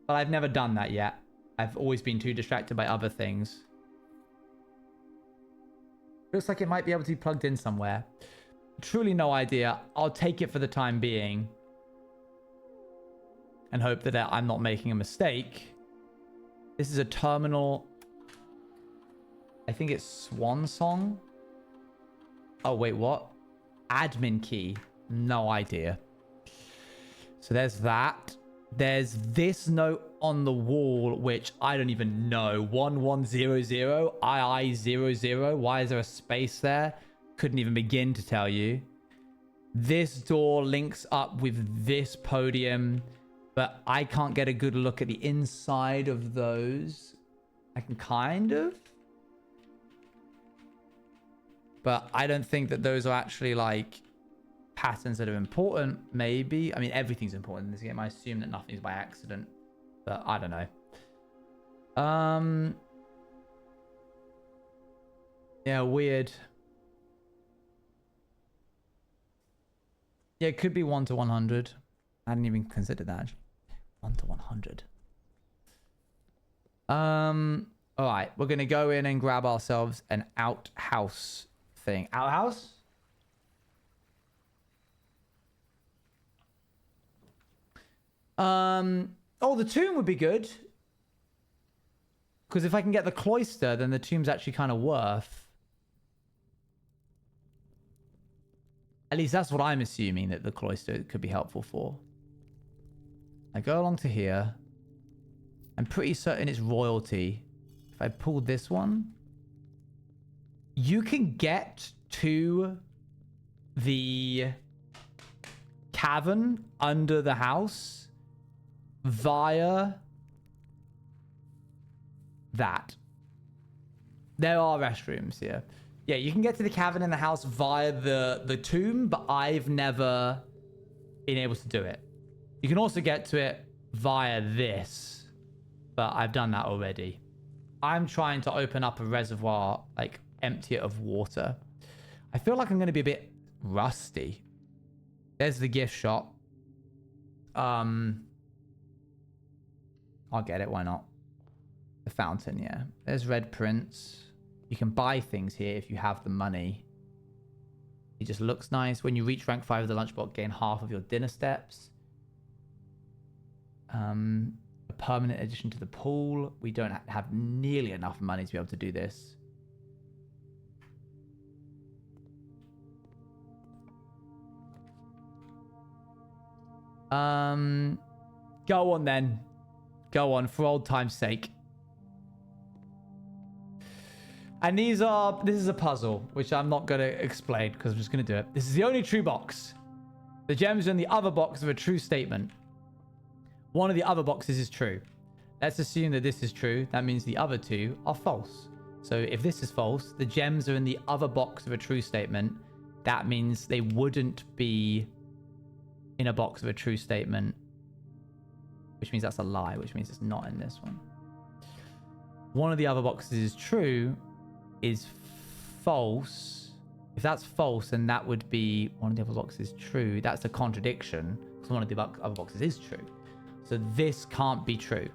but I've never done that yet. I've always been too distracted by other things. Looks like it might be able to be plugged in somewhere. Truly no idea. I'll take it for the time being and hope that I'm not making a mistake. This is a terminal. I think it's Swan Song. Oh, wait, what? Admin key. No idea. So there's that. There's this note on the wall, which I don't even know. 1100 II00. Why is there a space there? Couldn't even begin to tell you. This door links up with this podium, but I can't get a good look at the inside of those. I can kind of. But I don't think that those are actually like patterns that are important. Maybe. I mean, everything's important in this game. I assume that nothing's by accident. But I don't know. Yeah, weird. Yeah, it could be 1 to 100. I hadn't even considered that, actually. 1 to 100. All right, we're gonna go in and grab ourselves an outhouse thing. Outhouse? Oh, the tomb would be good. Because if I can get the cloister, then the tomb's actually kind of worth. At least that's what I'm assuming that the cloister could be helpful for. I go along to here. I'm pretty certain it's royalty. If I pull this one, you can get to the cavern under the house via that. There are restrooms here. Yeah, you can get to the cavern in the house via the tomb, but I've never been able to do it. You can also get to it via this, but I've done that already. I'm trying to open up a reservoir, like empty it of water. I feel like I'm going to be a bit rusty. There's the gift shop. I'll get it, why not? The fountain, yeah. There's Red Prince. You can buy things here if you have the money. It just looks nice. When you reach rank 5 of the lunchbox, gain half of your dinner steps. A permanent addition to the pool. We don't have nearly enough money to be able to do this. Go on then. Go on, for old time's sake. And this is a puzzle, which I'm not going to explain because I'm just going to do it. This is the only true box. The gems in the other box are a true statement. One of the other boxes is true. Let's assume that this is true. That means the other two are false. So if this is false, the gems are in the other box of a true statement. That means they wouldn't be in a box of a true statement, which means that's a lie, which means it's not in this one. One of the other boxes is true, is false. If that's false, then that would be one of the other boxes true. That's a contradiction because one of the other boxes is true. So this can't be true.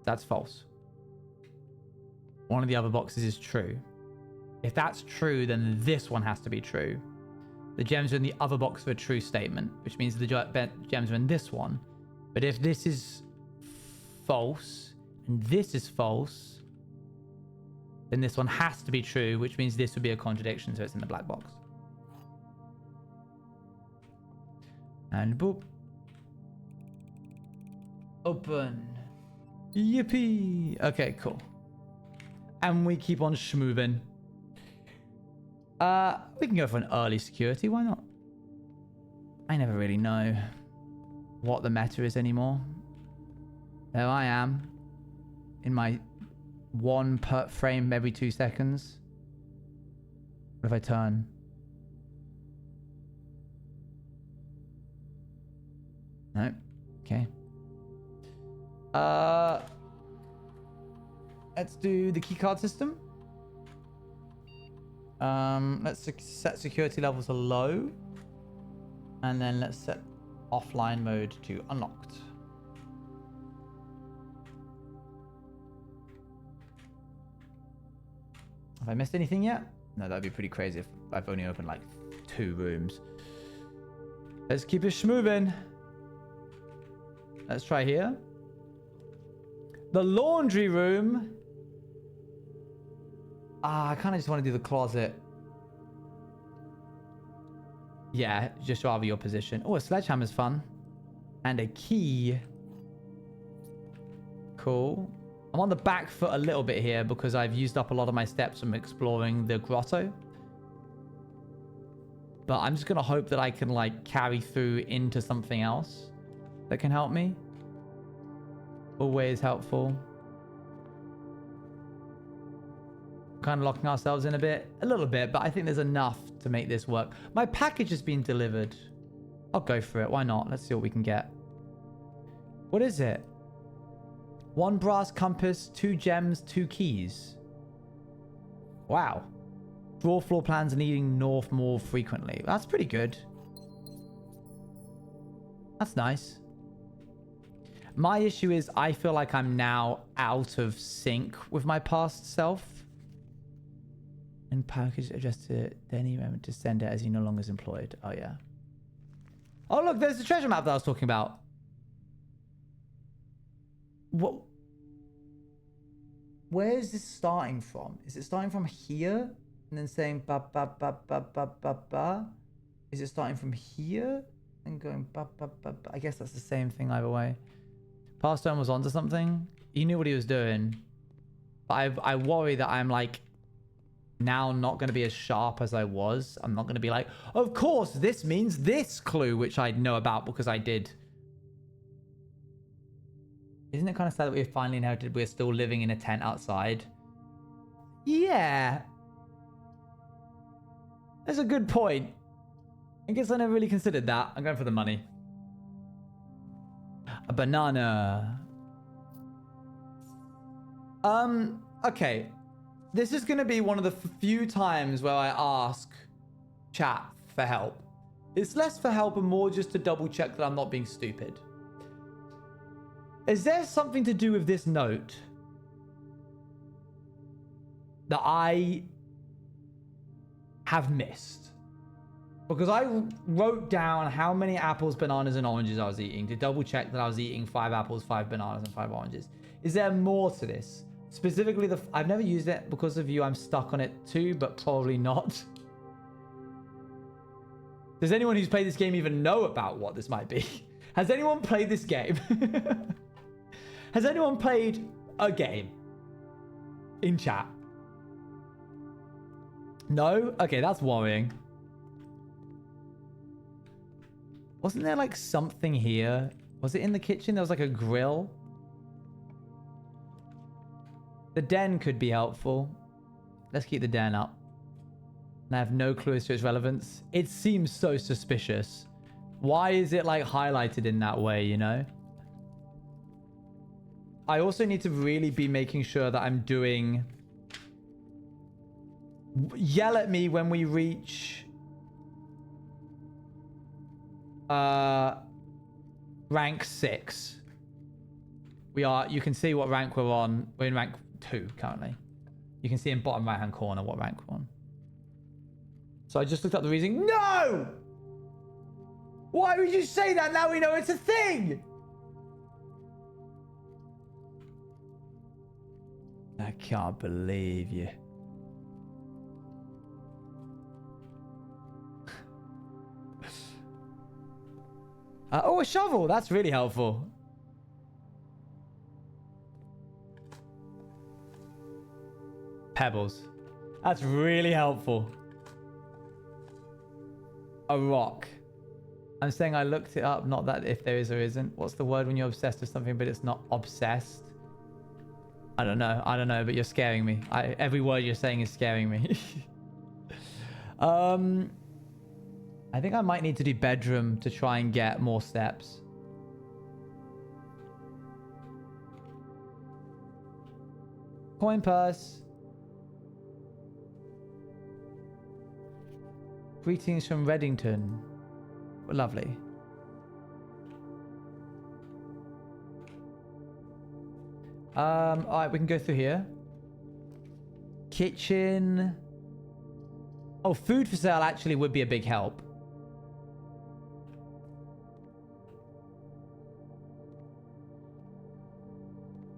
That's false. One of the other boxes is true. If that's true, then this one has to be true. The gems are in the other box of a true statement, which means the gems are in this one. But if this is false and this is false, then this one has to be true, which means this would be a contradiction, so it's in the black box. And boop. Open. Yippee. Okay, cool. And we keep on schmoving. We can go for an early security. Why not? I never really know what the meta is anymore. There I am in my one per frame every 2 seconds. What if I turn? No. Okay. Let's do the keycard system. Let's set security level to low. And then let's set offline mode to unlocked. Have I missed anything yet? No, that'd be pretty crazy if I've only opened like 2 rooms. Let's keep it schmoving. Let's try here. The laundry room. I kind of just want to do the closet. Yeah, just rather your position. Oh, a sledgehammer's fun. And a key. Cool. I'm on the back foot a little bit here because I've used up a lot of my steps from exploring the grotto. But I'm just going to hope that I can like carry through into something else that can help me. Always helpful. Kind of locking ourselves in a little bit, but I think there's enough to make this work. My package has been delivered. I'll go for it. Why not? Let's see what we can get. What is it? 1 brass compass, 2 gems, 2 keys. Wow. Draw floor plans leading north more frequently. That's pretty good. That's nice. My issue is I feel like I'm now out of sync with my past self. And package adjusted Denny remember to send it as he no longer is employed. Oh yeah. Oh look, there's the treasure map that I was talking about. What? Where is this starting from? Is it starting from here and then saying ba ba ba ba ba ba ba? Is it starting from here and going ba ba ba ba? I guess that's the same thing either way. Pastone was onto something. He knew what he was doing. But I worry that I'm like now not going to be as sharp as I was. I'm not going to be like, of course, this means this clue, which I know about because I did. Isn't it kind of sad that we finally inherited we're still living in a tent outside? Yeah. That's a good point. I guess I never really considered that. I'm going for the money. A banana. Okay. This is going to be one of the few times where I ask chat for help. It's less for help and more just to double check that I'm not being stupid. Is there something to do with this note that I have missed? Because I wrote down how many apples, bananas, and oranges I was eating to double check that I was eating 5 apples, 5 bananas, and 5 oranges. Is there more to this? Specifically, I've never used it because of you. I'm stuck on it too, but probably not. Does anyone who's played this game even know about what this might be? Has anyone played this game? Has anyone played a game in chat? No? Okay, that's worrying. Wasn't there like something here? Was it in the kitchen? There was like a grill. The den could be helpful. Let's keep the den up. And I have no clue as to its relevance. It seems so suspicious. Why is it like highlighted in that way, you know? I also need to really be making sure that I'm doing... Yell at me when we reach... rank 6. We are... You can see what rank we're on. We're in rank 2 currently. You can see in bottom right hand corner what rank we're on. So I just looked up the reasoning. No! Why would you say that? Now we know it's a thing! I can't believe you. Oh, a shovel. That's really helpful. Pebbles. That's really helpful. A rock. I'm saying I looked it up, not that if there is or isn't. What's the word when you're obsessed with something but it's not obsessed? I don't know, but you're scaring me. Every word you're saying is scaring me. I think I might need to do bedroom to try and get more steps. Coin purse. Greetings from Reddington. Lovely. Alright, we can go through here. Kitchen. Oh, food for sale actually would be a big help.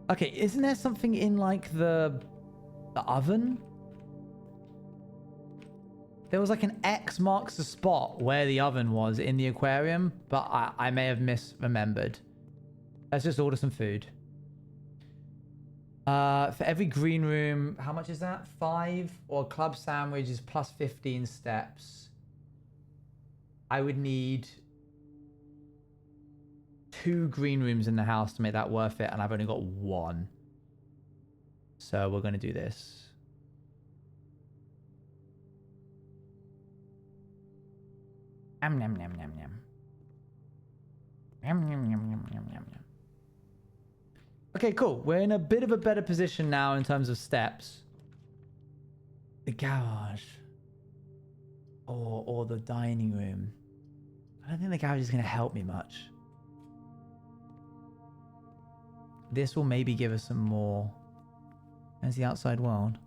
Okay, isn't there something in like the oven? There was like an X marks the spot where the oven was in the aquarium, but I may have misremembered. Let's just order some food. For every green room, how much is that? 5, or club sandwich is plus 15 steps. I would need 2 green rooms in the house to make that worth it, and I've only got 1. So we're going to do this. Nom nom nom nom nom. Nom nom nom nom nom nom. Okay, cool. We're in a bit of a better position now in terms of steps. The garage. Or the dining room. I don't think the garage is going to help me much. This will maybe give us some more. There's the outside world.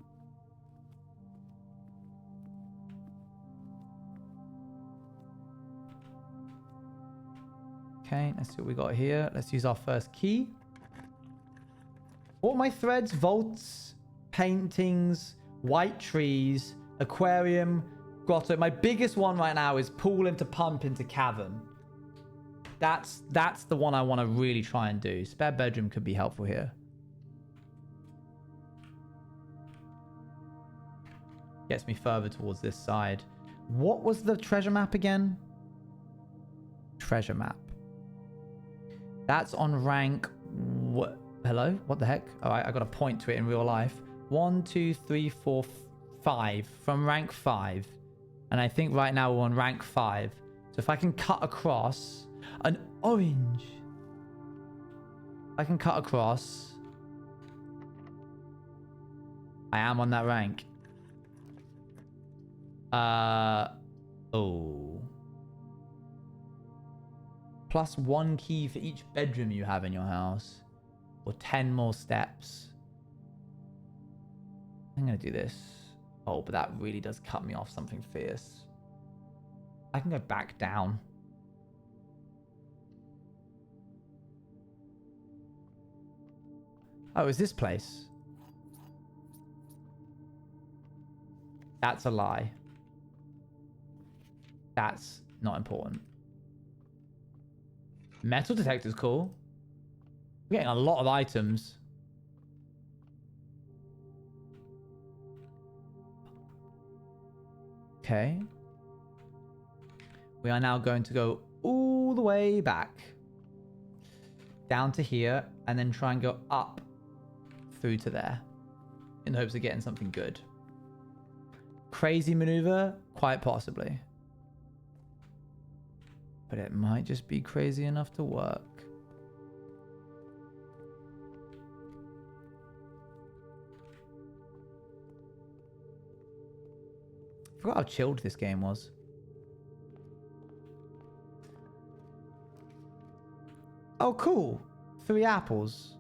Okay, let's see what we got here. Let's use our first key. All my threads, vaults, paintings, white trees, aquarium, grotto. My biggest one right now is pool into pump into cavern. That's the one I want to really try and do. Spare bedroom could be helpful here. Gets me further towards this side. What was the treasure map again? Treasure map. That's on rank... What? Hello? What the heck? Alright, I got to point to it in real life. 1, 2, 3, 4, 5. From rank 5. And I think right now we're on rank 5. So if I can cut across... An orange. I can cut across. I am on that rank. Oh. Plus 1 key for each bedroom you have in your house. Or 10 more steps. I'm going to do this. Oh, but that really does cut me off something fierce. I can go back down. Oh, is this place? That's a lie. That's not important. Metal detector's cool. We're getting a lot of items. Okay. We are now going to go all the way back. Down to here. And then try and go up through to there. In the hopes of getting something good. Crazy maneuver? Quite possibly. But it might just be crazy enough to work. I forgot how chilled this game was. Oh, cool. 3 apples.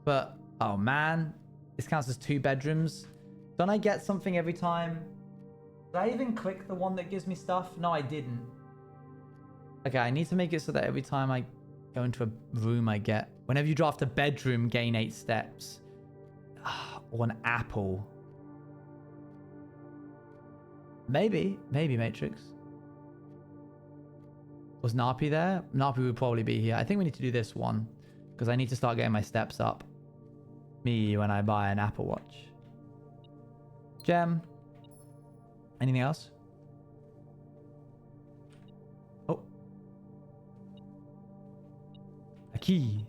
But, oh man. This counts as 2 bedrooms. Don't I get something every time? Did I even click the one that gives me stuff? No, I didn't. Okay, I need to make it so that every time I go into a room I get... Whenever you draft a bedroom, gain 8 steps. Or an apple. Maybe. Maybe, Matrix. Was Gnarp there? Gnarp would probably be here. I think we need to do this one. Because I need to start getting my steps up. Me when I buy an Apple Watch. Gem. Anything else? Oh. A key.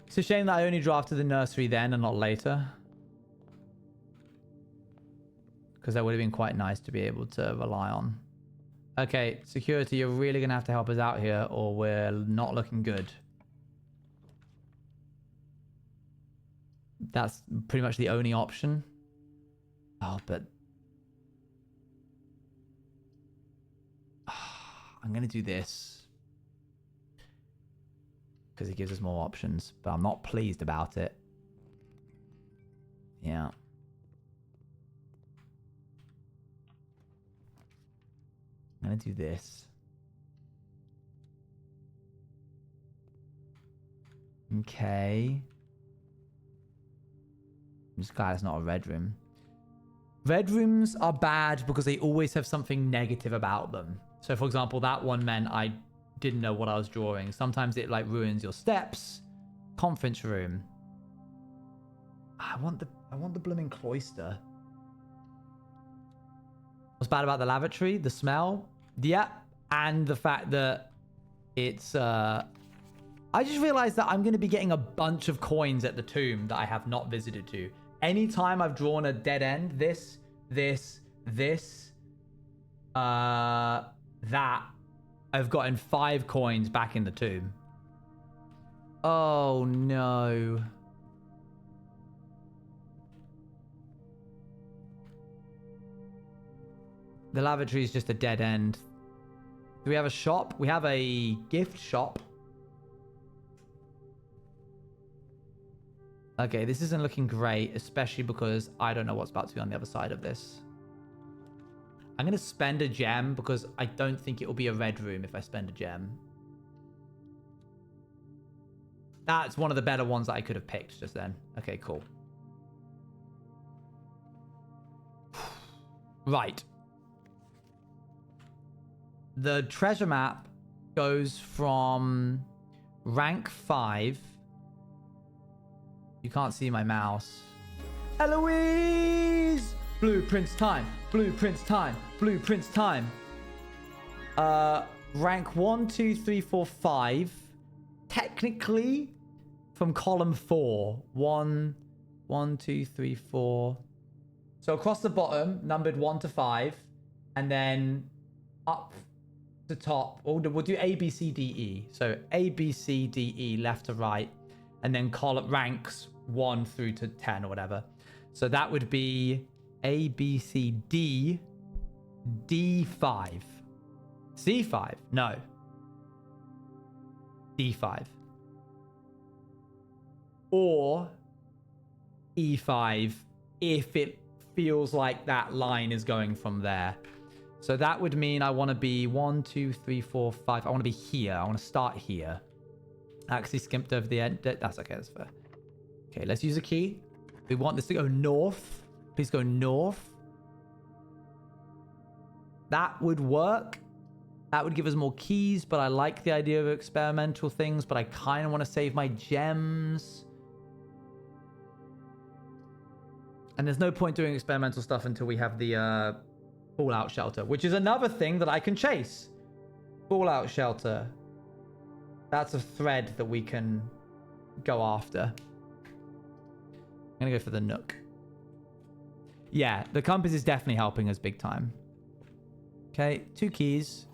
It's a shame that I only drafted the nursery then and not later. Because that would have been quite nice to be able to rely on. Okay, security, you're really going to have to help us out here or we're not looking good. That's pretty much the only option. Oh, but... I'm going to do this. Because it gives us more options. But I'm not pleased about it. Yeah. I'm going to do this. Okay. I'm just glad it's not a red room. Red rooms are bad because they always have something negative about them. So, for example, that one meant I didn't know what I was drawing. Sometimes it like ruins your steps. Conference room. I want the blooming cloister. What's bad about the lavatory? The smell? Yeah. And the fact that it's I just realized that I'm going to be getting a bunch of coins at the tomb that I have not visited to. Anytime I've drawn a dead end, that, I've gotten 5 coins back in the tomb. Oh, no. The lavatory is just a dead end. Do we have a shop? We have a gift shop. Okay, this isn't looking great, especially because I don't know what's about to be on the other side of this. I'm going to spend a gem because I don't think it will be a red room if I spend a gem. That's one of the better ones that I could have picked just then. Okay, cool. Right. The treasure map goes from rank 5. You can't see my mouse. Eloise! Blueprince time. Blueprince time. Blueprince time. Rank 1, 2, 3, 4, 5. Technically, from column 4. 1, 2, 3, 4. So across the bottom, numbered 1 to 5. And then up to top. We'll do A, B, C, D, E. So A, B, C, D, E, left to right. And then column ranks 1 through to 10 or whatever. So that would be A, B, C, D, D5. C5? No. D5. Or E5 if it feels like that line is going from there. So that would mean I want to be 1, 2, 3, 4, 5. I want to be here. I want to start here. Actually skimped over the end. That's okay. That's fair. Okay, let's use a key. We want this to go north. Please go north. That would work. That would give us more keys, but I like the idea of experimental things, but I kind of want to save my gems. And there's no point doing experimental stuff until we have the fallout shelter, which is another thing that I can chase. Fallout shelter. That's a thread that we can go after. I'm going to go for the nook. Yeah, the compass is definitely helping us big time. Okay, 2 keys.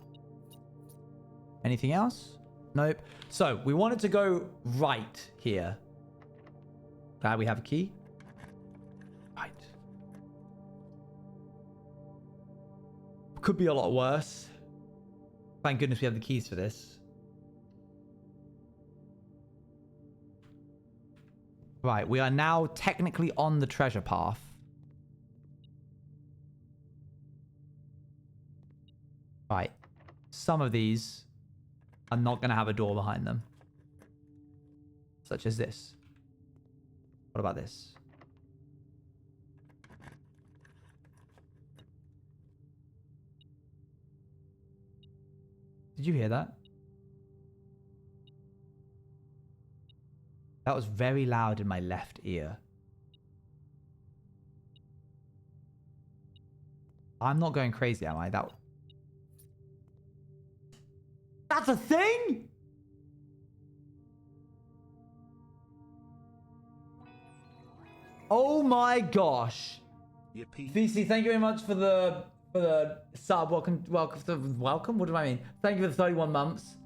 Anything else? Nope. So, we wanted to go right here. Glad we have a key. Right. Could be a lot worse. Thank goodness we have the keys for this. Right, we are now technically on the treasure path. Right. Some of these are not going to have a door behind them. Such as this. What about this? Did you hear that? That was very loud in my left ear. I'm not going crazy, am I? That's a thing? Oh my gosh. Yippee. VC, thank you very much for the sub. Welcome. What do I mean? Thank you for the 31 months.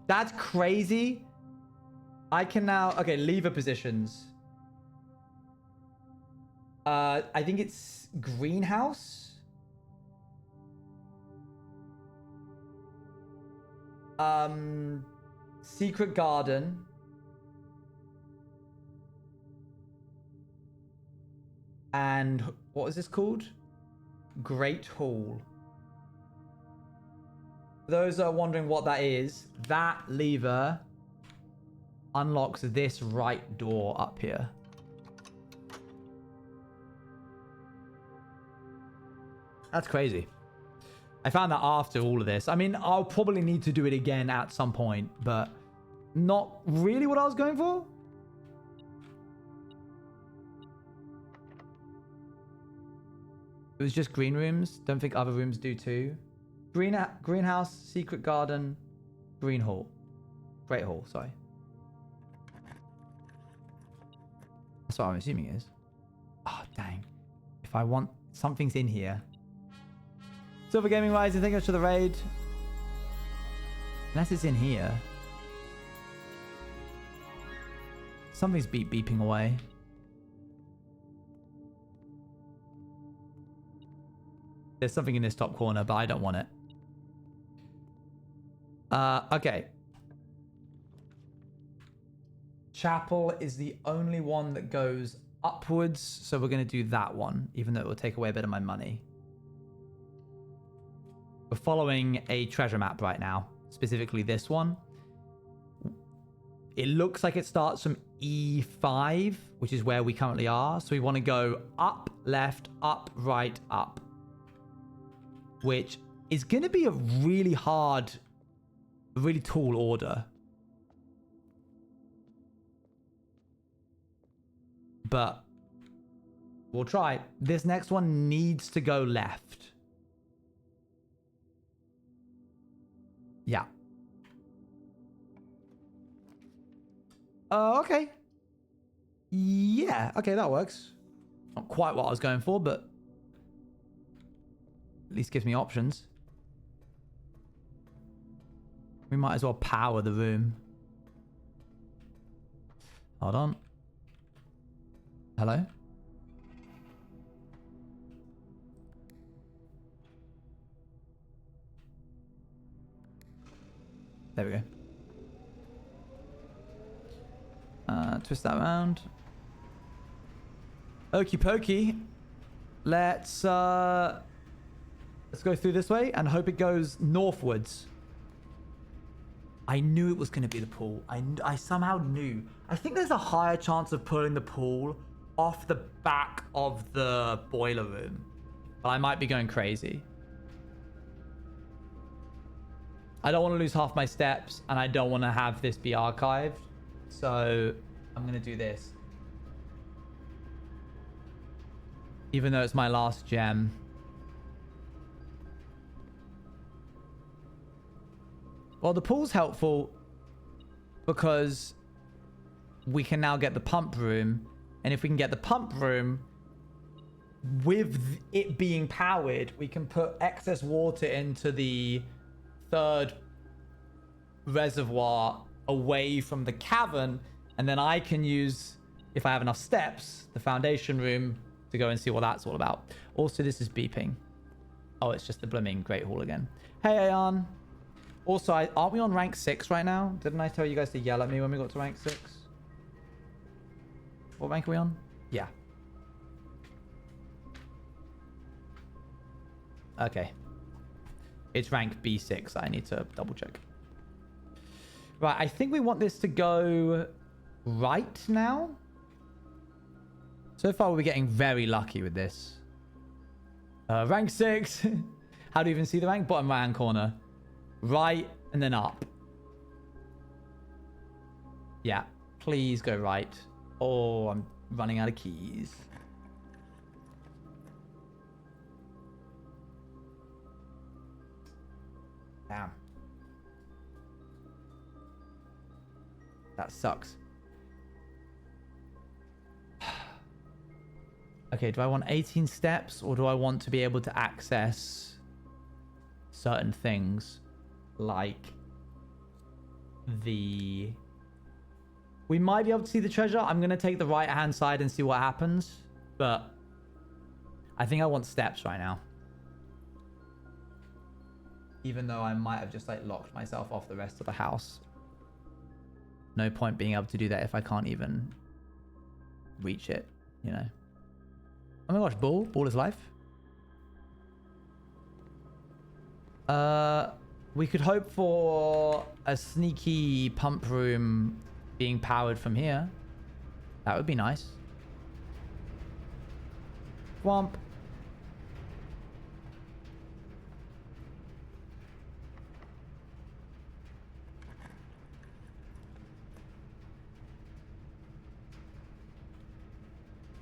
That's crazy. I can now, okay, lever positions. I think it's greenhouse. Secret garden. And what was this called? Great Hall. For those that are wondering what that is, that lever unlocks this right door up here. That's crazy. I found that after all of this. I mean, I'll probably need to do it again at some point, but not really what I was going for. It was just green rooms. Don't think other rooms do too. Greenhouse, secret garden, green hall. Great hall, sorry. That's what I'm assuming is. Oh, dang. If I want... Something's in here. Silver Gaming Rising, thank you for the raid. Unless it's in here. Something's beeping away. There's something in this top corner, but I don't want it. Okay. Chapel is the only one that goes upwards, so we're going to do that one, even though it will take away a bit of my money. We're following a treasure map right now, specifically this one. It looks like it starts from E5, which is where we currently are. So we want to go up, left, up, right, up. Which is going to be a really hard, really tall order. But we'll try. This next one needs to go left. Yeah. Okay. Yeah, okay, that works. Not quite what I was going for, but at least gives me options. We might as well power the room. Hold on. Hello? There we go. Twist that around. Okie pokey. Let's go through this way and hope it goes northwards. I knew it was going to be the pool. I somehow knew. I think there's a higher chance of pulling the pool off the back of the boiler room. But I might be going crazy. I don't want to lose half my steps, and I don't want to have this be archived. So I'm going to do this. Even though it's my last gem. Well, the pool's helpful because we can now get the pump room. And if we can get the pump room, with it being powered, we can put excess water into the third reservoir away from the cavern. And then I can use, if I have enough steps, the foundation room to go and see what that's all about. Also, this is beeping. Oh, it's just the blooming Great Hall again. Hey, Ayan. Also, aren't we on rank 6 right now? Didn't I tell you guys to yell at me when we got to rank 6? What rank are we on? Yeah. Okay. It's rank B6. I need to double check. Right, I think we want this to go right now. So far, we're getting very lucky with this. Rank 6. How do you even see the rank? Bottom right-hand corner. Right, and then up. Yeah, please go right. Oh, I'm running out of keys. Damn. That sucks. Okay, do I want 18 steps or do I want to be able to access certain things like the... We might be able to see the treasure. I'm going to take the right hand side and see what happens, but I think I want steps right now. Even though I might have just like locked myself off the rest of the house. No point being able to do that if I can't even reach it, you know. Oh my gosh, Ball is life. We could hope for a sneaky pump room being powered from here. That would be nice. Womp.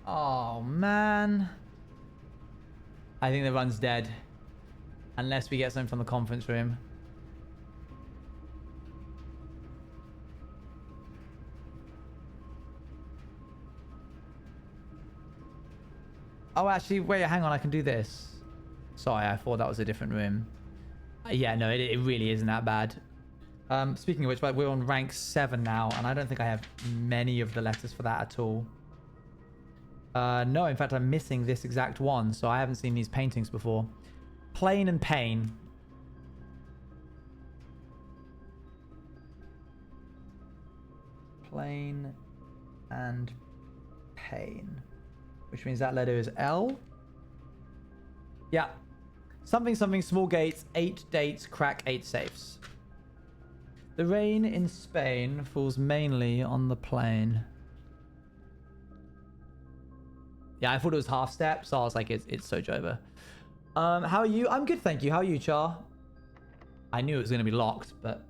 Oh, man. I think the run's dead. Unless we get something from the conference room. Oh, actually, wait, hang on. I can do this. Sorry, I thought that was a different room. Yeah, no, it really isn't that bad. Speaking of which, we're on rank 7 now, and I don't think I have many of the letters for that at all. No, in fact, I'm missing this exact one, so I haven't seen these paintings before. Plain and pain. Plain and pain. Which means that letter is L. Yeah. Something, something, small gates, 8 dates, crack 8 safes. The rain in Spain falls mainly on the plain. Yeah, I thought it was half step, so I was like, it's so Jova. How are you? I'm good, thank you. How are you, Char? I knew it was going to be locked, but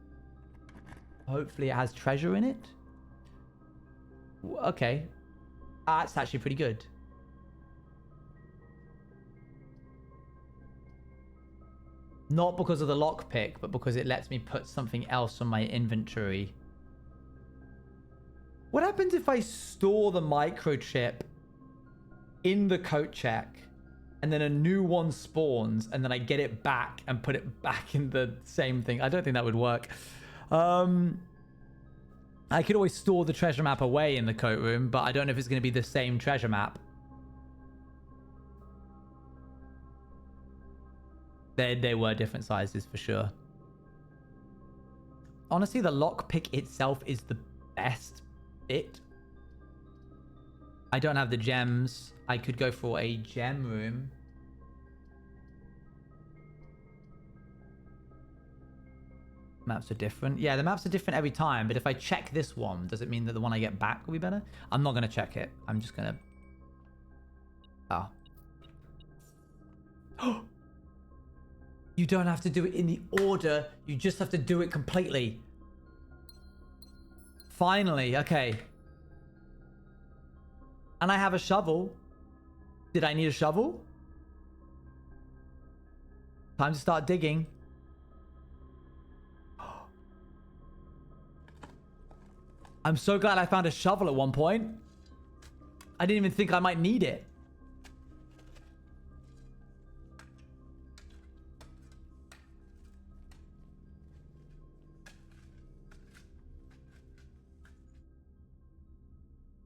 hopefully it has treasure in it. Okay. That's actually pretty good. Not because of the lockpick, but because it lets me put something else on my inventory. What happens if I store the microchip in the coat check and then a new one spawns and then I get it back and put it back in the same thing? I don't think that would work. I could always store the treasure map away in the coat room, but I don't know if it's going to be the same treasure map. They were different sizes for sure. Honestly, the lockpick itself is the best bit. I don't have the gems. I could go for a gem room. Maps are different. Yeah, the maps are different every time, but if I check this one, does it mean that the one I get back will be better? I'm not going to check it. I'm just going to... Oh. You don't have to do it in the order. You just have to do it completely. Finally, okay. And I have a shovel. Did I need a shovel? Time to start digging. I'm so glad I found a shovel at one point. I didn't even think I might need it.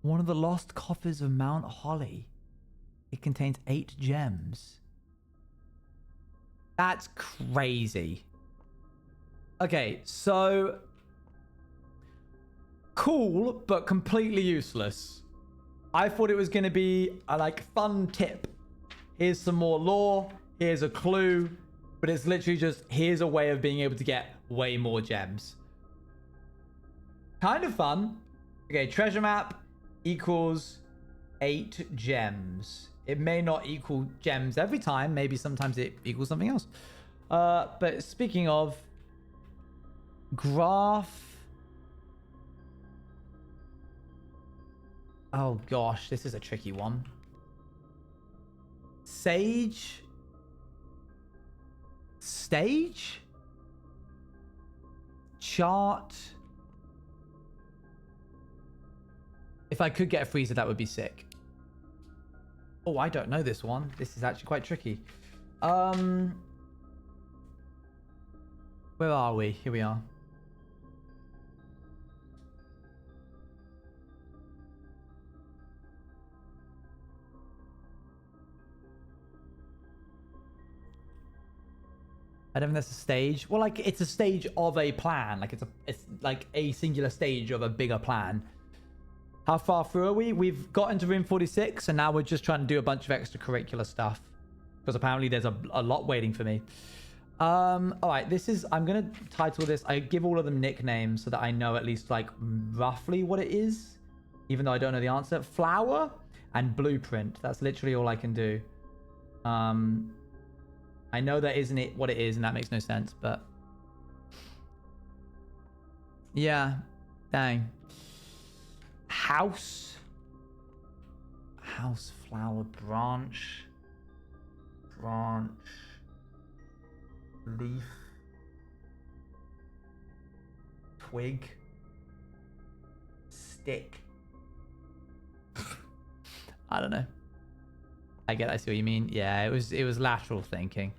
One of the lost coffers of Mount Holly. It contains 8 gems. That's crazy. Okay, so... cool, but completely useless. I thought it was going to be a, like, fun tip. Here's some more lore. Here's a clue. But it's literally just, here's a way of being able to get way more gems. Kind of fun. Okay, treasure map equals 8 gems. It may not equal gems every time. Maybe sometimes it equals something else. But speaking of, graph. Oh gosh, this is a tricky one. Sage. Stage? chart. If I could get a freezer, that would be sick. Oh, I don't know this one. This is actually quite tricky. Where are we? Here we are. I don't think that's a stage. Well, like, it's a stage of a plan. Like, it's like a singular stage of a bigger plan. How far through are we? We've got into room 46, and now we're just trying to do a bunch of extracurricular stuff. Because apparently there's a lot waiting for me. All right, this is... I'm going to title this... I give all of them nicknames so that I know at least, like, roughly what it is. Even though I don't know the answer. Flower and Blueprint. That's literally all I can do. I know that isn't it what it is, and that makes no sense, but... Yeah. Dang. House. House, flower, branch. Branch. Leaf. Twig. Stick. I don't know. I see what you mean. Yeah, it was lateral thinking.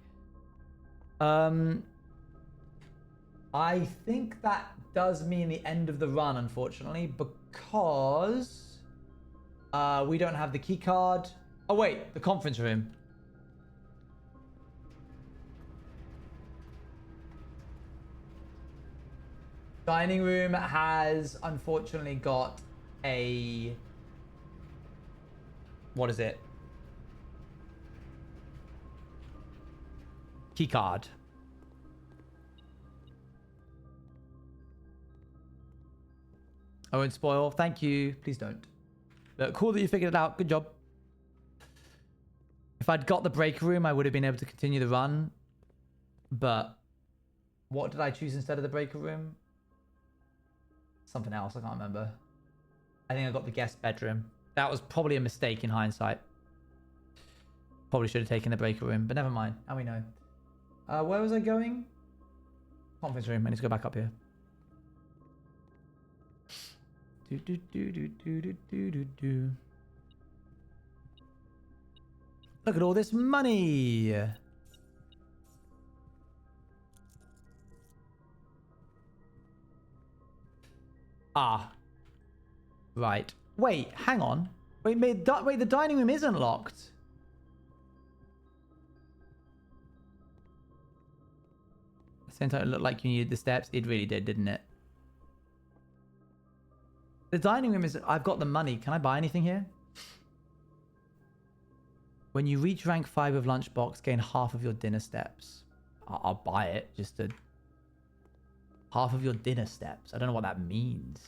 I think that does mean the end of the run, unfortunately, because we don't have the key card. Oh wait, the conference room. Dining room has unfortunately got a... What is it? Key card. I won't spoil. Thank you. Please don't. But cool that you figured it out. Good job. If I'd got the break room, I would have been able to continue the run. But what did I choose instead of the breaker room? Something else. I can't remember. I think I got the guest bedroom. That was probably a mistake in hindsight. Probably should have taken the breaker room, but never mind. Now we know. Where was I going? Conference room. I need to go back up here. Look at all this money. Ah. Right. Wait, hang on. Wait, the dining room isn't locked. Same time it looked like you needed the steps. It really did, didn't it? The dining room is... I've got the money. Can I buy anything here? When you reach rank 5 of lunchbox, gain half of your dinner steps. I'll buy it just to... Half of your dinner steps. I don't know what that means.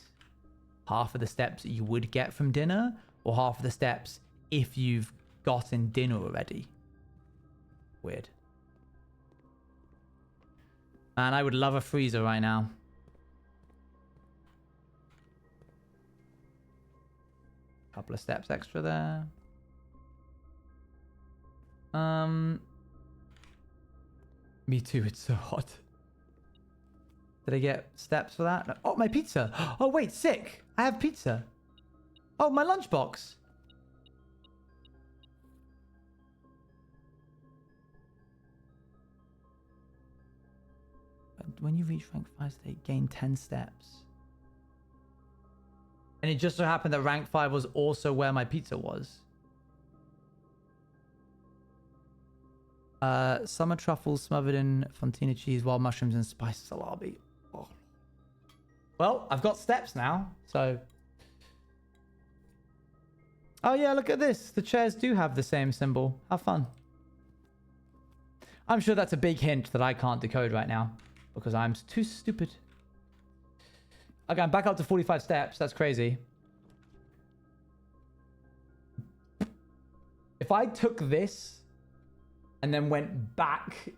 Half of the steps that you would get from dinner, or half of the steps if you've gotten dinner already. Weird. Man, I would love a freezer right now. Couple of steps extra there. Me too, it's so hot. Did I get steps for that? No. Oh, my pizza. Oh, wait, sick. I have pizza. Oh, my lunchbox. When you reach rank 5 state, gain 10 steps. And it just so happened that rank 5 was also where my pizza was. Summer truffles smothered in fontina cheese, wild mushrooms, and spiced salami. Oh. Well, I've got steps now, so... Oh yeah, look at this. The chairs do have the same symbol. How fun. I'm sure that's a big hint that I can't decode right now, because I'm too stupid. Okay, I'm back up to 45 steps. That's crazy. If I took this and then went back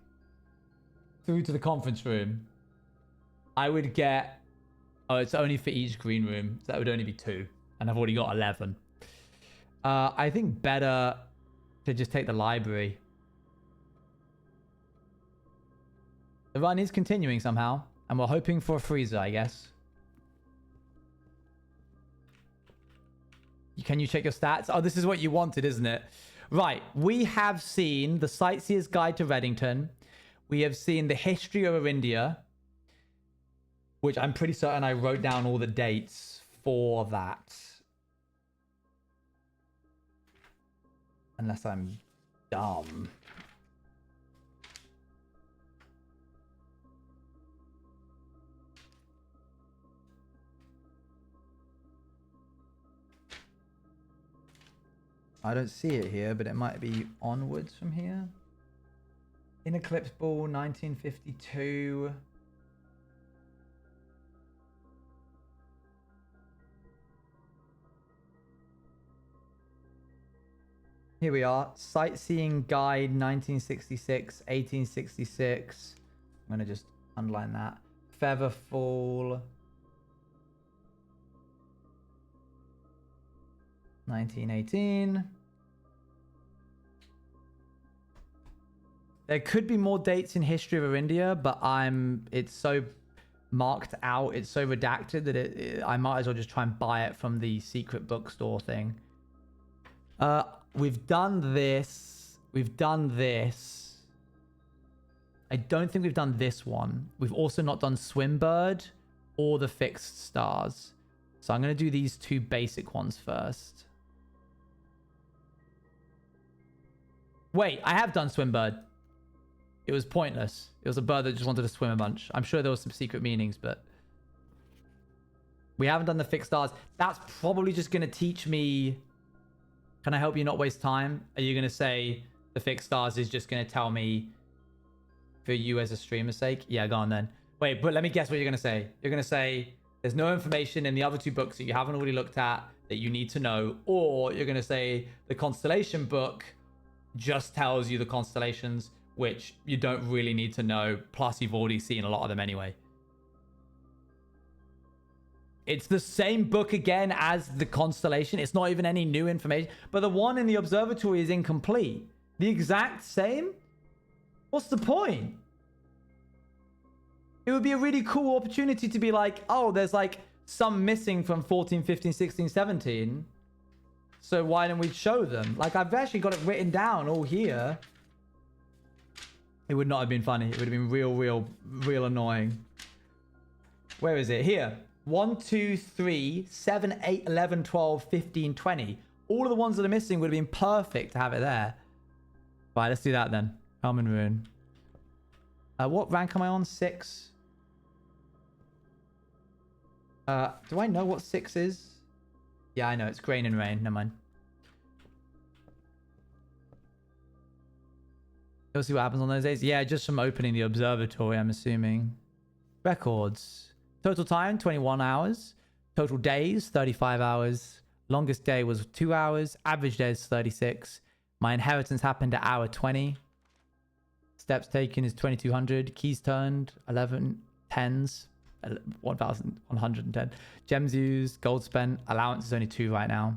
through to the conference room, I would get... Oh, it's only for each green room. So that would only be 2. And I've already got 11. I think better to just take the library. The run is continuing somehow. And we're hoping for a freezer, I guess. Can you check your stats? Oh, this is what you wanted, isn't it? Right. We have seen the Sightseer's Guide to Reddington. We have seen the history of India, which I'm pretty certain I wrote down all the dates for that. Unless I'm dumb. I don't see it here, but it might be onwards from here. In Eclipse Ball, 1952. Here we are. Sightseeing Guide, 1966, 1866. I'm going to just underline that. Featherfall. 1918. There could be more dates in History of India, but it's so marked out, it's so redacted that I might as well just try and buy it from the secret bookstore thing. We've done this. We've done this. I don't think we've done this one. We've also not done Swimbird or the Fixed Stars. So I'm going to do these two basic ones first. Wait, I have done Swimbird. It was pointless. It was a bird that just wanted to swim a bunch. I'm sure there was some secret meanings, but we haven't done the Fixed Stars. That's probably just going to teach me. Can I help you not waste time? Are you going to say the Fixed Stars is just going to tell me for you as a streamer's sake? Yeah, go on then. Wait, but let me guess what you're going to say. You're going to say there's no information in the other two books that you haven't already looked at that you need to know. Or you're going to say the Constellation book just tells you the constellations, which you don't really need to know. Plus, you've already seen a lot of them anyway. It's the same book again as the constellation. It's not even any new information. But the one in the observatory is incomplete. The exact same? What's the point? It would be a really cool opportunity to be like, oh, there's like some missing from 14, 15, 16, 17. So why don't we show them? Like, I've actually got it written down all here. It would not have been funny. It would have been real annoying. Where is it? Here. 1, 2, 3, 7, 8, 11, 12, 15, 20. All of the ones that are missing would have been perfect to have it there. Right, let's do that then. Carmen Rune. What rank am I on? 6. Do I know what 6 is? Yeah, I know. It's Grain and Rain. Never mind. You'll see what happens on those days. Yeah, just from opening the observatory, I'm assuming. Records. Total time, 21 hours. Total days, 35 hours. Longest day was 2 hours. Average day is 36. My inheritance happened at hour 20. Steps taken is 2200. Keys turned, 11 tens. 1110. Gems used, gold spent. Allowance is only 2 right now.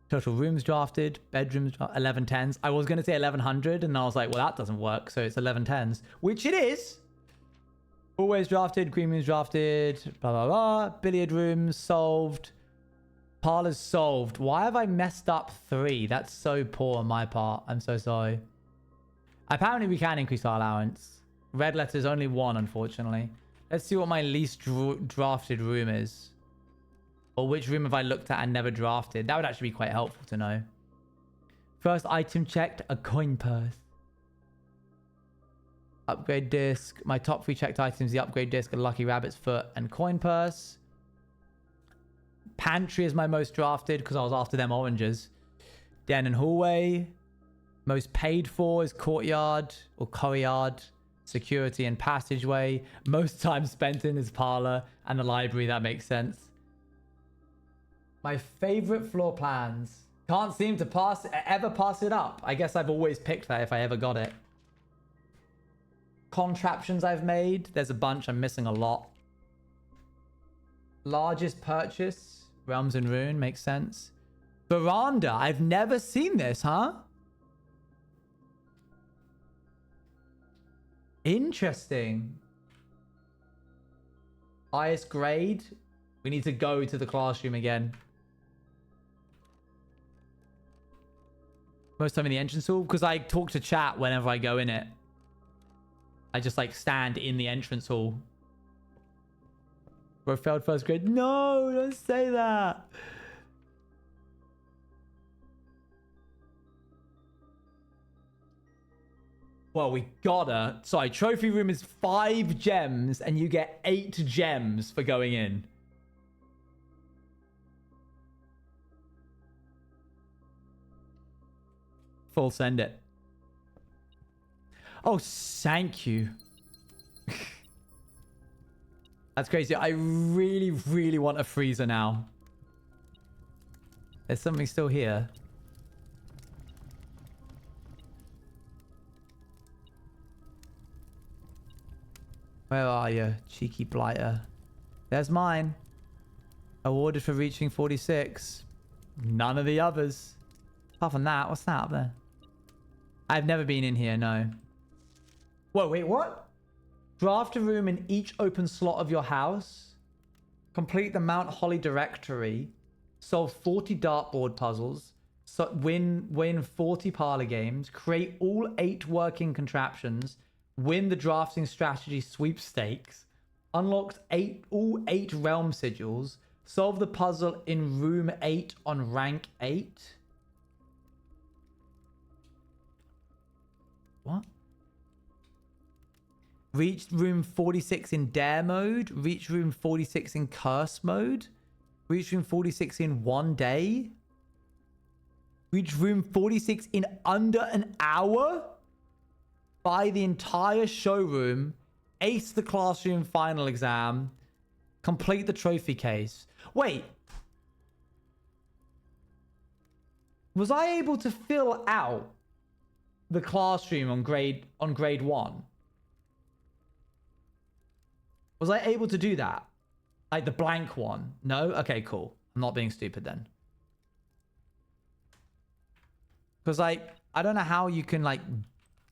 Total rooms drafted, bedrooms 11 tens. I was going to say 1100 and I was like, well, that doesn't work. So it's 11 tens, which it is. Always drafted, green rooms drafted, blah, blah, blah. Billiard rooms solved. Parlors solved. Why have I messed up 3? That's so poor on my part. I'm so sorry. Apparently we can increase our allowance. Red letters only 1, unfortunately. Let's see what my least drafted room is. Or which room have I looked at and never drafted. That would actually be quite helpful to know. First item checked, a coin purse. Upgrade disc. My top 3 checked items, the upgrade disc, a lucky rabbit's foot, and coin purse. Pantry is my most drafted because I was after them oranges. Den and hallway. Most paid for is courtyard or courtyard. Security and passageway. Most time spent in is parlor and the library. That makes sense. My favorite floor plans. Can't seem to ever pass it up. I guess I've always picked that if I ever got it. Contraptions I've made. There's a bunch. I'm missing a lot. Largest purchase. Realms and Ruin. Makes sense. Veranda. I've never seen this, huh? Interesting. Highest grade. We need to go to the classroom again. Most time in the entrance hall, because I talk to chat whenever I go in it. I just like stand in the entrance hall. Bro failed first grade. No, don't say that. Well, we gotta. Sorry, trophy room is 5 gems and you get 8 gems for going in. Full send it. Oh, thank you. That's crazy. I really, really want a freezer now. There's something still here. Where are you, cheeky blighter? There's mine. Awarded for reaching 46. None of the others. Apart from that, what's that up there? I've never been in here, no. Whoa, wait, what? Draft a room in each open slot of your house. Complete the Mount Holly directory. Solve 40 dartboard puzzles. So win 40 parlor games. Create all 8 working contraptions. Win the drafting strategy sweepstakes. Unlocked all 8 realm sigils. Solve the puzzle in room 8 on rank 8. What? Reach room 46 in dare mode. Reach room 46 in curse mode. Reach room 46 in 1 day. Reach room 46 in under an hour. Buy the entire showroom. Ace the classroom final exam. Complete the trophy case. Wait. Was I able to fill out the classroom on grade 1? Was I able to do that? Like the blank one? No? Okay, cool. I'm not being stupid then. Because I don't know how you can like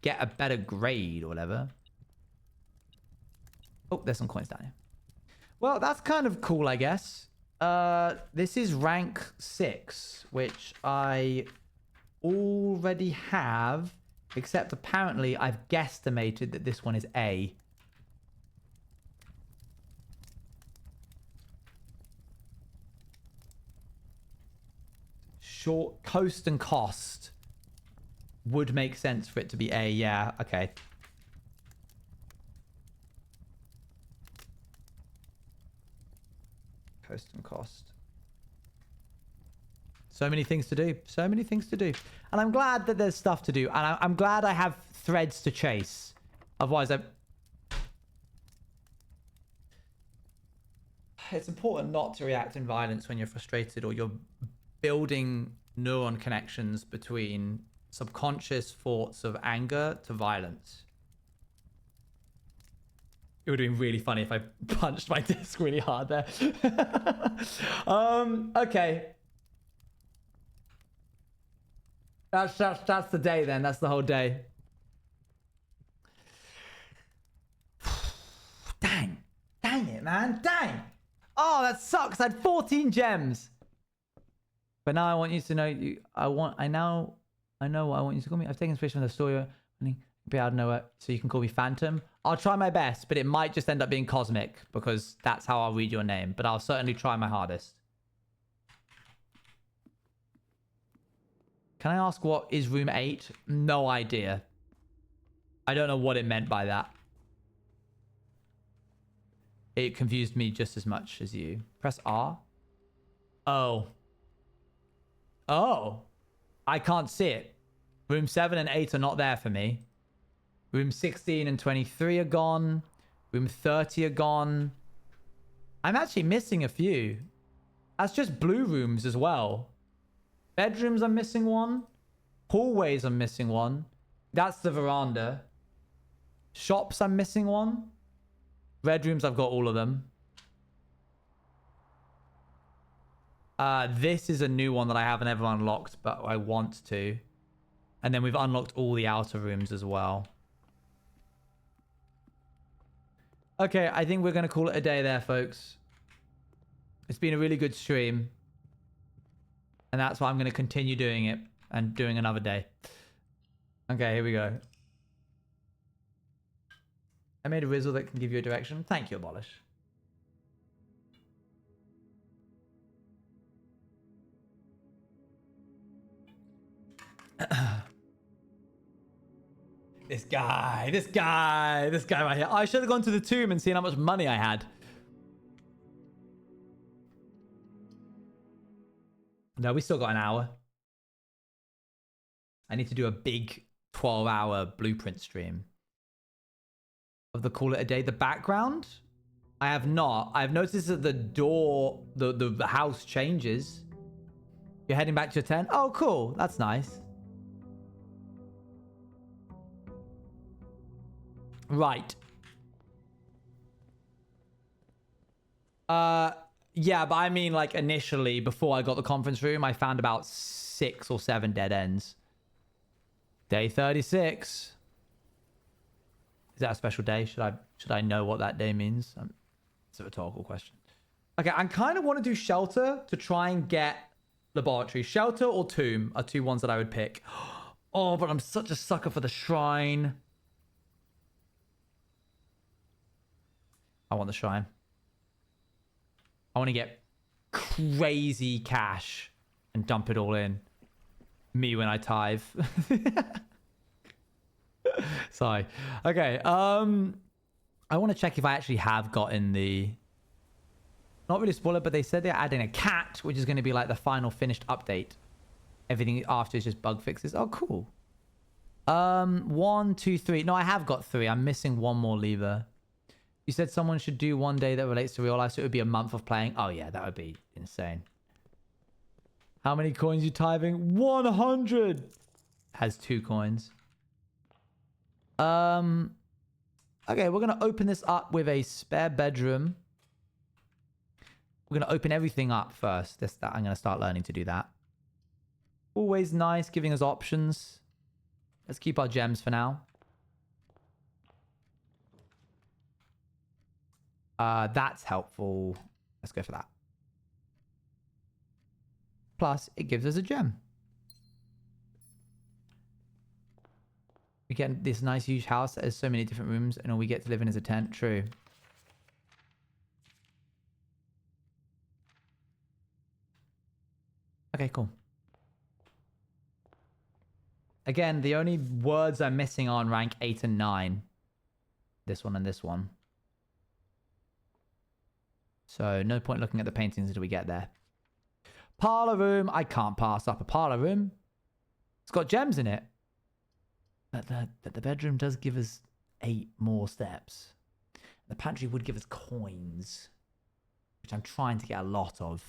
get a better grade or whatever. Oh, there's some coins down here. Well, that's kind of cool, I guess. This is rank 6, which I already have, except apparently I've guesstimated that this one is A. Short coast and cost would make sense for it to be A. Yeah, okay. Coast and cost. So many things to do. So many things to do. And I'm glad that there's stuff to do. And I'm glad I have threads to chase. Otherwise, it's important not to react in violence when you're frustrated or you're building neuron connections between subconscious thoughts of anger to violence. It would have been really funny if I punched my disc really hard there. Okay. That's the day then. That's the whole day. Dang it, man. Dang. Oh, that sucks. I had 14 gems. But now I want you to know I know what I want you to call me. I've taken inspiration from the story. Be able to know it, so you can call me Phantom. I'll try my best, but it might just end up being Cosmic because that's how I'll read your name. But I'll certainly try my hardest. Can I ask what is room 8? No idea. I don't know what it meant by that. It confused me just as much as you. Press R. Oh. Oh. I can't see it. Room 7 and 8 are not there for me. Room 16 and 23 are gone. Room 30 are gone. I'm actually missing a few. That's just blue rooms as well. Bedrooms, I'm missing one. Hallways, I'm missing one. That's the veranda. Shops, I'm missing one. Red rooms, I've got all of them. This is a new one that I haven't ever unlocked, but I want to. And then we've unlocked all the outer rooms as well. Okay, I think we're going to call it a day there, folks. It's been a really good stream. And that's why I'm going to continue doing it and doing another day. Okay, here we go. I made a riddle that can give you a direction. Thank you, Abolish. This guy right here. I should have gone to the tomb and seen how much money I had. No, we still got an hour. I need to do a big 12-hour Blueprint stream. Of the call it a day. The background? I have not. I've noticed that the door, the house changes. You're heading back to your tent? Oh, cool. That's nice. Right. Yeah, but I mean, like, initially, before I got the conference room, I found about 6 or 7 dead ends. Day 36. Is that a special day? Should I know what that day means? It's a rhetorical question. Okay, I kind of want to do shelter to try and get laboratory. Shelter or tomb are 2 ones that I would pick. Oh, but I'm such a sucker for the shrine. I want the shrine. I want to get crazy cash and dump it all in. Me when I tithe. Sorry. Okay. I want to check if I actually have gotten the... Not really spoiler, but they said they're adding a cat, which is going to be like the final finished update. Everything after is just bug fixes. Oh, cool. 1, 2, 3. No, I have got 3. I'm missing 1 more lever. You said someone should do 1 day that relates to real life, so it would be a month of playing. Oh, yeah, that would be insane. How many coins you tithing? 100! Has 2 coins. Okay, we're going to open this up with a spare bedroom. We're going to open everything up first. I'm going to start learning to do that. Always nice giving us options. Let's keep our gems for now. That's helpful. Let's go for that. Plus, it gives us a gem. We get this nice huge house that has so many different rooms, and all we get to live in is a tent. True. Okay, cool. Again, the only words I'm missing are on rank 8 and 9. This one and this one. So no point looking at the paintings until we get there. Parlor room. I can't pass up a parlor room. It's got gems in it. But the bedroom does give us 8 more steps. The pantry would give us coins, which I'm trying to get a lot of.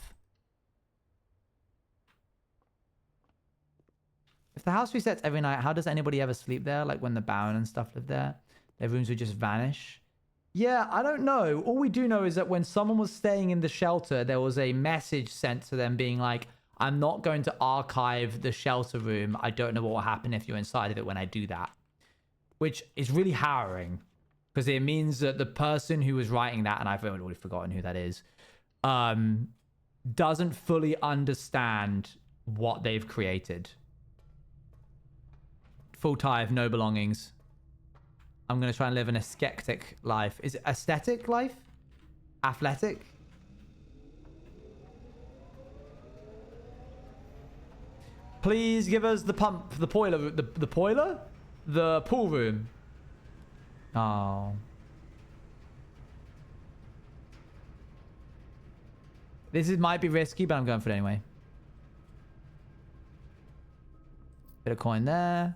If the house resets every night, how does anybody ever sleep there? Like when the Baron and stuff lived there? Their rooms would just vanish. Yeah, I don't know. All we do know is that when someone was staying in the shelter, there was a message sent to them being like, I'm not going to archive the shelter room. I don't know what will happen if you're inside of it when I do that. Which is really harrowing. Because it means that the person who was writing that, and I've already forgotten who that is, doesn't fully understand what they've created. Full tithe, no belongings. I'm going to try and live an ascetic life. Is it aesthetic life? Athletic? Please give us the pump, the boiler, the boiler? The pool room. Oh. Might be risky, but I'm going for it anyway. Bit of coin there.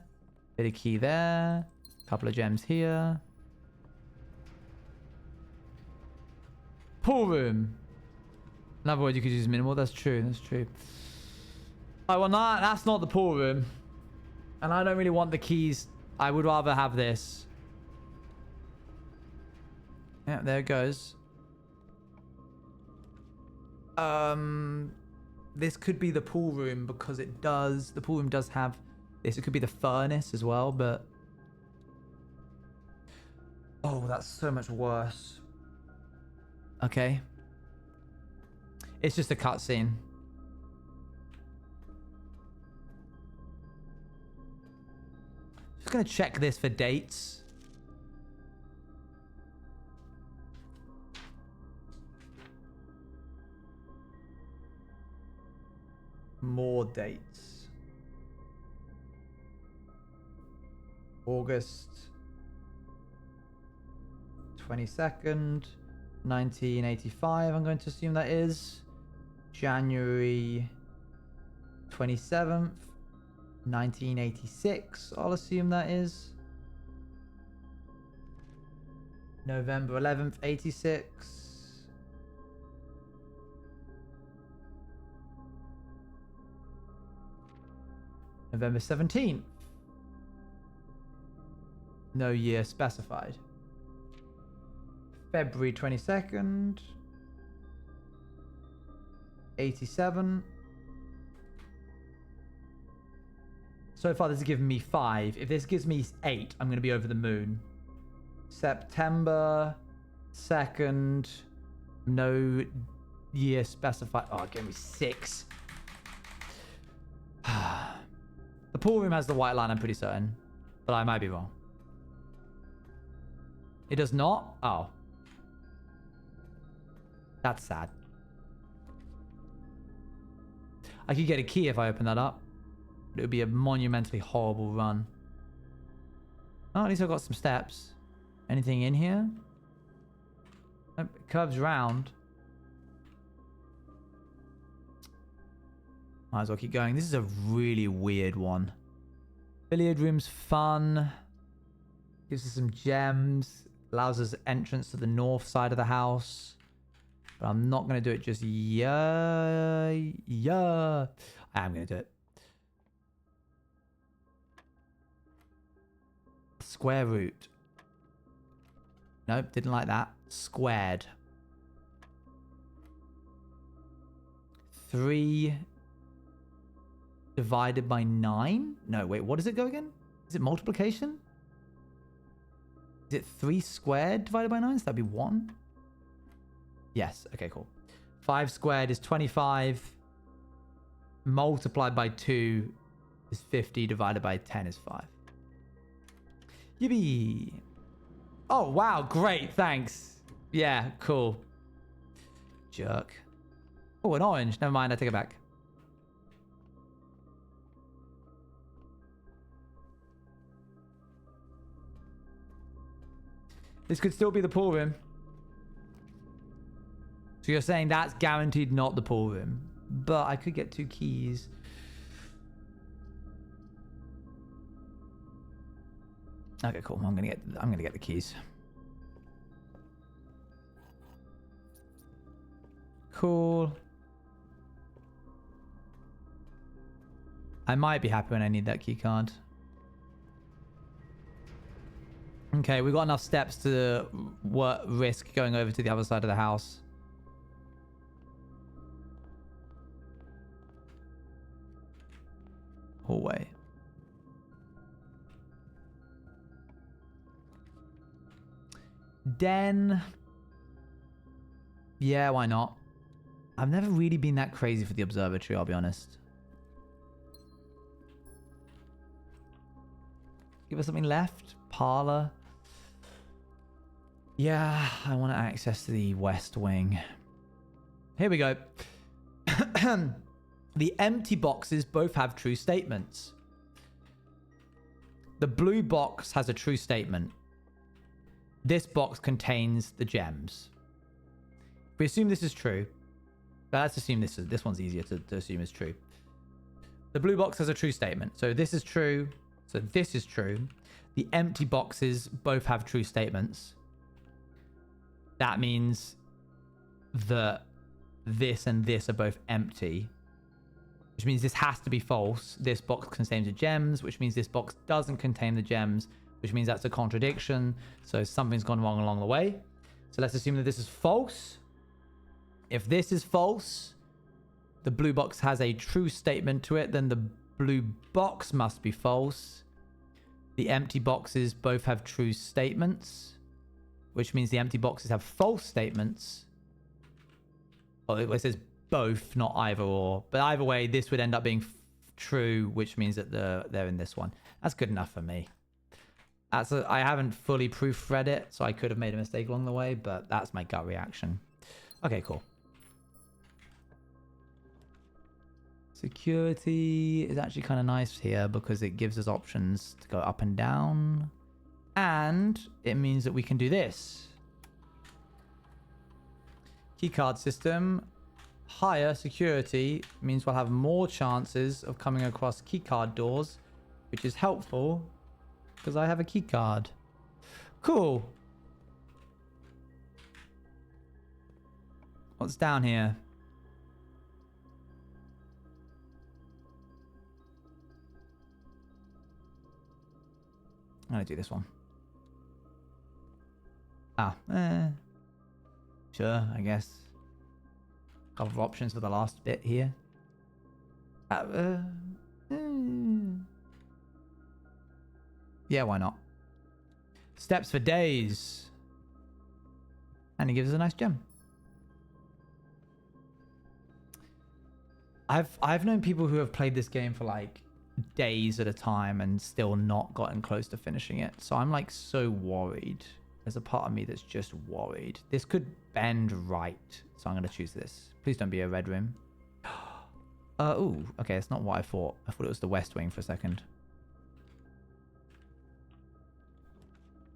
Bit of key there. Couple of gems here. Pool room. Another word you could use minimal. That's true. That's true. Oh, well, that's not the pool room. And I don't really want the keys. I would rather have this. Yeah, there it goes. This could be the pool room because it does. The pool room does have this. It could be the furnace as well, but. Oh, that's so much worse. Okay. It's just a cutscene. Just gonna check this for dates. More dates. August 22nd, 1985, I'm going to assume that is. January 27th, 1986, I'll assume that is. November 11th, 86. November 17th. No year specified. February 22nd. 87. So far this has given me 5. If this gives me 8, I'm going to be over the moon. September 2nd. No year specified. Oh, it gave me 6. The pool room has the white line, I'm pretty certain. But I might be wrong. It does not? Oh. That's sad. I could get a key if I open that up. It would be a monumentally horrible run. Oh, at least I've got some steps. Anything in here? Nope, it curves round. Might as well keep going. This is a really weird one. Billiard room's fun. Gives us some gems. Allows us entrance to the north side of the house. But I'm not going to do it just yet. I am going to do it. Square root. Nope, didn't like that. Squared. 3 divided by 9? No, wait, what does it go again? Is it multiplication? Is it 3 squared divided by 9? So that'd be 1. Yes, okay, cool. 5 squared is 25. Multiplied by 2 is 50. Divided by 10 is 5. Yippee. Oh, wow, great, thanks. Yeah, cool. Jerk. Oh, an orange. Never mind, I take it back. This could still be the pool room. So you're saying that's guaranteed not the pool room. But I could get 2 keys. Okay, cool. I'm gonna get the keys. Cool. I might be happy when I need that key card. Okay, we've got enough steps to risk going over to the other side of the house. Hallway. Den. Yeah, why not? I've never really been that crazy for the observatory, I'll be honest. Give us something left. Parlor. Yeah, I want access to the west wing. Here we go. The empty boxes both have true statements. The blue box has a true statement. This box contains the gems. If we assume this is true, let's assume this one's easier to assume is true. The blue box has a true statement. So this is true. So this is true. The empty boxes both have true statements. That means that this and this are both empty, which means this has to be false. This box contains the gems, which means this box doesn't contain the gems, which means that's a contradiction. So something's gone wrong along the way. So let's assume that this is false. If this is false, the blue box has a true statement to it, then the blue box must be false. The empty boxes both have true statements, which means the empty boxes have false statements, Oh, it says both, not either or. But either way, this would end up being true, which means that they're in this one. That's good enough for me. I haven't fully proofread it, so I could have made a mistake along the way, but that's my gut reaction. Okay, cool. Security is actually kind of nice here because it gives us options to go up and down. And it means that we can do this. Keycard system. Higher security means we'll have more chances of coming across keycard doors, which is helpful because I have a keycard. Cool. What's down here? I'm gonna do this one. Sure, I guess. Couple of options for the last bit here. Yeah, why not? Steps for days. And he gives us a nice gem. I've known people who have played this game for like days at a time and still not gotten close to finishing it. So I'm like so worried. There's a part of me that's just worried. This could bend right. So I'm going to choose this. Please don't be a red room. Ooh, okay, that's not what I thought. I thought it was the west wing for a second.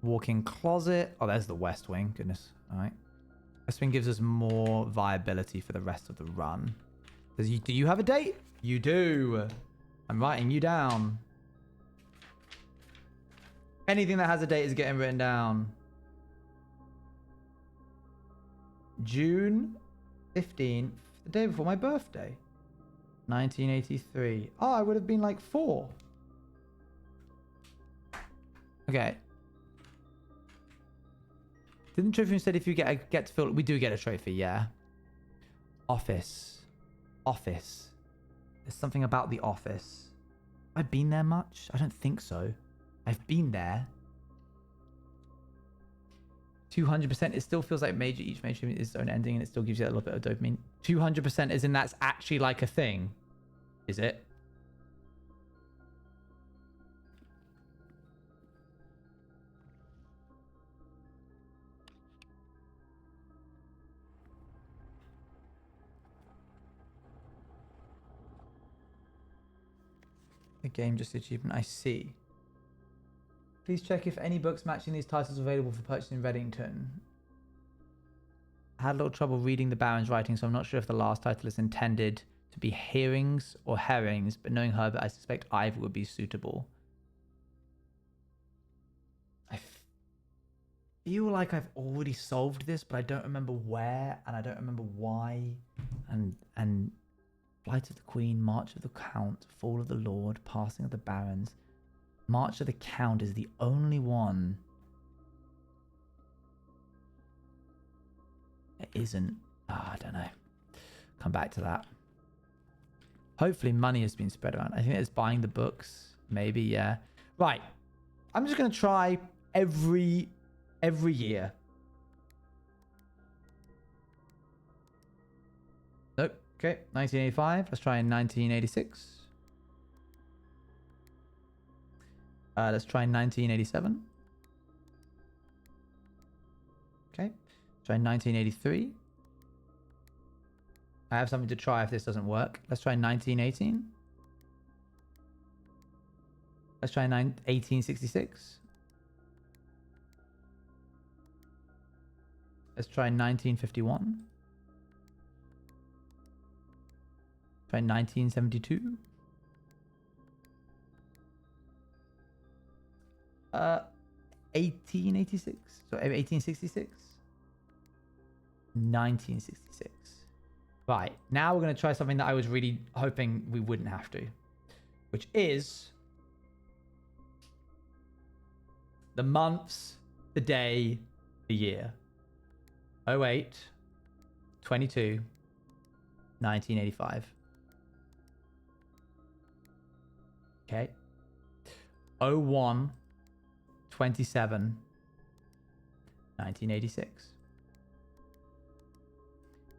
Walk-in closet. Oh, there's the west wing. Goodness. All right. West wing gives us more viability for the rest of the run. Do you have a date? You do. I'm writing you down. Anything that has a date is getting written down. June 15th, the day before my birthday. 1983. Oh, I would have been like 4. Okay. Didn't trophy said if you get to fill, we do get a trophy, yeah. Office. There's something about the office. Have I been there much? I don't think so. I've been there. 200%. It still feels like each major is its own ending, and it still gives you that little bit of dopamine. 200% is in that's actually like a thing. Is it? The game just achievement. I see. Please check if any books matching these titles are available for purchase in Reddington. I had a little trouble reading the Baron's writing, so I'm not sure if the last title is intended to be hearings or herrings, but knowing Herbert, I suspect either would be suitable. I feel like I've already solved this, but I don't remember where, and I don't remember why. And Flight of the Queen, March of the Count, Fall of the Lord, Passing of the Barons. March of the Count is the only one that isn't. I don't know. Come back to that. Hopefully money has been spread around. I think it's buying the books. Maybe, yeah. Right. I'm just going to try every year. Nope. Okay. 1985. Let's try in 1986. Let's try 1987. Okay. Try 1983. I have something to try if this doesn't work. Let's try 1918. Let's try 1866. Let's try 1951. Try 1972. 1886. So 1866. 1966. Right, now we're going to try something that I was really hoping we wouldn't have to, which is the months, the day, the year. 08, 22, 1985. Okay. 01, 27, 1986.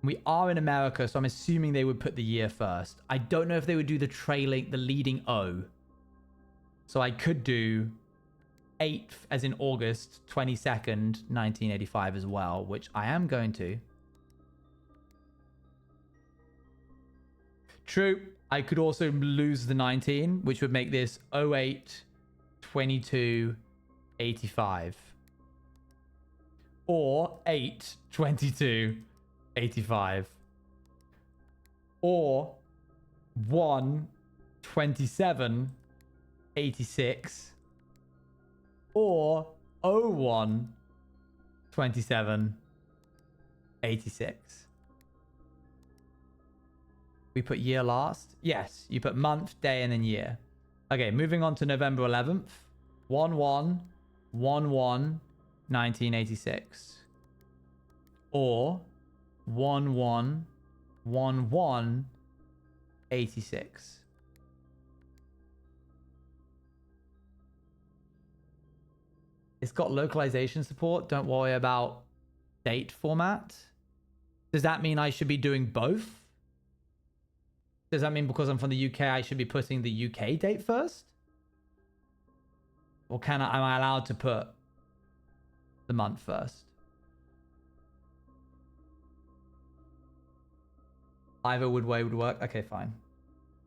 We are in America, so I'm assuming they would put the year first. I don't know if they would do the leading O. So I could do 8th, as in August 22nd, 1985 as well, which I am going to. True. I could also lose the 19, which would make this 08, 22, 85. Or 8, 22, 85. Or 1, 27, 86. Or 01, 27, 86. We put year last? Yes, you put month, day, and then year. Okay, moving on to November 11th. 1-1, 1-1, 1986. Or 1-1, 1-1, 86. It's got localization support. Don't worry about date format. Does that mean I should be doing both? Does that mean because I'm from the UK, I should be putting the UK date first? Or am I allowed to put the month first? Either way would work. Okay, fine.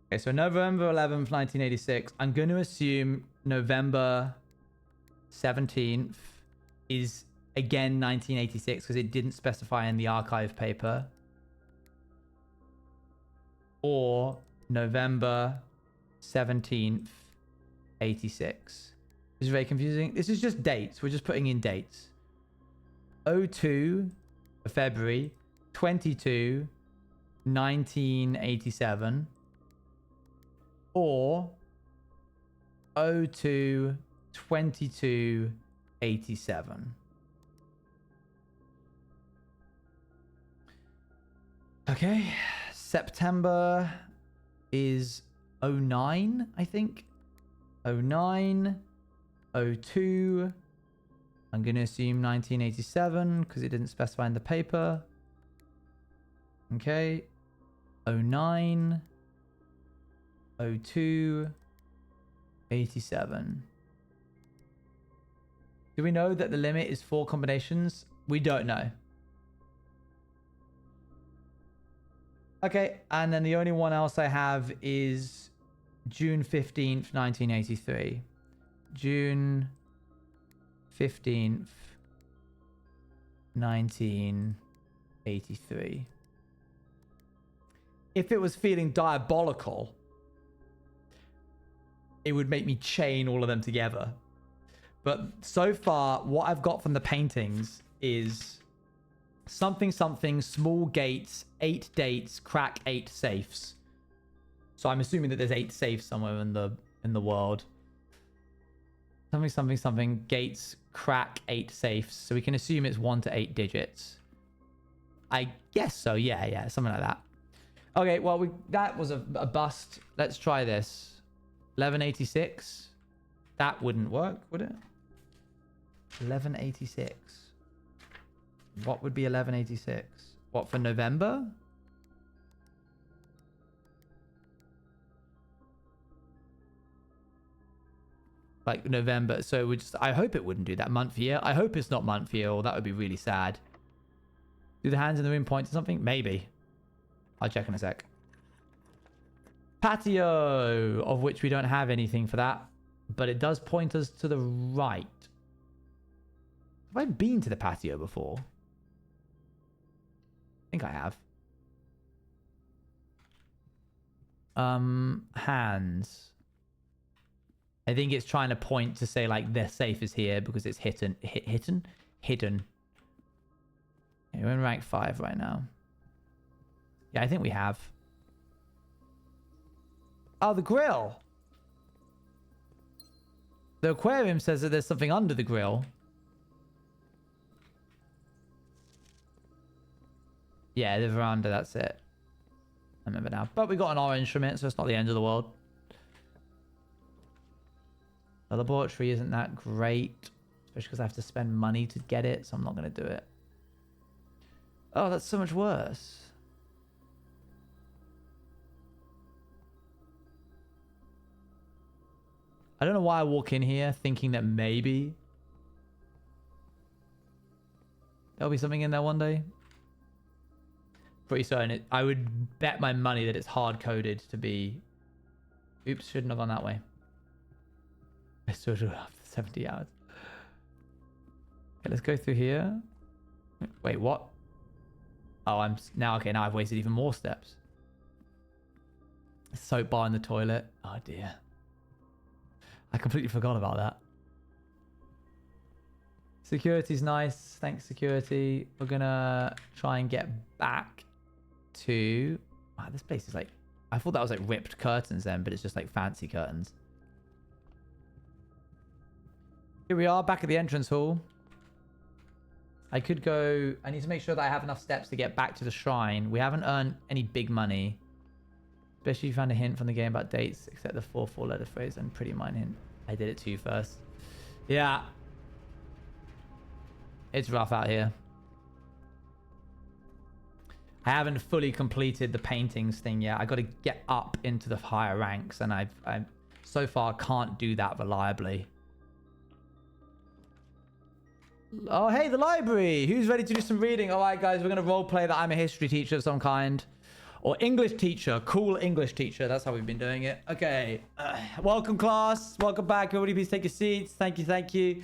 Okay, so November 11th, 1986. I'm going to assume November 17th is again 1986 because it didn't specify in the archive paper. Or November 17th, 86. This is very confusing. This is just dates. We're just putting in dates. 02 for February, 22, 1987. Or 02, 22, 87. Okay. September is 09, I think. 09, 02. I'm going to assume 1987 because it didn't specify in the paper. Okay. 09, 02, 87. Do we know that the limit is 4 combinations? We don't know. Okay, and then the only one else I have is June 15th, 1983. June 15th, 1983. If it was feeling diabolical, it would make me chain all of them together. But so far, what I've got from the paintings is something, small gates, 8 dates, crack 8 safes. So I'm assuming that there's 8 safes somewhere in the world. Something, gates, crack 8 safes. So we can assume it's 1 to 8 digits. I guess so, yeah, something like that. Okay, well, that was a bust. Let's try this. 1186. That wouldn't work, would it? 1186. What would be 1186? What, for November? Like November. So we just, I hope it wouldn't do that. Month year. I hope it's not month year, or that would be really sad. Do the hands in the room point to something? Maybe. I'll check in a sec. Patio, of which we don't have anything for that, but it does point us to the right. Have I been to the patio before? I think I have. Hands. I think it's trying to point to say like their safe is here because it's hidden. Yeah, we're in rank 5 right now. Yeah, I think we have. Oh, the grill. The aquarium says that there's something under the grill. Yeah, the veranda, that's it. I remember now. But we got an orange from it, so it's not the end of the world. The laboratory isn't that great, especially because I have to spend money to get it, so I'm not going to do it. Oh, that's so much worse. I don't know why I walk in here thinking that maybe there'll be something in there one day. Pretty certain I would bet my money that it's hard-coded to be... Oops, shouldn't have gone that way. I still should have 70 hours. Okay, let's go through here. Wait, what? Oh, now I've wasted even more steps. Soap bar in the toilet. Oh dear. I completely forgot about that. Security's nice. Thanks, security. We're gonna try and get back to... Wow, this place is like... I thought that was like ripped curtains then, but it's just like fancy curtains. Here we are, back at the entrance hall. I could go... I need to make sure that I have enough steps to get back to the shrine. We haven't earned any big money. Especially if you found a hint from the game about dates, except the 4-letter phrase and pretty mine hint. I did it to you first. Yeah. It's rough out here. I haven't fully completed the paintings thing yet. I got to get up into the higher ranks, and I so far can't do that reliably. Oh, hey, the library. Who's ready to do some reading? All right, guys, we're going to role play that I'm a history teacher of some kind. Or English teacher. Cool English teacher. That's how we've been doing it. Okay. Welcome, class. Welcome back. Everybody, please take your seats. Thank you. Thank you.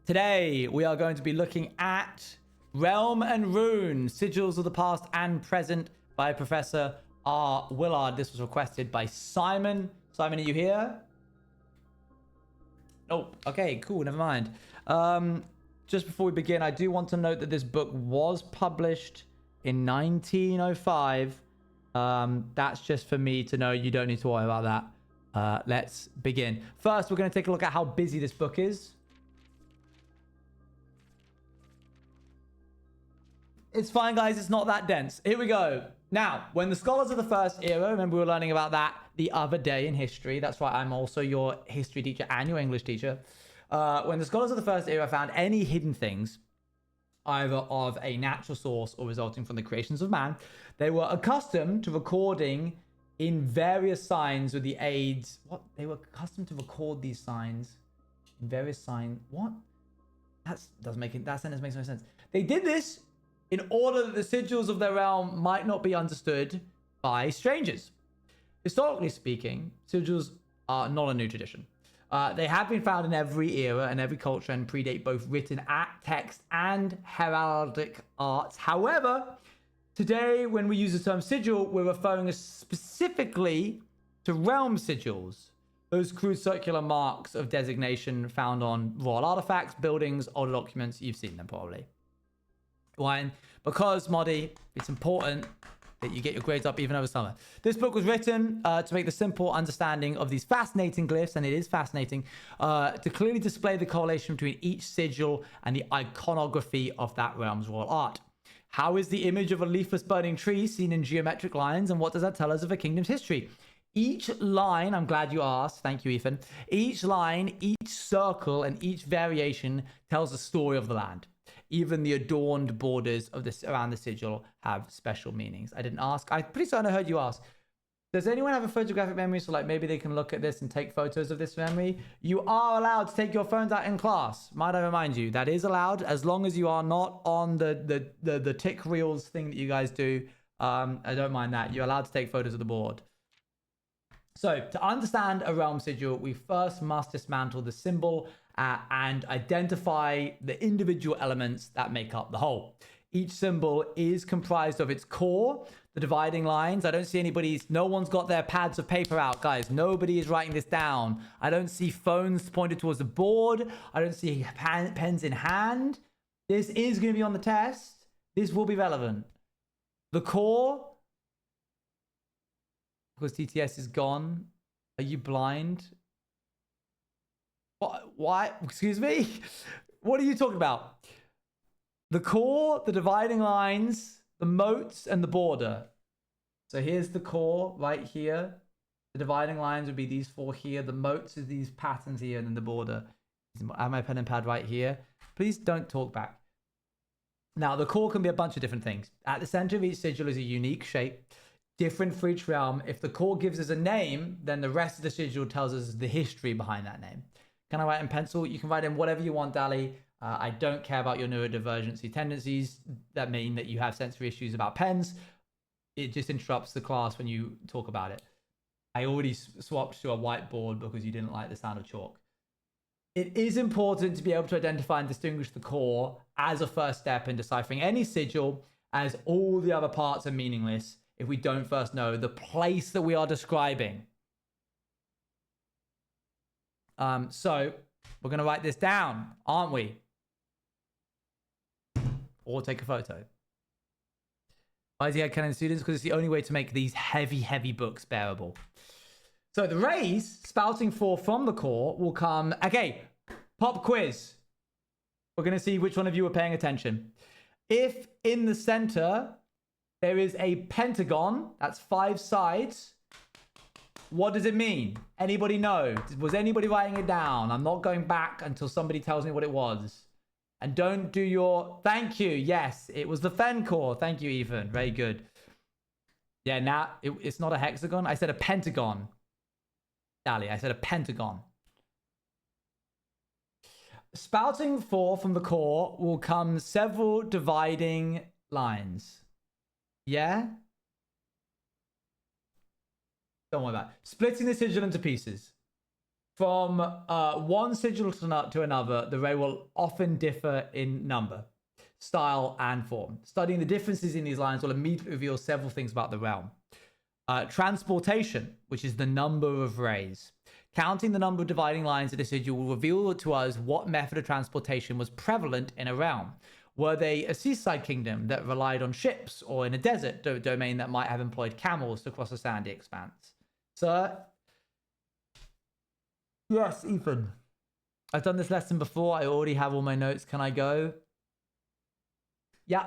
Today, we are going to be looking at Realm and Rune, Sigils of the Past and Present by Professor R. Willard. This was requested by Simon. Simon, are you here? Oh, okay, cool. Never mind. Just before we begin, I do want to note that this book was published in 1905. That's just for me to know. You don't need to worry about that. Let's begin. First, we're going to take a look at how busy this book is. It's fine, guys. It's not that dense. Here we go. Now, when the scholars of the first era, remember we were learning about that the other day in history. That's why I'm also your history teacher and your English teacher. When the scholars of the first era found any hidden things, either of a natural source or resulting from the creations of man, they were accustomed to recording in various signs with the aids. What? They were accustomed to record these signs in various signs. What? That sentence makes no sense. They did this in order that the sigils of their realm might not be understood by strangers. Historically speaking, sigils are not a new tradition. They have been found in every era and every culture and predate both written text and heraldic arts. However, today when we use the term sigil, we're referring specifically to realm sigils, those crude circular marks of designation found on royal artifacts, buildings, older documents. You've seen them probably. Why? Because, Moddy, it's important that you get your grades up even over summer. This book was written to make the simple understanding of these fascinating glyphs, and it is fascinating, to clearly display the correlation between each sigil and the iconography of that realm's royal art. How is the image of a leafless burning tree seen in geometric lines, and what does that tell us of a kingdom's history? Each line, I'm glad you asked, thank you, Ethan. Each line, each circle, and each variation tells a story of the land. Even the adorned borders of this around the sigil have special meanings. I didn't ask. I'm pretty certain I heard you ask. Does anyone have a photographic memory? So like maybe they can look at this and take photos of this memory. You are allowed to take your phones out in class. Might I remind you, that is allowed as long as you are not on the tick reels thing that you guys do. I don't mind that. You're allowed to take photos of the board. So to understand a realm sigil, we first must dismantle the symbol and identify the individual elements that make up the whole. Each symbol is comprised of its core, the dividing lines. I don't see no one's got their pads of paper out, guys. Nobody is writing this down. I don't see phones pointed towards the board. I don't see pens in hand. This is going to be on the test. This will be relevant. The core, because TTS is gone. Are you blind? Why? Excuse me? What are you talking about? The core, the dividing lines, the moats, and the border. So here's the core right here. The dividing lines would be these four here. The moats is these patterns here, and then the border. I have my pen and pad right here. Please don't talk back. Now, the core can be a bunch of different things. At the center of each sigil is a unique shape, different for each realm. If the core gives us a name, then the rest of the sigil tells us the history behind that name. Can I write in pencil? You can write in whatever you want, Dali. I don't care about your neurodivergency tendencies that mean that you have sensory issues about pens. It just interrupts the class when you talk about it. I already swapped to a whiteboard because you didn't like the sound of chalk. It is important to be able to identify and distinguish the core as a first step in deciphering any sigil, as all the other parts are meaningless if we don't first know the place that we are describing. So we're going to write this down, aren't we? Or take a photo. Why is he Canon students? Because it's the only way to make these heavy, heavy books bearable. So the rays spouting forth from the core will come. Okay, pop quiz. We're going to see which one of you are paying attention. If in the center there is a pentagon, that's 5 sides, what does it mean? Anybody know? Was anybody writing it down? I'm not going back until somebody tells me what it was. And don't do your... Thank you. Yes, it was the Fen core. Thank you, Ethan. Very good. Yeah, now it's not a hexagon. I said a pentagon. Dali, I said a pentagon. Spouting forth from the core will come several dividing lines. Yeah? Don't worry about it. Splitting the sigil into pieces. From one sigil to another, the ray will often differ in number, style, and form. Studying the differences in these lines will immediately reveal several things about the realm. Transportation, which is the number of rays. Counting the number of dividing lines in a sigil will reveal to us what method of transportation was prevalent in a realm. Were they a seaside kingdom that relied on ships, or in a desert domain that might have employed camels to cross a sandy expanse? Sir? Yes, Ethan. I've done this lesson before. I already have all my notes. Can I go? Yeah,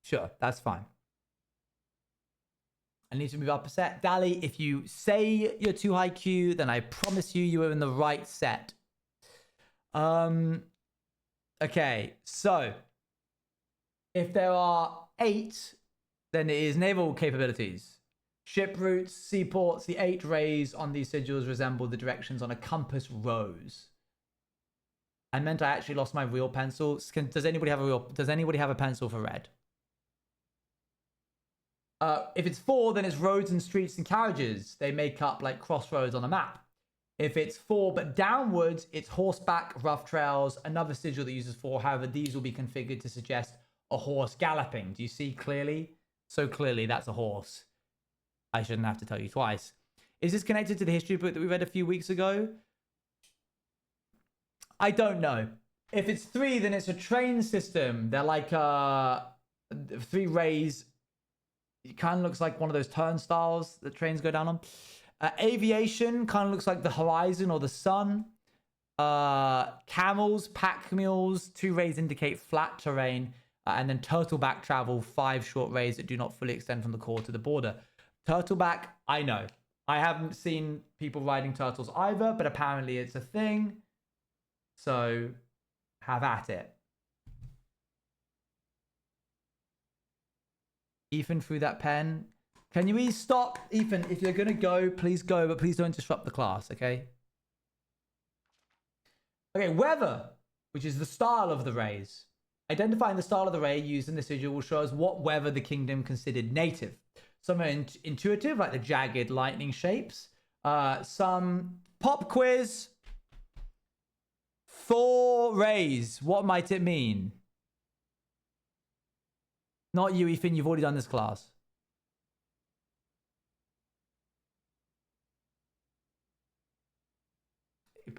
sure. That's fine. I need to move up a set. Dali, if you say you're too high Q, then I promise you are in the right set. Okay, so if there are 8, then it is naval capabilities. Ship routes, seaports, the 8 rays on these sigils resemble the directions on a compass rose. I meant I actually lost my real pencil. Does anybody have a pencil for red? If it's 4, then it's roads and streets and carriages. They make up like crossroads on a map. If it's 4 but downwards, it's horseback, rough trails, another sigil that uses 4. However, these will be configured to suggest a horse galloping. Do you see clearly? So clearly, that's a horse. I shouldn't have to tell you twice. Is this connected to the history book that we read a few weeks ago? I don't know. If it's 3, then it's a train system. They're like 3 rays. It kind of looks like one of those turnstiles that trains go down on. Aviation kind of looks like the horizon or the sun. Camels, pack mules, 2 rays indicate flat terrain. And then turtleback travel, 5 short rays that do not fully extend from the core to the border. Turtleback, I know. I haven't seen people riding turtles either, but apparently it's a thing. So, have at it. Ethan threw that pen. Can you please stop? Ethan, if you're going to go, but please don't disrupt the class, okay? Okay, weather, which is the style of the rays. Identifying the style of the ray used in the sigil will show us what weather the kingdom considered native. Some are intuitive, like the jagged lightning shapes. Some pop quiz. 4 rays. What might it mean? Not you, Ethan. You've already done this class.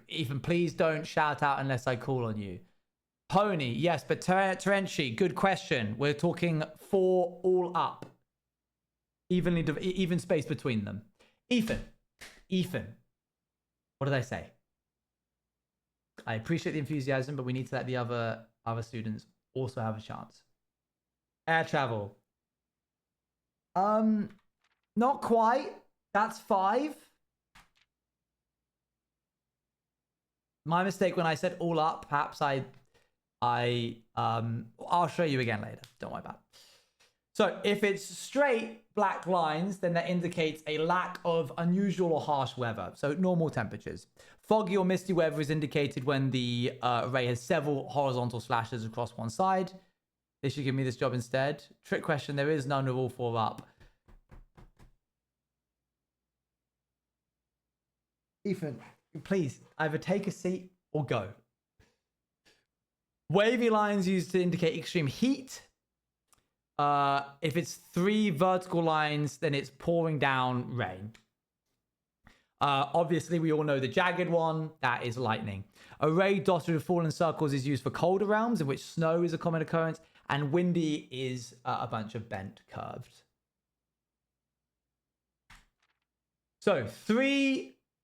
Ethan, please don't shout out unless I call on you. Pony, yes, but Terenci, good question. We're talking 4 all up. Even space between them. Ethan, what did I say? I appreciate the enthusiasm, but we need to let the other students also have a chance. Air travel. Not quite. That's 5. My mistake when I said all up. Perhaps I I'll show you again later. Don't worry about it. So if it's straight black lines, then that indicates a lack of unusual or harsh weather. So normal temperatures. Foggy or misty weather is indicated when the array has several horizontal slashes across one side. They should give me this job instead. Trick question, there is none with all 4 up. Ethan, please, either take a seat or go. Wavy lines used to indicate extreme heat. If it's 3 vertical lines, then it's pouring down rain. Obviously, we all know the jagged one. That is lightning. Array dotted with fallen circles is used for colder realms, in which snow is a common occurrence. And windy is a bunch of bent curved. So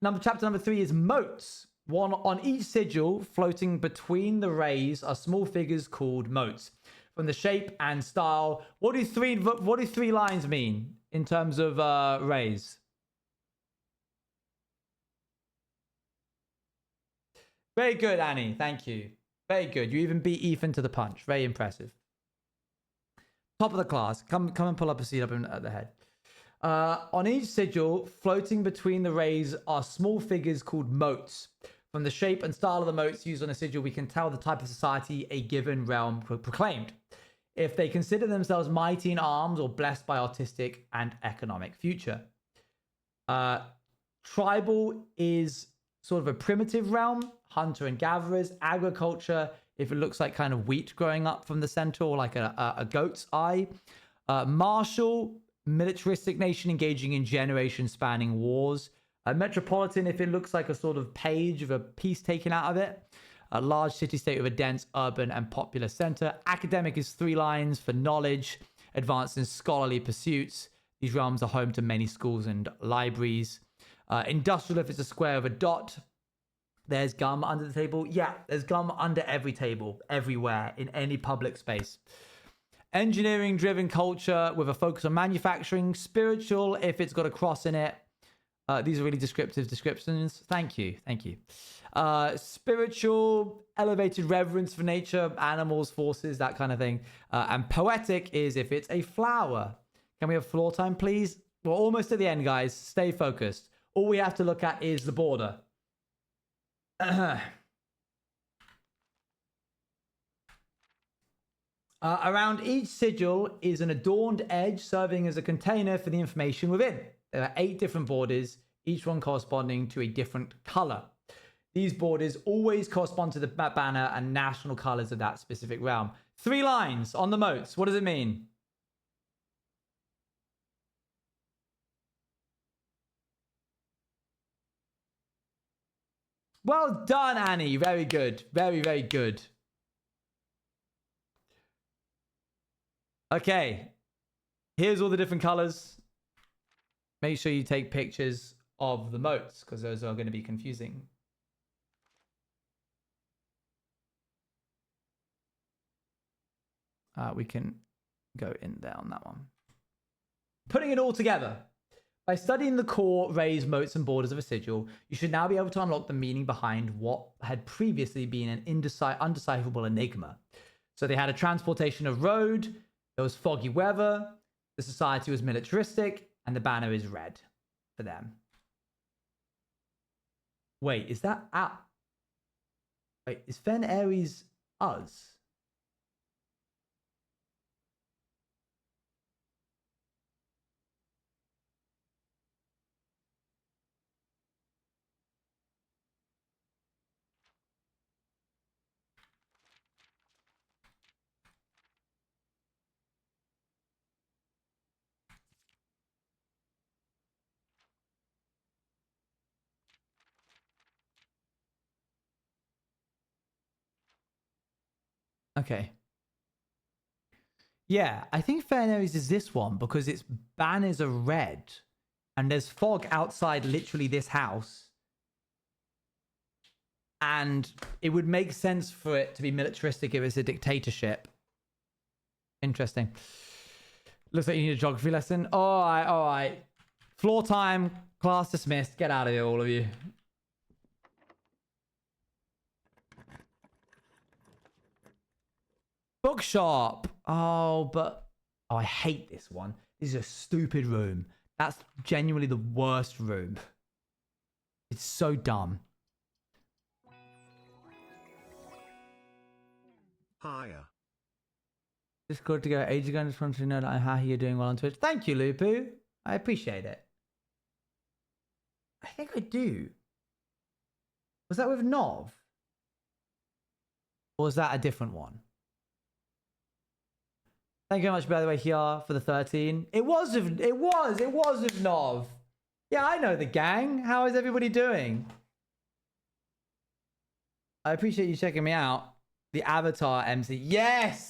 chapter number 3 is moats. 1 on each sigil floating between the rays are small figures called moats. From the shape and style, what do 3 lines mean in terms of rays? Very good, Annie. Thank you. Very good. You even beat Ethan to the punch. Very impressive. Top of the class. Come and pull up a seat up at the head. On each sigil, floating between the rays are small figures called moats. From the shape and style of the moats used on a sigil, we can tell the type of society a given realm proclaimed. If they consider themselves mighty in arms or blessed by artistic and economic future. Tribal is sort of a primitive realm. Hunter and gatherers. Agriculture, if it looks like kind of wheat growing up from the center or like a goat's eye. Martial, militaristic nation engaging in generation-spanning wars. Metropolitan, if it looks like a sort of page of a piece taken out of it. A large city-state with a dense urban and popular center. Academic is 3 lines for knowledge, advanced in scholarly pursuits. These realms are home to many schools and libraries. Industrial, if it's a square of a dot. There's gum under the table. Yeah, there's gum under every table, everywhere, in any public space. Engineering-driven culture with a focus on manufacturing. Spiritual, if it's got a cross in it. These are really descriptive descriptions. Thank you. Thank you. Spiritual, elevated reverence for nature, animals, forces, that kind of thing. And poetic is if it's a flower. Can we have floor time, please? We're almost at the end, guys. Stay focused. All we have to look at is the border. Around each sigil is an adorned edge serving as a container for the information within. There are 8 different borders, each one corresponding to a different color. These borders always correspond to the banner and national colors of that specific realm. 3 lines on the moats. What does it mean? Well done, Annie. Very good. Very, very good. Okay. Here's all the different colors. Make sure you take pictures of the moats because those are going to be confusing. We can go in there on that one. Putting it all together. By studying the core, rays, moats, and borders of a sigil, you should now be able to unlock the meaning behind what had previously been an undecipherable enigma. So they had a transportation of road, there was foggy weather, the society was militaristic, and the banner is red for them. Wait, is that out? Wait, is Fen Aries us? Okay. Yeah, I think Fair Aries is this one because its banners are red and there's fog outside literally this house. And it would make sense for it to be militaristic if it's a dictatorship. Interesting. Looks like you need a geography lesson. All right, all right. Floor time, class dismissed. Get out of here, all of you. Bookshop. Oh, but... Oh, I hate this one. This is a stupid room. That's genuinely the worst room. It's so dumb. Higher. Discord to go ages ago. I just wanted to know that I'm happy you're doing well on Twitch. Thank you, Lupu. I appreciate it. I think I do. Was that with Nov? Or was that a different one? Thank you very much, by the way, here for the 13. It was with Nov. Yeah, I know the gang. How is everybody doing? I appreciate you checking me out. The Avatar MC. Yes!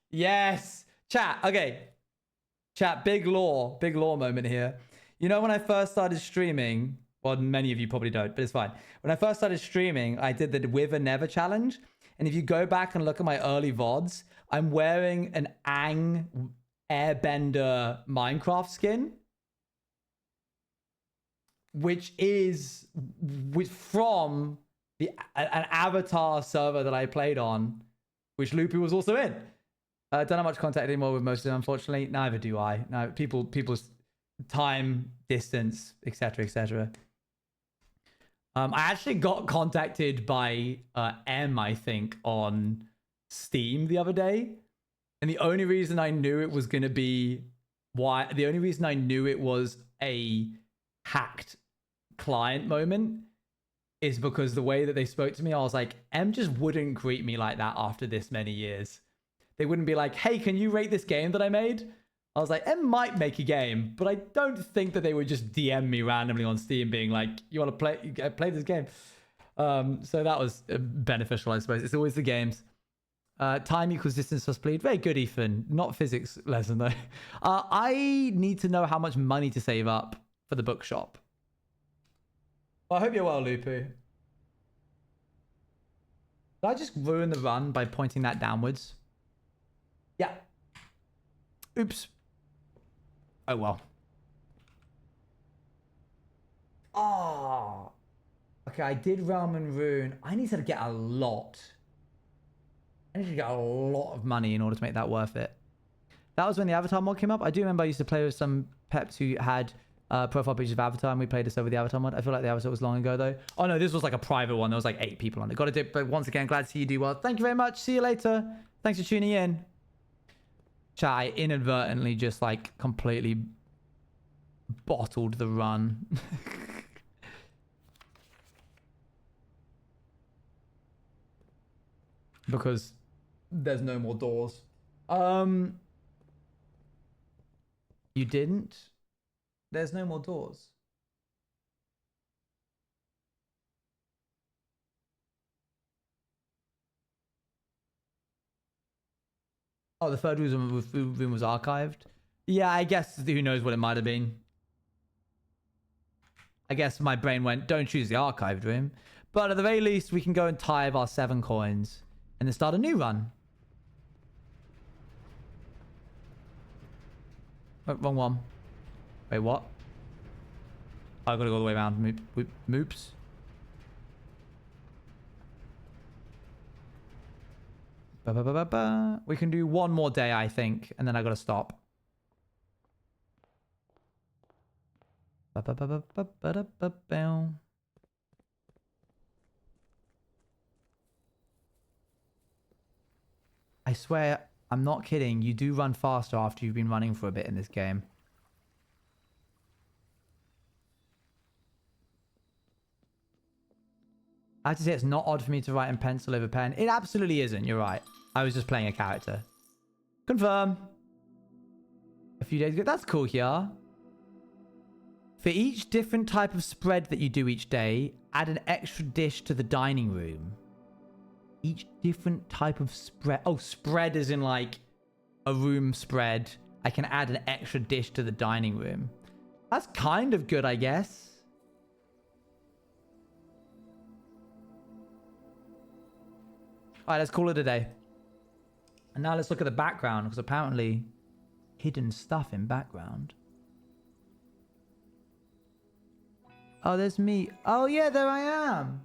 Yes! Chat, okay. Chat, big lore moment here. You know when I first started streaming, well, many of you probably don't, but it's fine. When I first started streaming, I did the With or Never challenge. And if you go back and look at my early VODs, I'm wearing an Aang Airbender Minecraft skin. Which is from an Avatar server that I played on, which Loopy was also in. Don't have much contact anymore with most of them, unfortunately. Neither do I. No, people's time, distance, etc., etc. I actually got contacted by M, I think, on Steam the other day, and the only reason I knew it was going to be the only reason I knew it was a hacked client moment is because the way that they spoke to me, I was like, M just wouldn't greet me like that after this many years. They wouldn't be like, hey, can you rate this game that I made? I was like, M might make a game, but I don't think that they would just DM me randomly on Steam being like, you want to play this game? So that was beneficial, I suppose. It's always the games. Time equals distance plus speed. Very good, Ethan. Not physics lesson, though. I need to know how much money to save up for the bookshop. Well, I hope you're well, Lupu. Did I just ruin the run by pointing that downwards? Yeah. Oops. Oh, well. Oh. Okay, I did Realm and Rune. I need to get a lot. I need to get a lot of money in order to make that worth it. That was when the Avatar mod came up. I do remember I used to play with some peps who had profile pictures of Avatar, and we played this over the Avatar mod. I feel like the Avatar was long ago, though. Oh, no, this was like a private one. There was like 8 people on it. Got to do it, but once again, glad to see you do well. Thank you very much. See you later. Thanks for tuning in. Chat, I inadvertently just like completely bottled the run. Because there's no more doors. You didn't? There's no more doors. Oh, the third room was archived? Yeah, I guess who knows what it might have been. I guess my brain went, don't choose the archived room. But at the very least, we can go and tithe our 7 coins and then start a new run. Oh, wrong one. Wait, what? I gotta go all the way around. Moops. We can do one more day, I think, and then I gotta stop. I swear, I'm not kidding. You do run faster after you've been running for a bit in this game. I have to say, it's not odd for me to write in pencil over pen. It absolutely isn't. You're right. I was just playing a character. Confirm. A few days ago. That's cool here. For each different type of spread that you do each day, add an extra dish to the dining room. Each different type of spread. Oh, spread is in like a room spread. I can add an extra dish to the dining room. That's kind of good, I guess. All right, let's call it a day. And now let's look at the background, because apparently hidden stuff in background. Oh, there's me. Oh, yeah, there I am.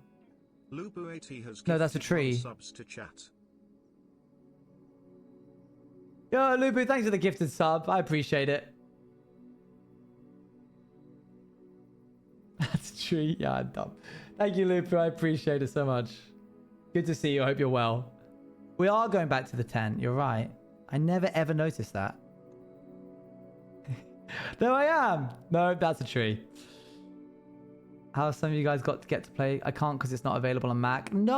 Lupo80 has No, that's a gifted tree. 1 subs to chat. Yo, Lubu, thanks for the gifted sub. I appreciate it. That's true. Yeah, I'm dumb. Thank you, Lubu. I appreciate it so much. Good to see you. I hope you're well. We are going back to the tent. You're right. I never ever noticed that. There I am. No, that's a tree. How some of you guys got to get to play? I can't because it's not available on Mac. No.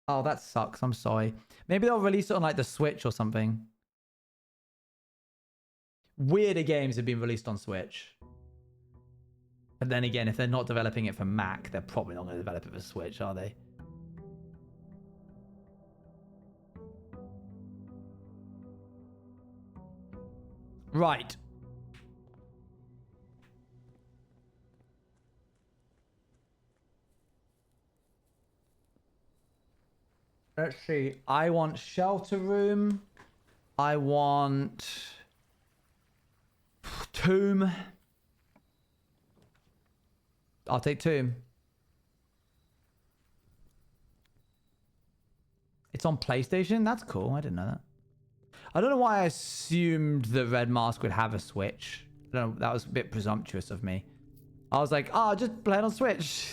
Oh, that sucks. I'm sorry. Maybe they'll release it on like the Switch or something. Weirder games have been released on Switch. But then again, if they're not developing it for Mac, they're probably not going to develop it for Switch, are they? Right. Let's see. I want shelter room. I want tomb. I'll take tomb. It's on PlayStation? That's cool. I didn't know that. I don't know why I assumed that Red Mask would have a Switch. I don't know. That was a bit presumptuous of me. I was like, oh, just play it on Switch.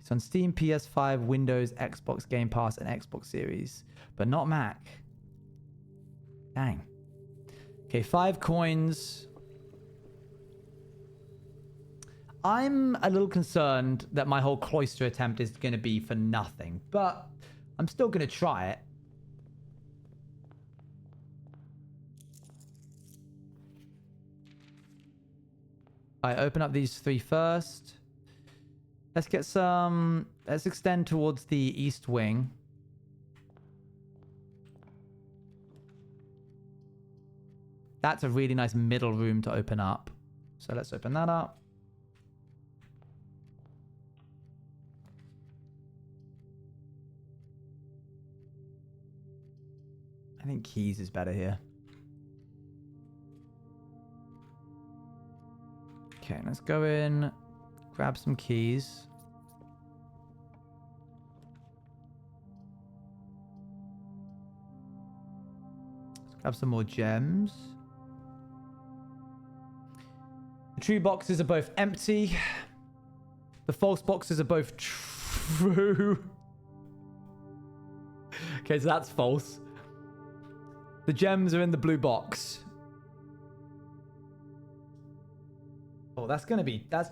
It's on Steam, PS5, Windows, Xbox Game Pass, and Xbox Series, but not Mac. Dang. Okay, 5 coins. I'm a little concerned that my whole cloister attempt is going to be for nothing, but I'm still going to try it. I open up these 3 first. Let's get some... Let's extend towards the east wing. That's a really nice middle room to open up. So let's open that up. I think keys is better here. Okay, let's go in, grab some keys. Let's grab some more gems. The true boxes are both empty. The false boxes are both true. Okay, so that's false. The gems are in the blue box. Oh, that's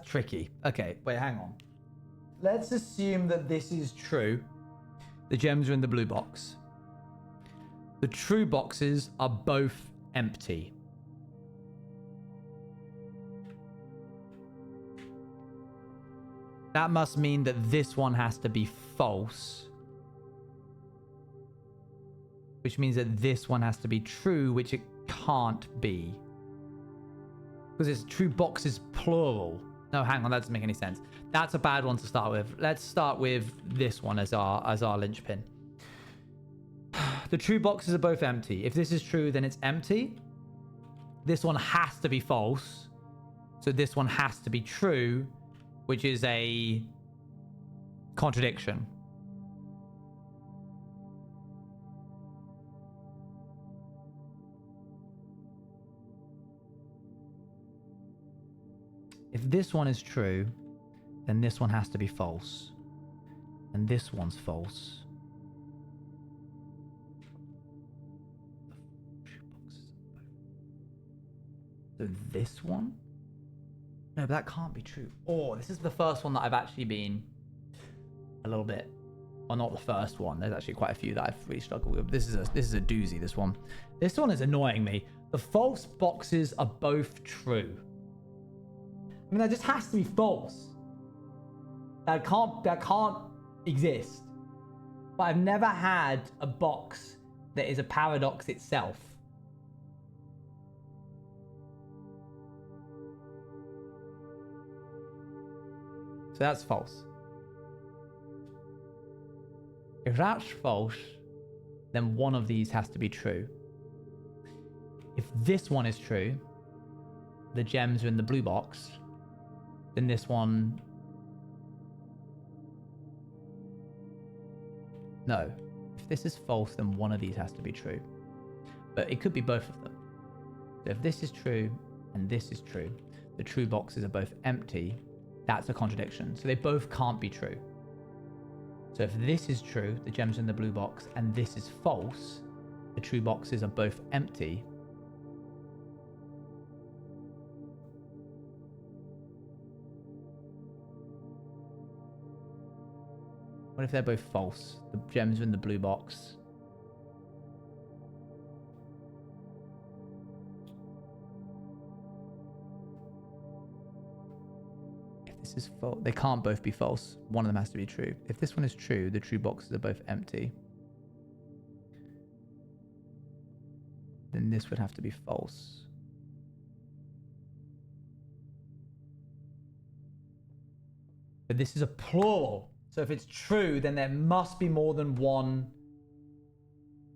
tricky. Okay, wait, hang on. Let's assume that this is true. The gems are in the blue box. The true boxes are both empty. That must mean that this one has to be false. Which means that this one has to be true, which it can't be. Because it's true boxes plural. No, hang on, that doesn't make any sense. That's a bad one to start with. Let's start with this one as our linchpin. The true boxes are both empty. If this is true, then it's empty. This one has to be false. So this one has to be true, which is a contradiction. If this one is true, then this one has to be false. And this one's false. So this one? No, but that can't be true. Oh, this is the first one that I've actually been a little bit... Well, not the first one. There's actually quite a few that I've really struggled with. This is a doozy, this one. This one is annoying me. The false boxes are both true. I mean, that just has to be false. That can't exist. But I've never had a box that is a paradox itself. So that's false. If that's false, then one of these has to be true. if this one is true, the gems are in the blue box, then this one... No. If this is false, then one of these has to be true. But it could be both of them. So if this is true and this is true, the true boxes are both empty. That's a contradiction. So they both can't be true. So if this is true, the gems are in the blue box, and this is false, the true boxes are both empty. What if they're both false? The gems are in the blue box. If this is false, they can't both be false. One of them has to be true. If this one is true, the true boxes are both empty. Then this would have to be false. But this is a plural. So if it's true, then there must be more than one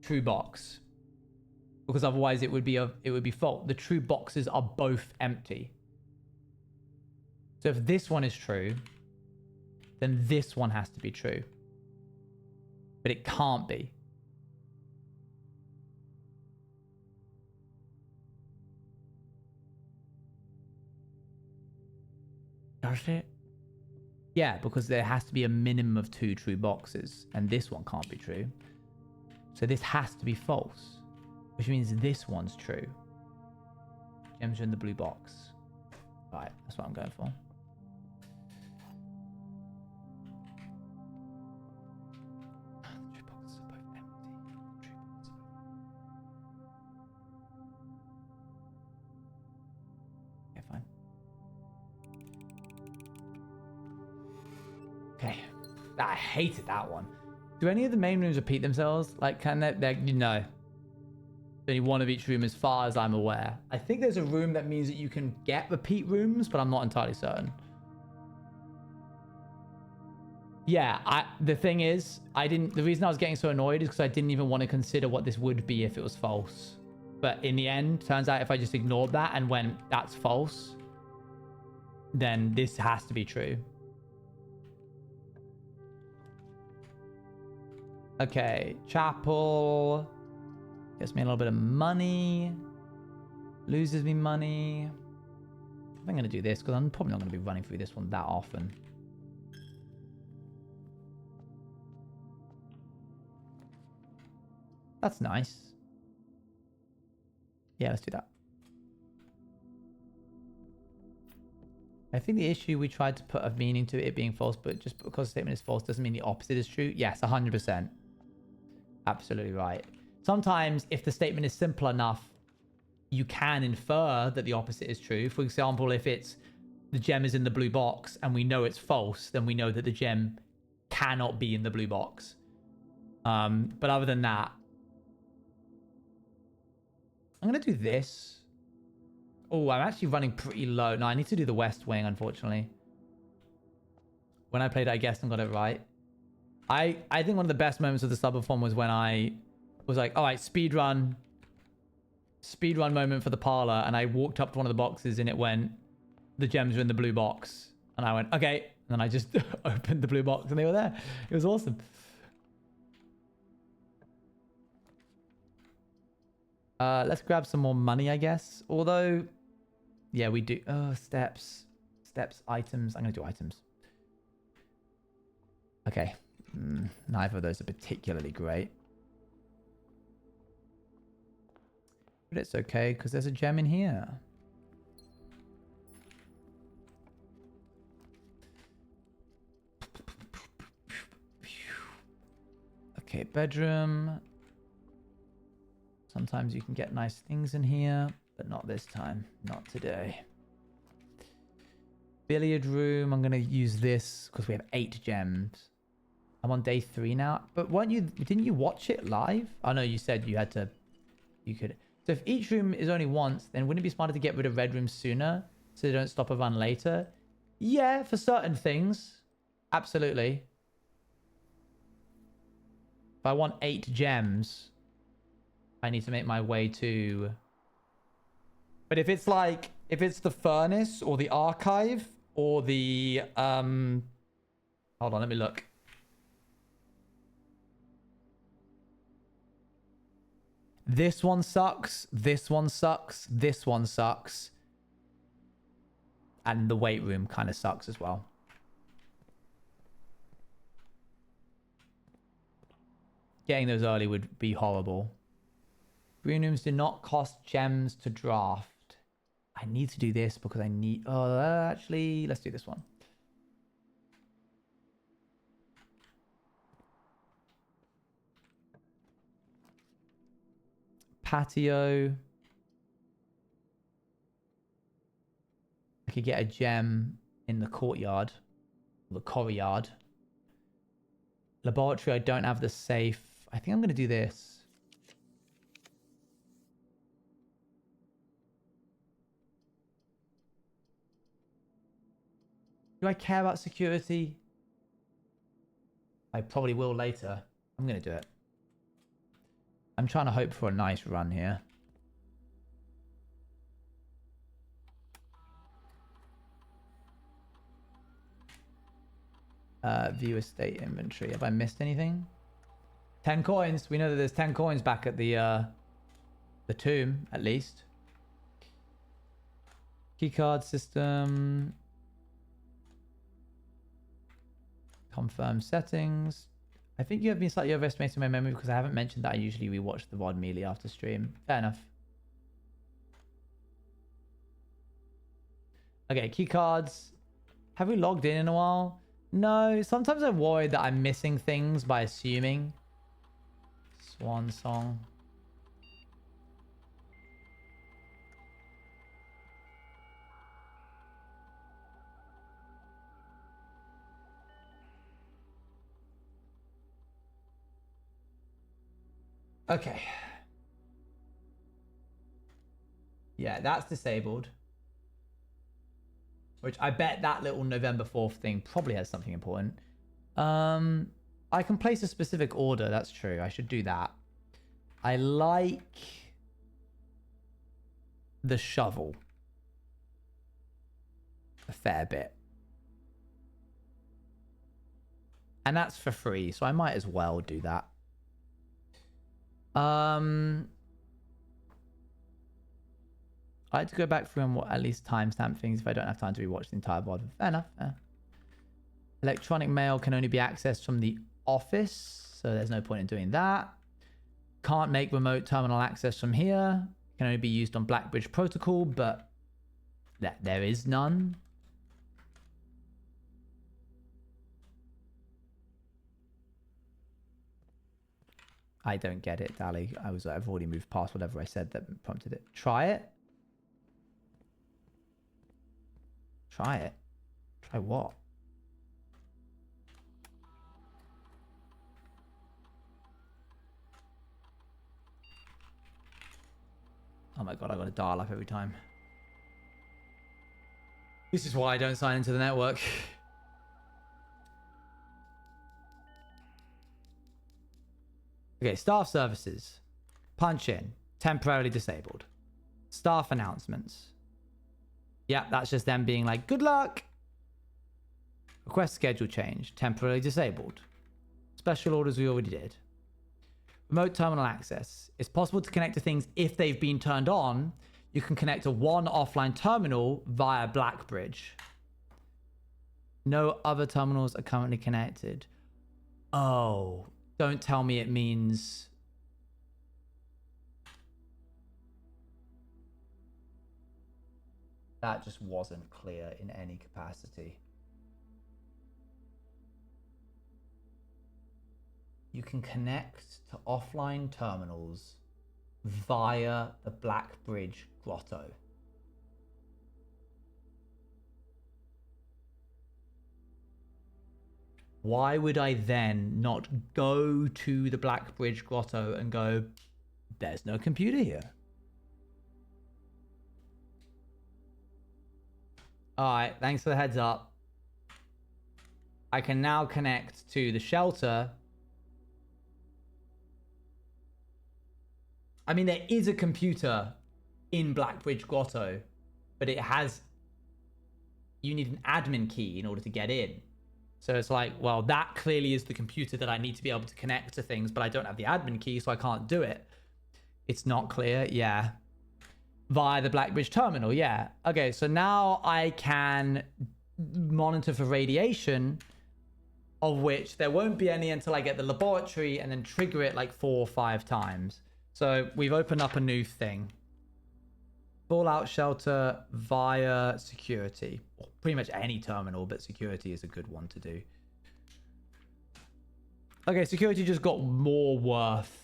true box, because otherwise it would be false. The true boxes are both empty. So if this one is true, then this one has to be true, but it can't be. Does it? Yeah, because there has to be a minimum of 2 true boxes, and this one can't be true. So this has to be false, which means this one's true. Gems are in the blue box. Right, that's what I'm going for. The true boxes are both empty. Okay, fine. Okay. I hated that one. Do any of the main rooms repeat themselves? Like, can they no. Only one of each room as far as I'm aware. I think there's a room that means that you can get repeat rooms, but I'm not entirely certain. Yeah, the thing is, the reason I was getting so annoyed is because I didn't even want to consider what this would be if it was false. But in the end, turns out if I just ignored that and went, that's false, then this has to be true. Okay, chapel. Gets me a little bit of money. Loses me money. I'm going to do this because I'm probably not going to be running through this one that often. That's nice. Yeah, let's do that. I think the issue we tried to put a meaning to it being false, but just because the statement is false doesn't mean the opposite is true. Yes, 100%. Absolutely right. Sometimes if the statement is simple enough, you can infer that the opposite is true. For example, if it's the gem is in the blue box and we know it's false, then we know that the gem cannot be in the blue box. But other than that, I'm going to do this. Oh, I'm actually running pretty low. No, I need to do the west wing, unfortunately. When I played it, I guessed and got it right. I think one of the best moments of the subathon was when I was like, all right, speed run moment for the parlor, and I walked up to one of the boxes and it went, the gems are in the blue box, and I went, okay, and then I just opened the blue box and they were there. It was awesome. Let's grab some more money, I guess. Although, yeah, we do. Steps, items. I'm gonna do items. Okay, neither of those are particularly great. But it's okay, because there's a gem in here. Okay, bedroom. Sometimes you can get nice things in here, but not this time. Not today. Billiard room. I'm going to use this because we have 8 gems. I'm on day 3 now. But didn't you watch it live? Oh, no, you said you could. So if each room is only once, then wouldn't it be smarter to get rid of red rooms sooner so they don't stop a run later? Yeah, for certain things. Absolutely. If I want 8 gems, I need to make my way to But if it's like, if it's the furnace or the archive or the, hold on, let me look. This one sucks. This one sucks. This one sucks. And the weight room kind of sucks as well. Getting those early would be horrible. Green rooms do not cost gems to draft. I need to do this because I need... Oh, actually, let's do this one. Patio. I could get a gem in the courtyard. The courtyard. Laboratory, I don't have the safe. I think I'm going to do this. Do I care about security? I probably will later. I'm going to do it. I'm trying to hope for a nice run here. View estate inventory. Have I missed anything? 10 coins. We know that there's 10 coins back at the tomb, at least. Keycard system. Confirm settings. I think you have been slightly overestimating my memory because I haven't mentioned that I usually rewatch the VOD immediately after stream. Fair enough. Okay, keycards. Have we logged in a while? No, sometimes I'm worried that I'm missing things by assuming. Swan song. Okay. Yeah, that's disabled. Which I bet that little November 4th thing probably has something important. I can place a specific order. That's true. I should do that. I like the shovel a fair bit. And that's for free, so I might as well do that. I like to go back through and at least timestamp things if I don't have time to rewatch the entire VOD. Fair enough. Electronic mail can only be accessed from the office, so there's no point in doing that. Can't make remote terminal access from here. Can only be used on Blackbridge Protocol, but there is none. I don't get it, Dali. I've already moved past whatever I said that prompted it. Try it. Try it. Try what? Oh my god, I got to dial up every time. This is why I don't sign into the network. Okay, staff services. Punch in. Temporarily disabled. Staff announcements. Yeah, that's just them being like, good luck. Request schedule change. Temporarily disabled. Special orders we already did. Remote terminal access. It's possible to connect to things if they've been turned on. You can connect to one offline terminal via Blackbridge. No other terminals are currently connected. Oh, don't tell me it means... That just wasn't clear in any capacity. You can connect to offline terminals via the Blackbridge Grotto. Why would I then not go to the Blackbridge Grotto and go, there's no computer here? Alright, thanks for the heads up. I can now connect to the shelter. I mean, there is a computer in Blackbridge Grotto, but it has, you need an admin key in order to get in. So it's like, well, that clearly is the computer that I need to be able to connect to things, but I don't have the admin key, so I can't do it. It's not clear, yeah. Via the Blackbridge terminal, yeah. Okay, so now I can monitor for radiation, of which there won't be any until I get the laboratory and then trigger it like 4 or 5 times. So we've opened up a new thing. Fallout shelter via security. Or pretty much any terminal, but security is a good one to do. Okay, security just got more worth.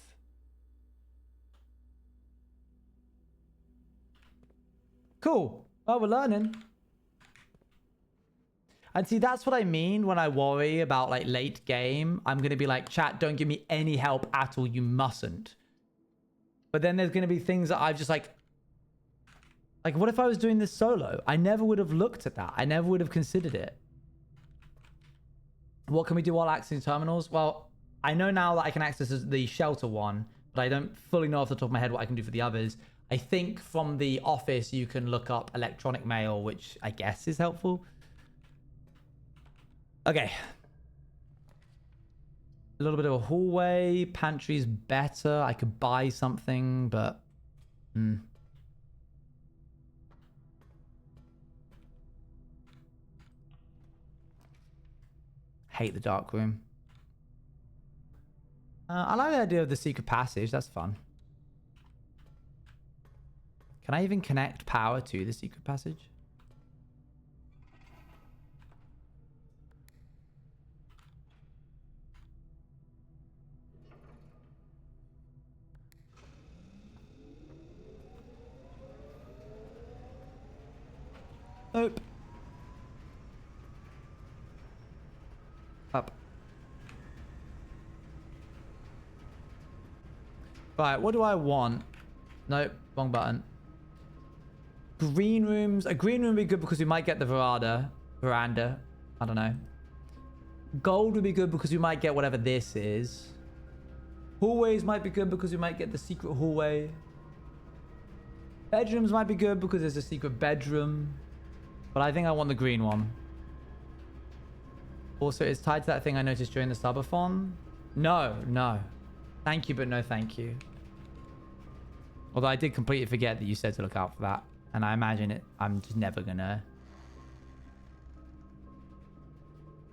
Cool. Oh, we're learning. And see, that's what I mean when I worry about like late game. I'm going to be like, chat, don't give me any help at all. You mustn't. But then there's going to be things that I've just like, what if I was doing this solo? I never would have looked at that. I never would have considered it. What can we do while accessing terminals? Well, I know now that I can access the shelter one, but I don't fully know off the top of my head what I can do for the others. I think from the office, you can look up electronic mail, which I guess is helpful. Okay. A little bit of a hallway. Pantry's better. I could buy something, but... Hate the dark room. I like the idea of the secret passage. That's fun. Can I even connect power to the secret passage? Nope. Up. Right, what do I want? Nope, wrong button. Green rooms. A green room would be good because we might get the veranda. I don't know. Gold would be good because we might get whatever this is. Hallways might be good because we might get the secret hallway. Bedrooms might be good because there's a secret bedroom. But I think I want the green one. Also, it's tied to that thing I noticed during the subathon. No, no. Thank you, but no thank you. Although I did completely forget that you said to look out for that. And I imagine it. I'm just never gonna...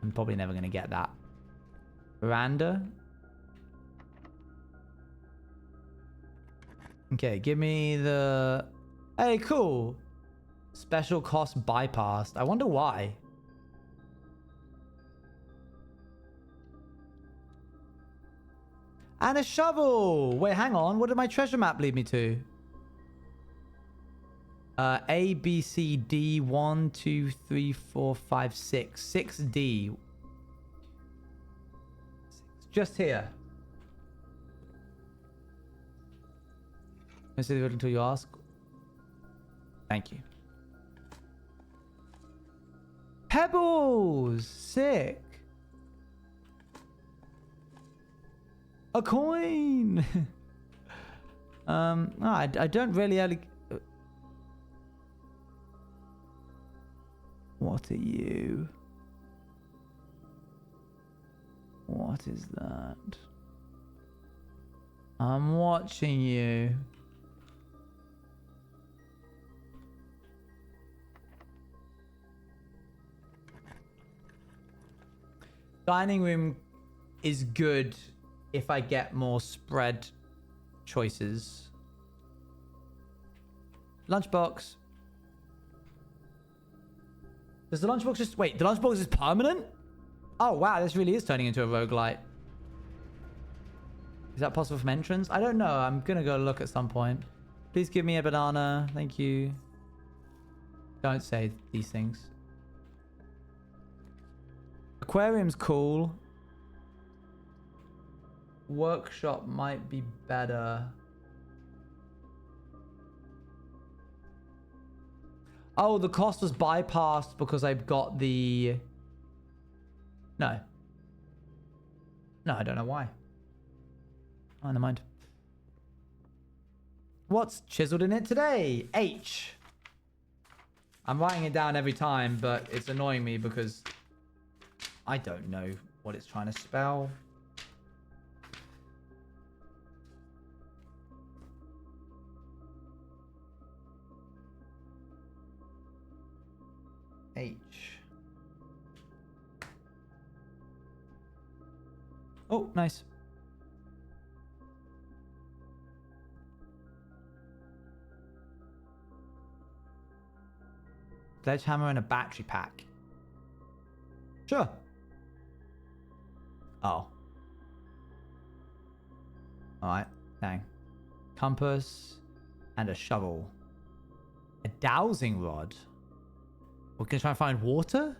I'm probably never gonna get that. Veranda. Okay, give me the... Hey, cool. Special cost bypassed. I wonder why. And a shovel. Wait, hang on. What did my treasure map lead me to? A, B, C, D, 1, 2, 3, 4, 5, 6. 6D. Just here. Let's see until you ask. Thank you. Pebbles! Sick. A coin! No, I don't really... What are you? What is that? I'm watching you. Dining room is good if I get more spread choices. Lunchbox. Does the lunchbox just... Wait, the lunchbox is permanent? Oh, wow, this really is turning into a roguelite. Is that possible from entrance? I don't know. I'm going to go look at some point. Please give me a banana. Thank you. Don't say these things. Aquarium's cool. Workshop might be better. Oh, the cost was bypassed because I've got the... No. No, I don't know why. Oh, never mind. What's chiseled in it today? H. I'm writing it down every time, but it's annoying me because I don't know what it's trying to spell. H. Oh, nice. Sledgehammer and a battery pack. Sure. Oh. Alright, dang. Compass and a shovel. A dowsing rod. We're gonna try and find water?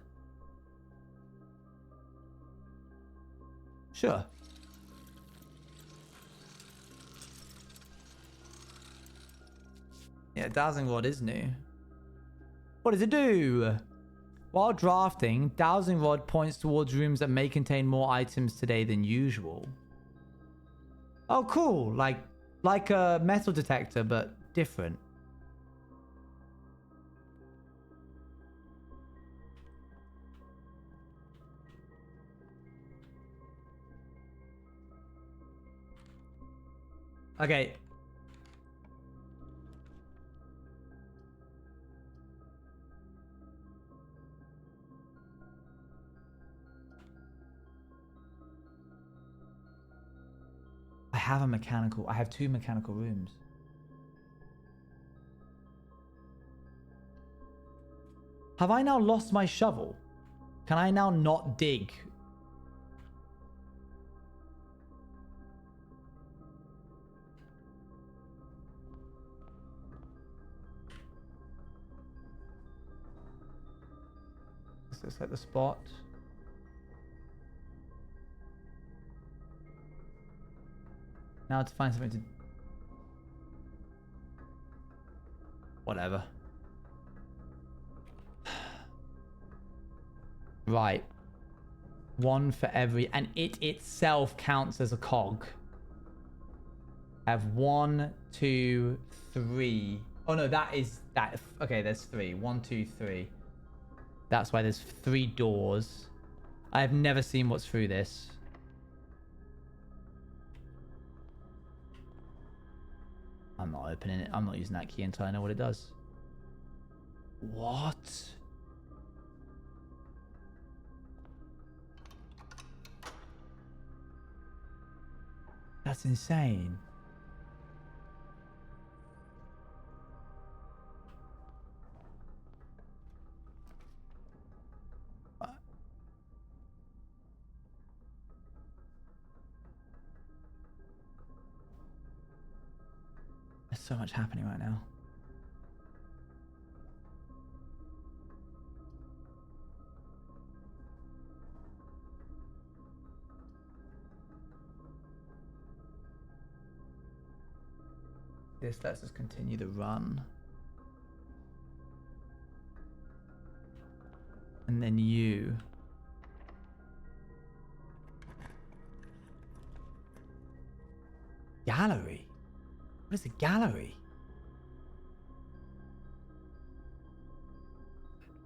Sure. Yeah, dowsing rod is new. What does it do? While drafting, dowsing rod points towards rooms that may contain more items today than usual. Oh, cool. Like a metal detector, but different. Okay. I have 2 mechanical rooms. Have I now lost my shovel? Can I now not dig? This looks like the spot. Now to find something to... Whatever. Right. 1 for every... And it itself counts as a cog. I have 1, 2, 3. Oh no, that is... that. Okay, there's 3. 1, 2, 3. That's why there's 3 doors. I have never seen what's through this. I'm not opening it. I'm not using that key until I know what it does. What? That's insane. There's so much happening right now. This lets us continue the run. And then you. Gallery? What is a gallery?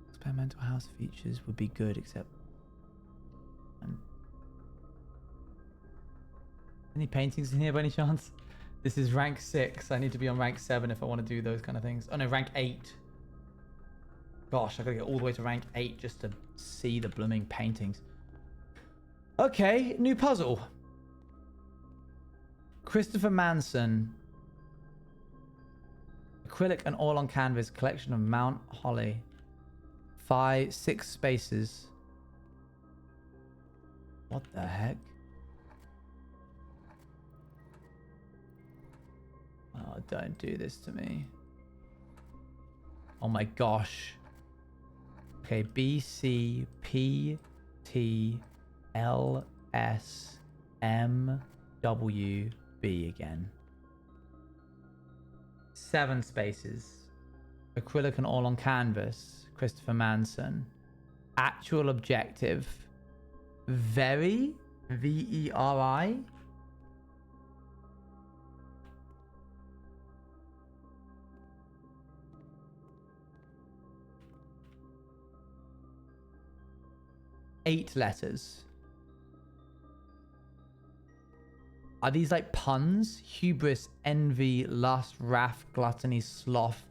Experimental house features would be good, except... Any paintings in here by any chance? This is rank 6. I need to be on rank 7 if I want to do those kind of things. Oh no, rank 8. Gosh, I gotta get all the way to rank 8 just to see the blooming paintings. Okay, new puzzle. Christopher Manson. Acrylic and oil on canvas. Collection of Mount Holly. 6 spaces. What the heck? Oh, don't do this to me. Oh my gosh. Okay, B, C, P, T, L, S, M, W, B again. 7 spaces. Acrylic and all on canvas. Christopher Manson. Actual objective. Very. V-E-R-I. 8 letters. Are these like puns? Hubris, envy, lust, wrath, gluttony, sloth,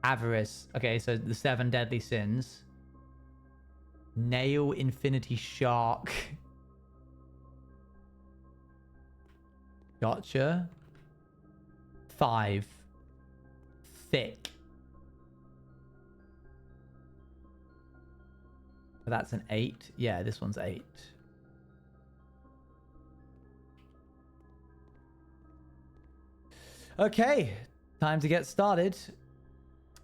avarice. Okay, so the 7 deadly sins. Nail, infinity, shark. Gotcha. 5. Thick. That's an 8. Yeah, this one's 8. Okay, time to get started.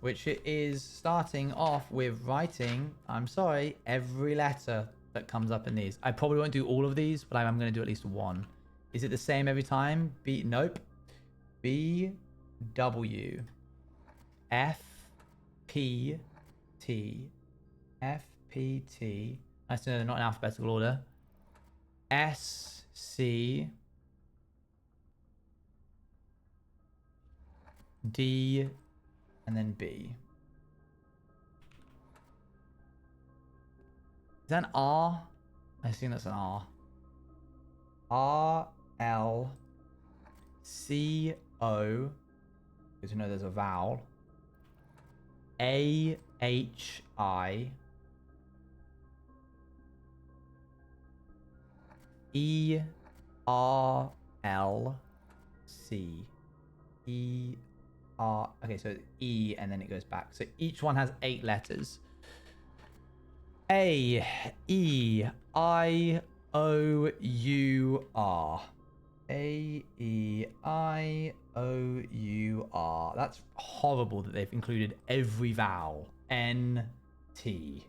Which it is starting off with writing, I'm sorry, every letter that comes up in these. I probably won't do all of these, but I'm going to do at least one. Is it the same every time? B, nope. B, W, F, P, T, F, P, T. Nice to know they're not in alphabetical order. S, C, D, and then B. Is that an R? I think that's an R. R, L, C, O. Good to know there's a vowel. A, H, I. E, R, L, C. E, R. Okay, so E and then it goes back. So each one has 8 letters. A, E, I, O, U, R. A, E, I, O, U, R. That's horrible that they've included every vowel. N, T.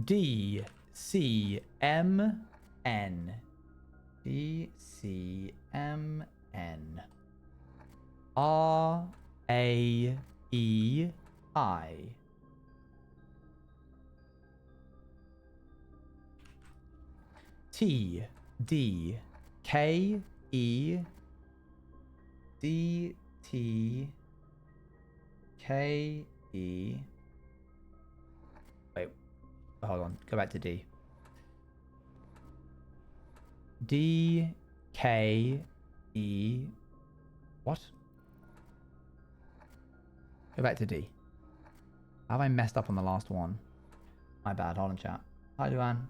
D, C, M, N. D, C, M, N. R, A, E, I. T, D, K, E, D, T, K, E. Wait, hold on, go back to D. D, K, E. What? Go back to D. Have I messed up on the last one? My bad. Hold on, chat. Hi, Luan.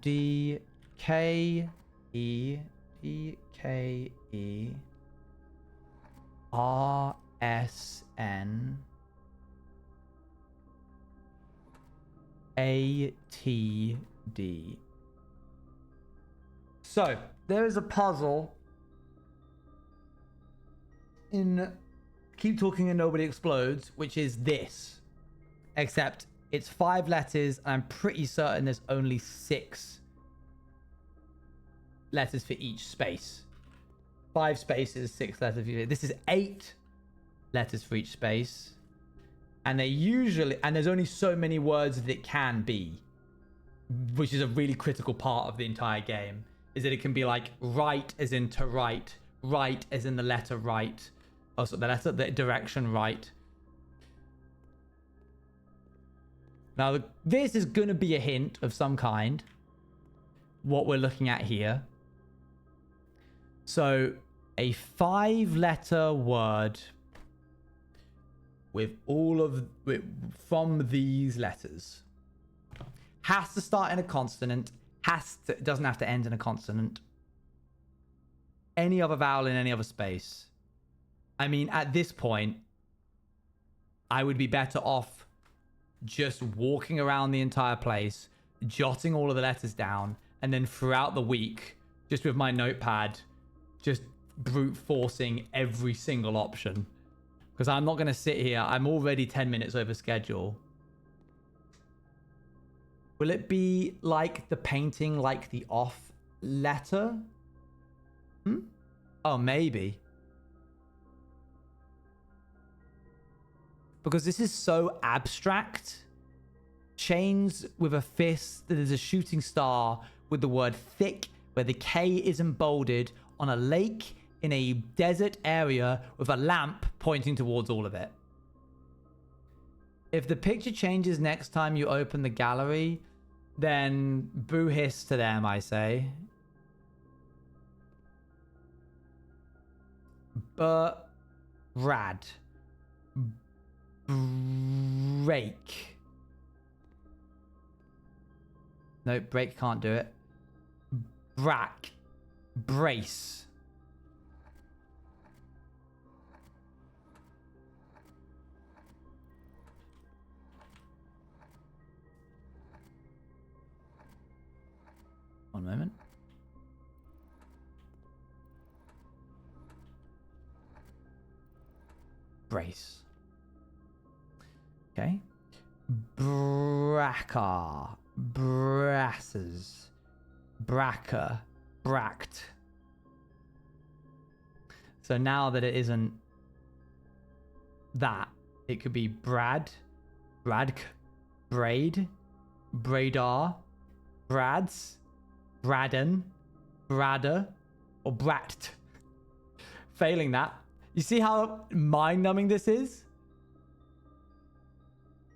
D, K, E, D, K, E, R, S, N, A, T, D. So, there is a puzzle in Keep Talking and Nobody Explodes, which is this. Except it's 5 letters, and I'm pretty certain there's only 6 letters for each space. 5 spaces, 6 letters. This is 8 letters for each space. And they usually, and there's only so many words that it can be, which is a really critical part of the entire game, is that it can be like right as in to write, right as in the letter right, also the direction right. Now, this is going to be a hint of some kind, what we're looking at here. So, a 5-letter word with from these letters has to start in a consonant, doesn't have to end in a consonant. Any other vowel in any other space. I mean, at this point, I would be better off just walking around the entire place, jotting all of the letters down, and then throughout the week, just with my notepad, just brute forcing every single option. Because I'm not going to sit here. I'm already 10 minutes over schedule. Will it be like the painting, like the off letter? Oh, maybe. Because this is so abstract. Chains with a fist that is a shooting star with the word thick, where the K is emboldened on a lake in a desert area with a lamp pointing towards all of it. If the picture changes next time you open the gallery, then boo hiss to them, I say. But rad. Break. No, break can't do it. Brack. Brace. One moment. Brace. Okay. Bracker. Brasses. Bracker. Bracked. So now that it isn't that, it could be Brad, Bradk, Braid, Bradar, Brads, Braden, Bradder, or Bract. Failing that. You see how mind-numbing this is?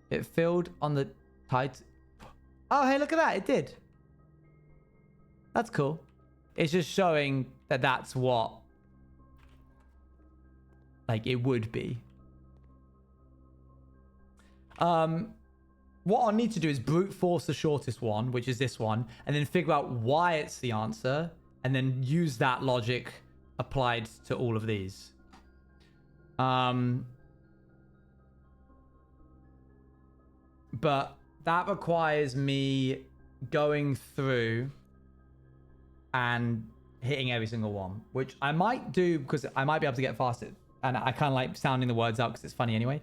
It filled on the tight. Oh, hey, look at that. It did. That's cool. It's just showing that that's what, like, it would be. What I'll need to do is brute force the shortest one, which is this one, and then figure out why it's the answer, and then use that logic applied to all of these. But that requires me going through and hitting every single one, which I might do because I might be able to get faster. And I kind of like sounding the words out because it's funny anyway.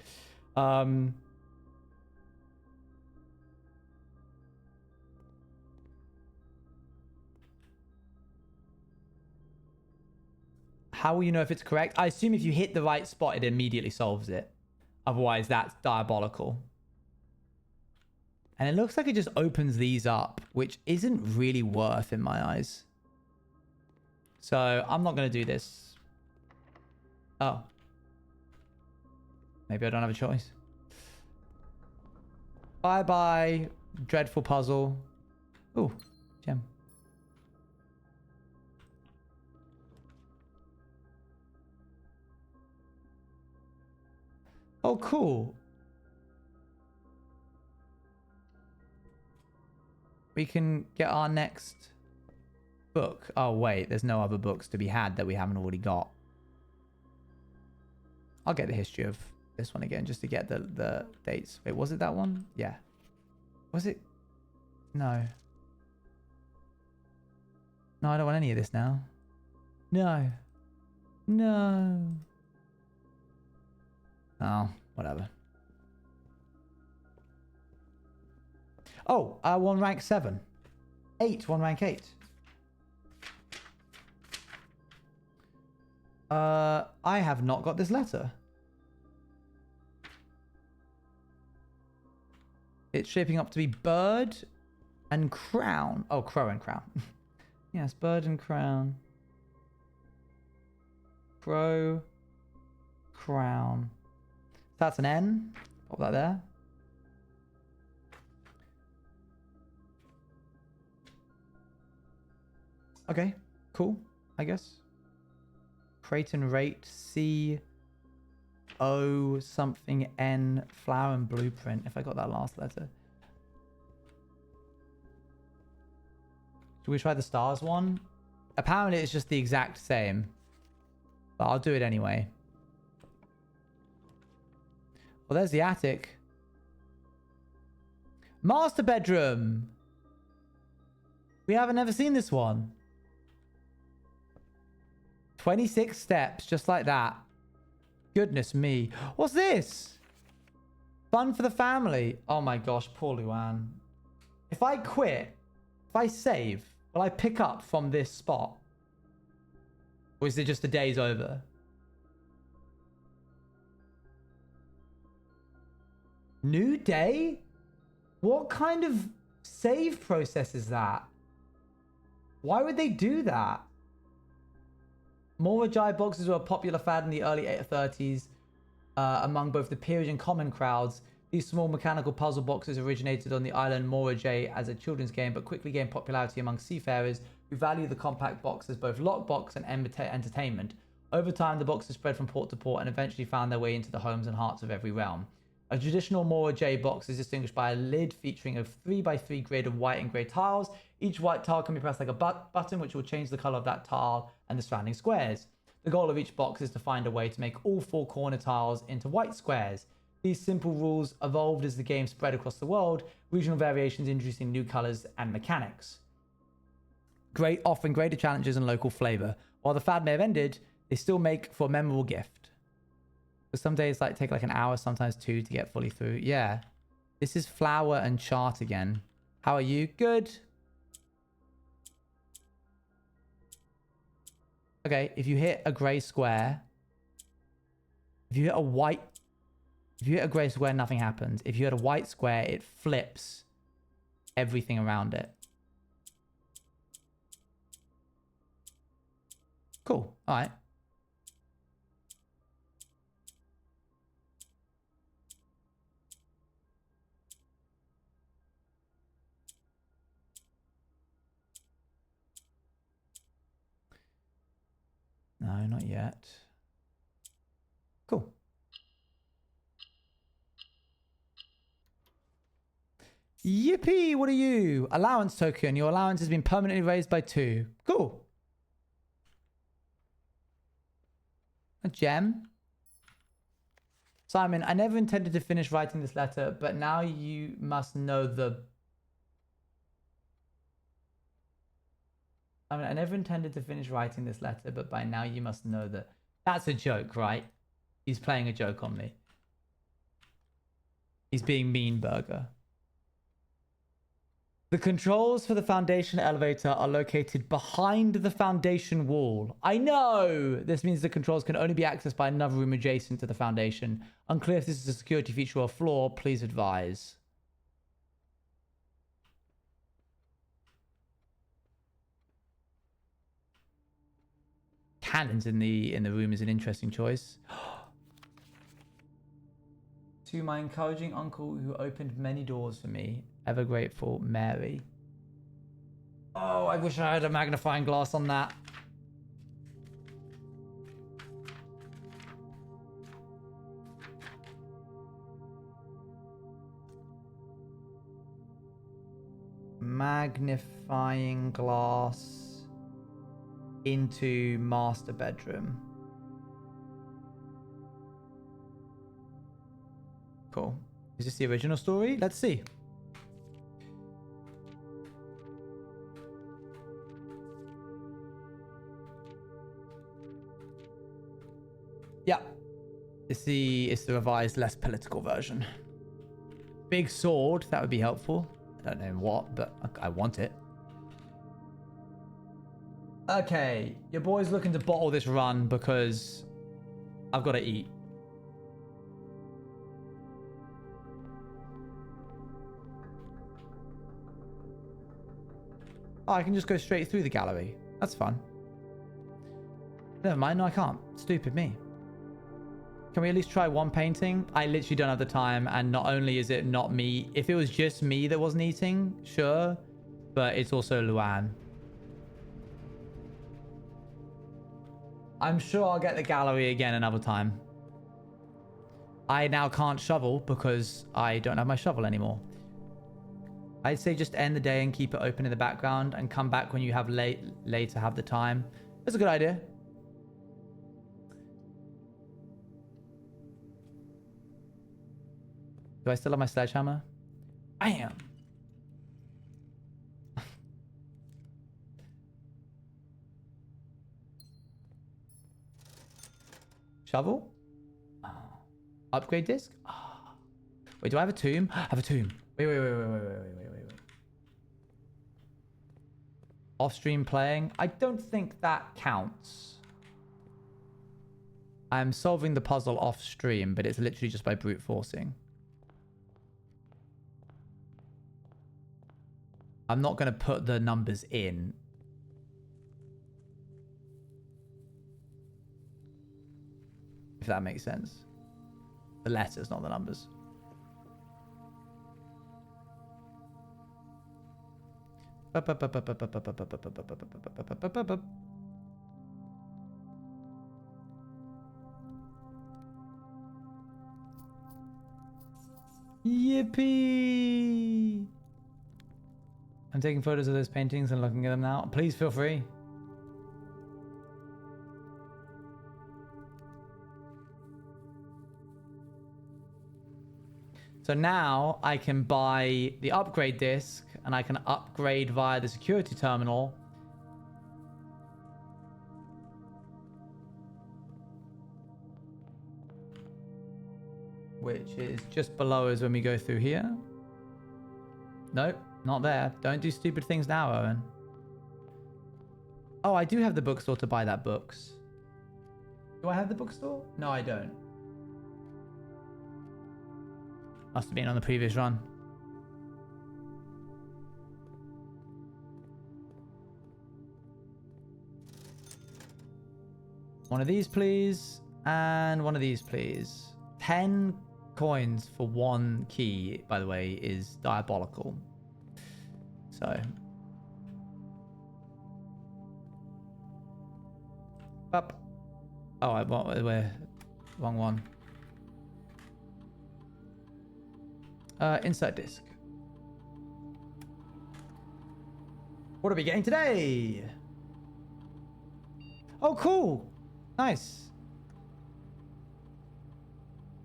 How will you know if it's correct? I assume if you hit the right spot, it immediately solves it. Otherwise, that's diabolical. And it looks like it just opens these up, which isn't really worth in my eyes. So I'm not going to do this. Oh. Maybe I don't have a choice. Bye-bye, dreadful puzzle. Ooh, gem. Oh, cool. We can get our next book. Oh, wait. There's no other books to be had that we haven't already got. I'll get the history of this one again just to get the dates. Wait, was it that one? Yeah. Was it? No. No, I don't want any of this now. No. No. Oh, whatever. Oh, one rank 7. 8, one rank 8. I have not got this letter. It's shaping up to be bird and crown. Oh, crow and crown. Yes, bird and crown. Crow, crown. That's an N. Pop that there. Okay, cool, I guess. Creighton rate C O something N flower and blueprint. If I got that last letter. Should we try the stars one? Apparently it's just the exact same. But I'll do it anyway. Well, there's the attic. Master bedroom. We haven't ever seen this one. 26 steps, just like that. Goodness me. What's this? Fun for the family. Oh my gosh, poor Luann. If I quit, if I save, will I pick up from this spot? Or is it just the day's over? New day? What kind of save process is that? Why would they do that? More Ajay boxes were a popular fad in the early 30s among both the peerage and common crowds. These small mechanical puzzle boxes originated on the island Morajay as a children's game, but quickly gained popularity among seafarers who value the compact box as both lockbox and entertainment. Over time, the boxes spread from port to port and eventually found their way into the homes and hearts of every realm. A traditional Morajay box is distinguished by a lid featuring a 3x3 grid of white and grey tiles. Each white tile can be pressed like a button, which will change the colour of that tile and the surrounding squares. The goal of each box is to find a way to make all 4 corner tiles into white squares. These simple rules evolved as the game spread across the world, regional variations introducing new colours and mechanics. Offering greater challenges and local flavour. While the fad may have ended, they still make for a memorable gift. But some days take like an hour, sometimes 2 to get fully through. Yeah. This is flower and chart again. How are you? Good. Okay, if you hit a grey square, if you hit a grey square, nothing happens. If you hit a white square, it flips everything around it. Cool. All right. No, not yet. Cool. Yippee! What are you? Allowance token. Your allowance has been permanently raised by 2. Cool. A gem. Simon, I never intended to finish writing this letter, but now you must know the... I never intended to finish writing this letter, but by now you must know that... That's a joke, right? He's playing a joke on me. He's being mean burger. The controls for the foundation elevator are located behind the foundation wall. I know! This means the controls can only be accessed by another room adjacent to the foundation. Unclear if this is a security feature or a flaw. Please advise. Cannons in the room is an interesting choice. To my encouraging uncle who opened many doors for me, ever grateful, Mary. Oh, I wish I had a magnifying glass on that. Magnifying glass into master bedroom. Cool. Is this the original story? Let's see. Yeah. It's the revised, less political version. Big sword, that would be helpful. I don't know what, but I want it. Okay, your boy's looking to bottle this run because I've got to eat. Oh, I can just go straight through the gallery. That's fun. Never mind, no I can't. Stupid me. Can we at least try one painting? I literally don't have the time, and not only is it not me, if it was just me that wasn't eating, sure, but it's also Luan. I'm sure I'll get the gallery again another time. I now can't shovel because I don't have my shovel anymore. I'd say just end the day and keep it open in the background and come back when you have later have the time. That's a good idea. Do I still have my sledgehammer? Bam! Shovel? Oh. Upgrade disc? Oh. Wait, do I have a tomb? I have a tomb. Wait. Off-stream playing? I don't think that counts. I'm solving the puzzle off-stream, but it's literally just by brute forcing. I'm not going to put the numbers in. If that makes sense. The letters, not the numbers. Yippee! I'm taking photos of those paintings and looking at them now. Please feel free. So now I can buy the upgrade disc and I can upgrade via the security terminal. Which is just below us when we go through here. Nope, not there. Don't do stupid things now, Owen. Oh, I do have the bookstore to buy that books. Do I have the bookstore? No, I don't. Must have been on the previous run. One of these, please. And one of these, please. 10 coins for one key, by the way, is diabolical. So. Up. Oh, we're wrong one. Insert disc. What are we getting today? Oh, cool. Nice.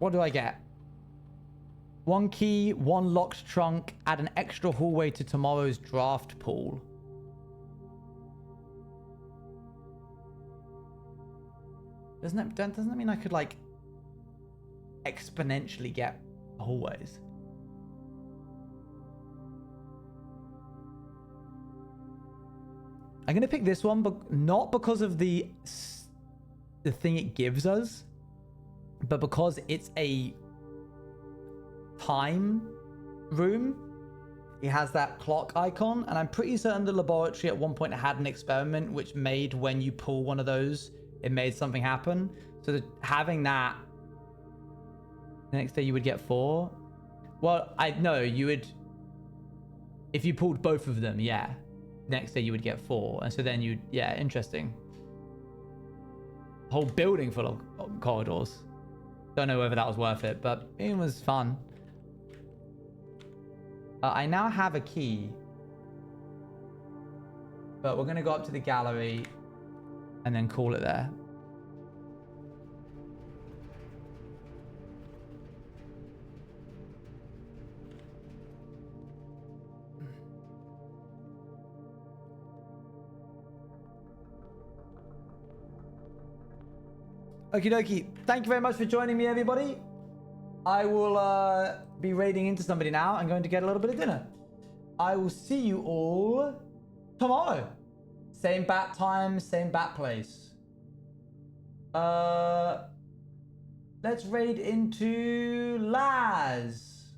What do I get? One key, one locked trunk, add an extra hallway to tomorrow's draft pool. Doesn't that mean I could like exponentially get hallways? I'm gonna pick this one, but not because of the thing it gives us, but because it's a time room. It has that clock icon, and I'm pretty certain the laboratory at one point had an experiment which made when you pull one of those, it made something happen. So having that, the next day you would get 4. Well, I know you would, if you pulled both of them, yeah. Next day you would get 4, and so then you'd, yeah, interesting. Whole building full of corridors. Don't know whether that was worth it, but it was fun. I now have a key, but we're gonna go up to the gallery and then call it there. Okie dokie. Thank you very much for joining me, everybody. I will be raiding into somebody now. I'm going to get a little bit of dinner. I will see you all tomorrow. Same bat time, same bat place. Let's raid into Laz.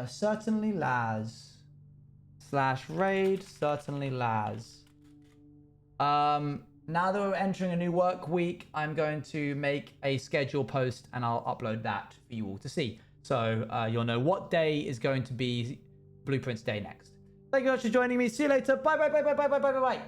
Certainly Laz. /raid, certainly Laz. Now that we're entering a new work week, I'm going to make a schedule post and I'll upload that for you all to see. So you'll know what day is going to be Blueprince Day next. Thank you very much for joining me. See you later. Bye, bye, bye, bye, bye, bye, bye, bye.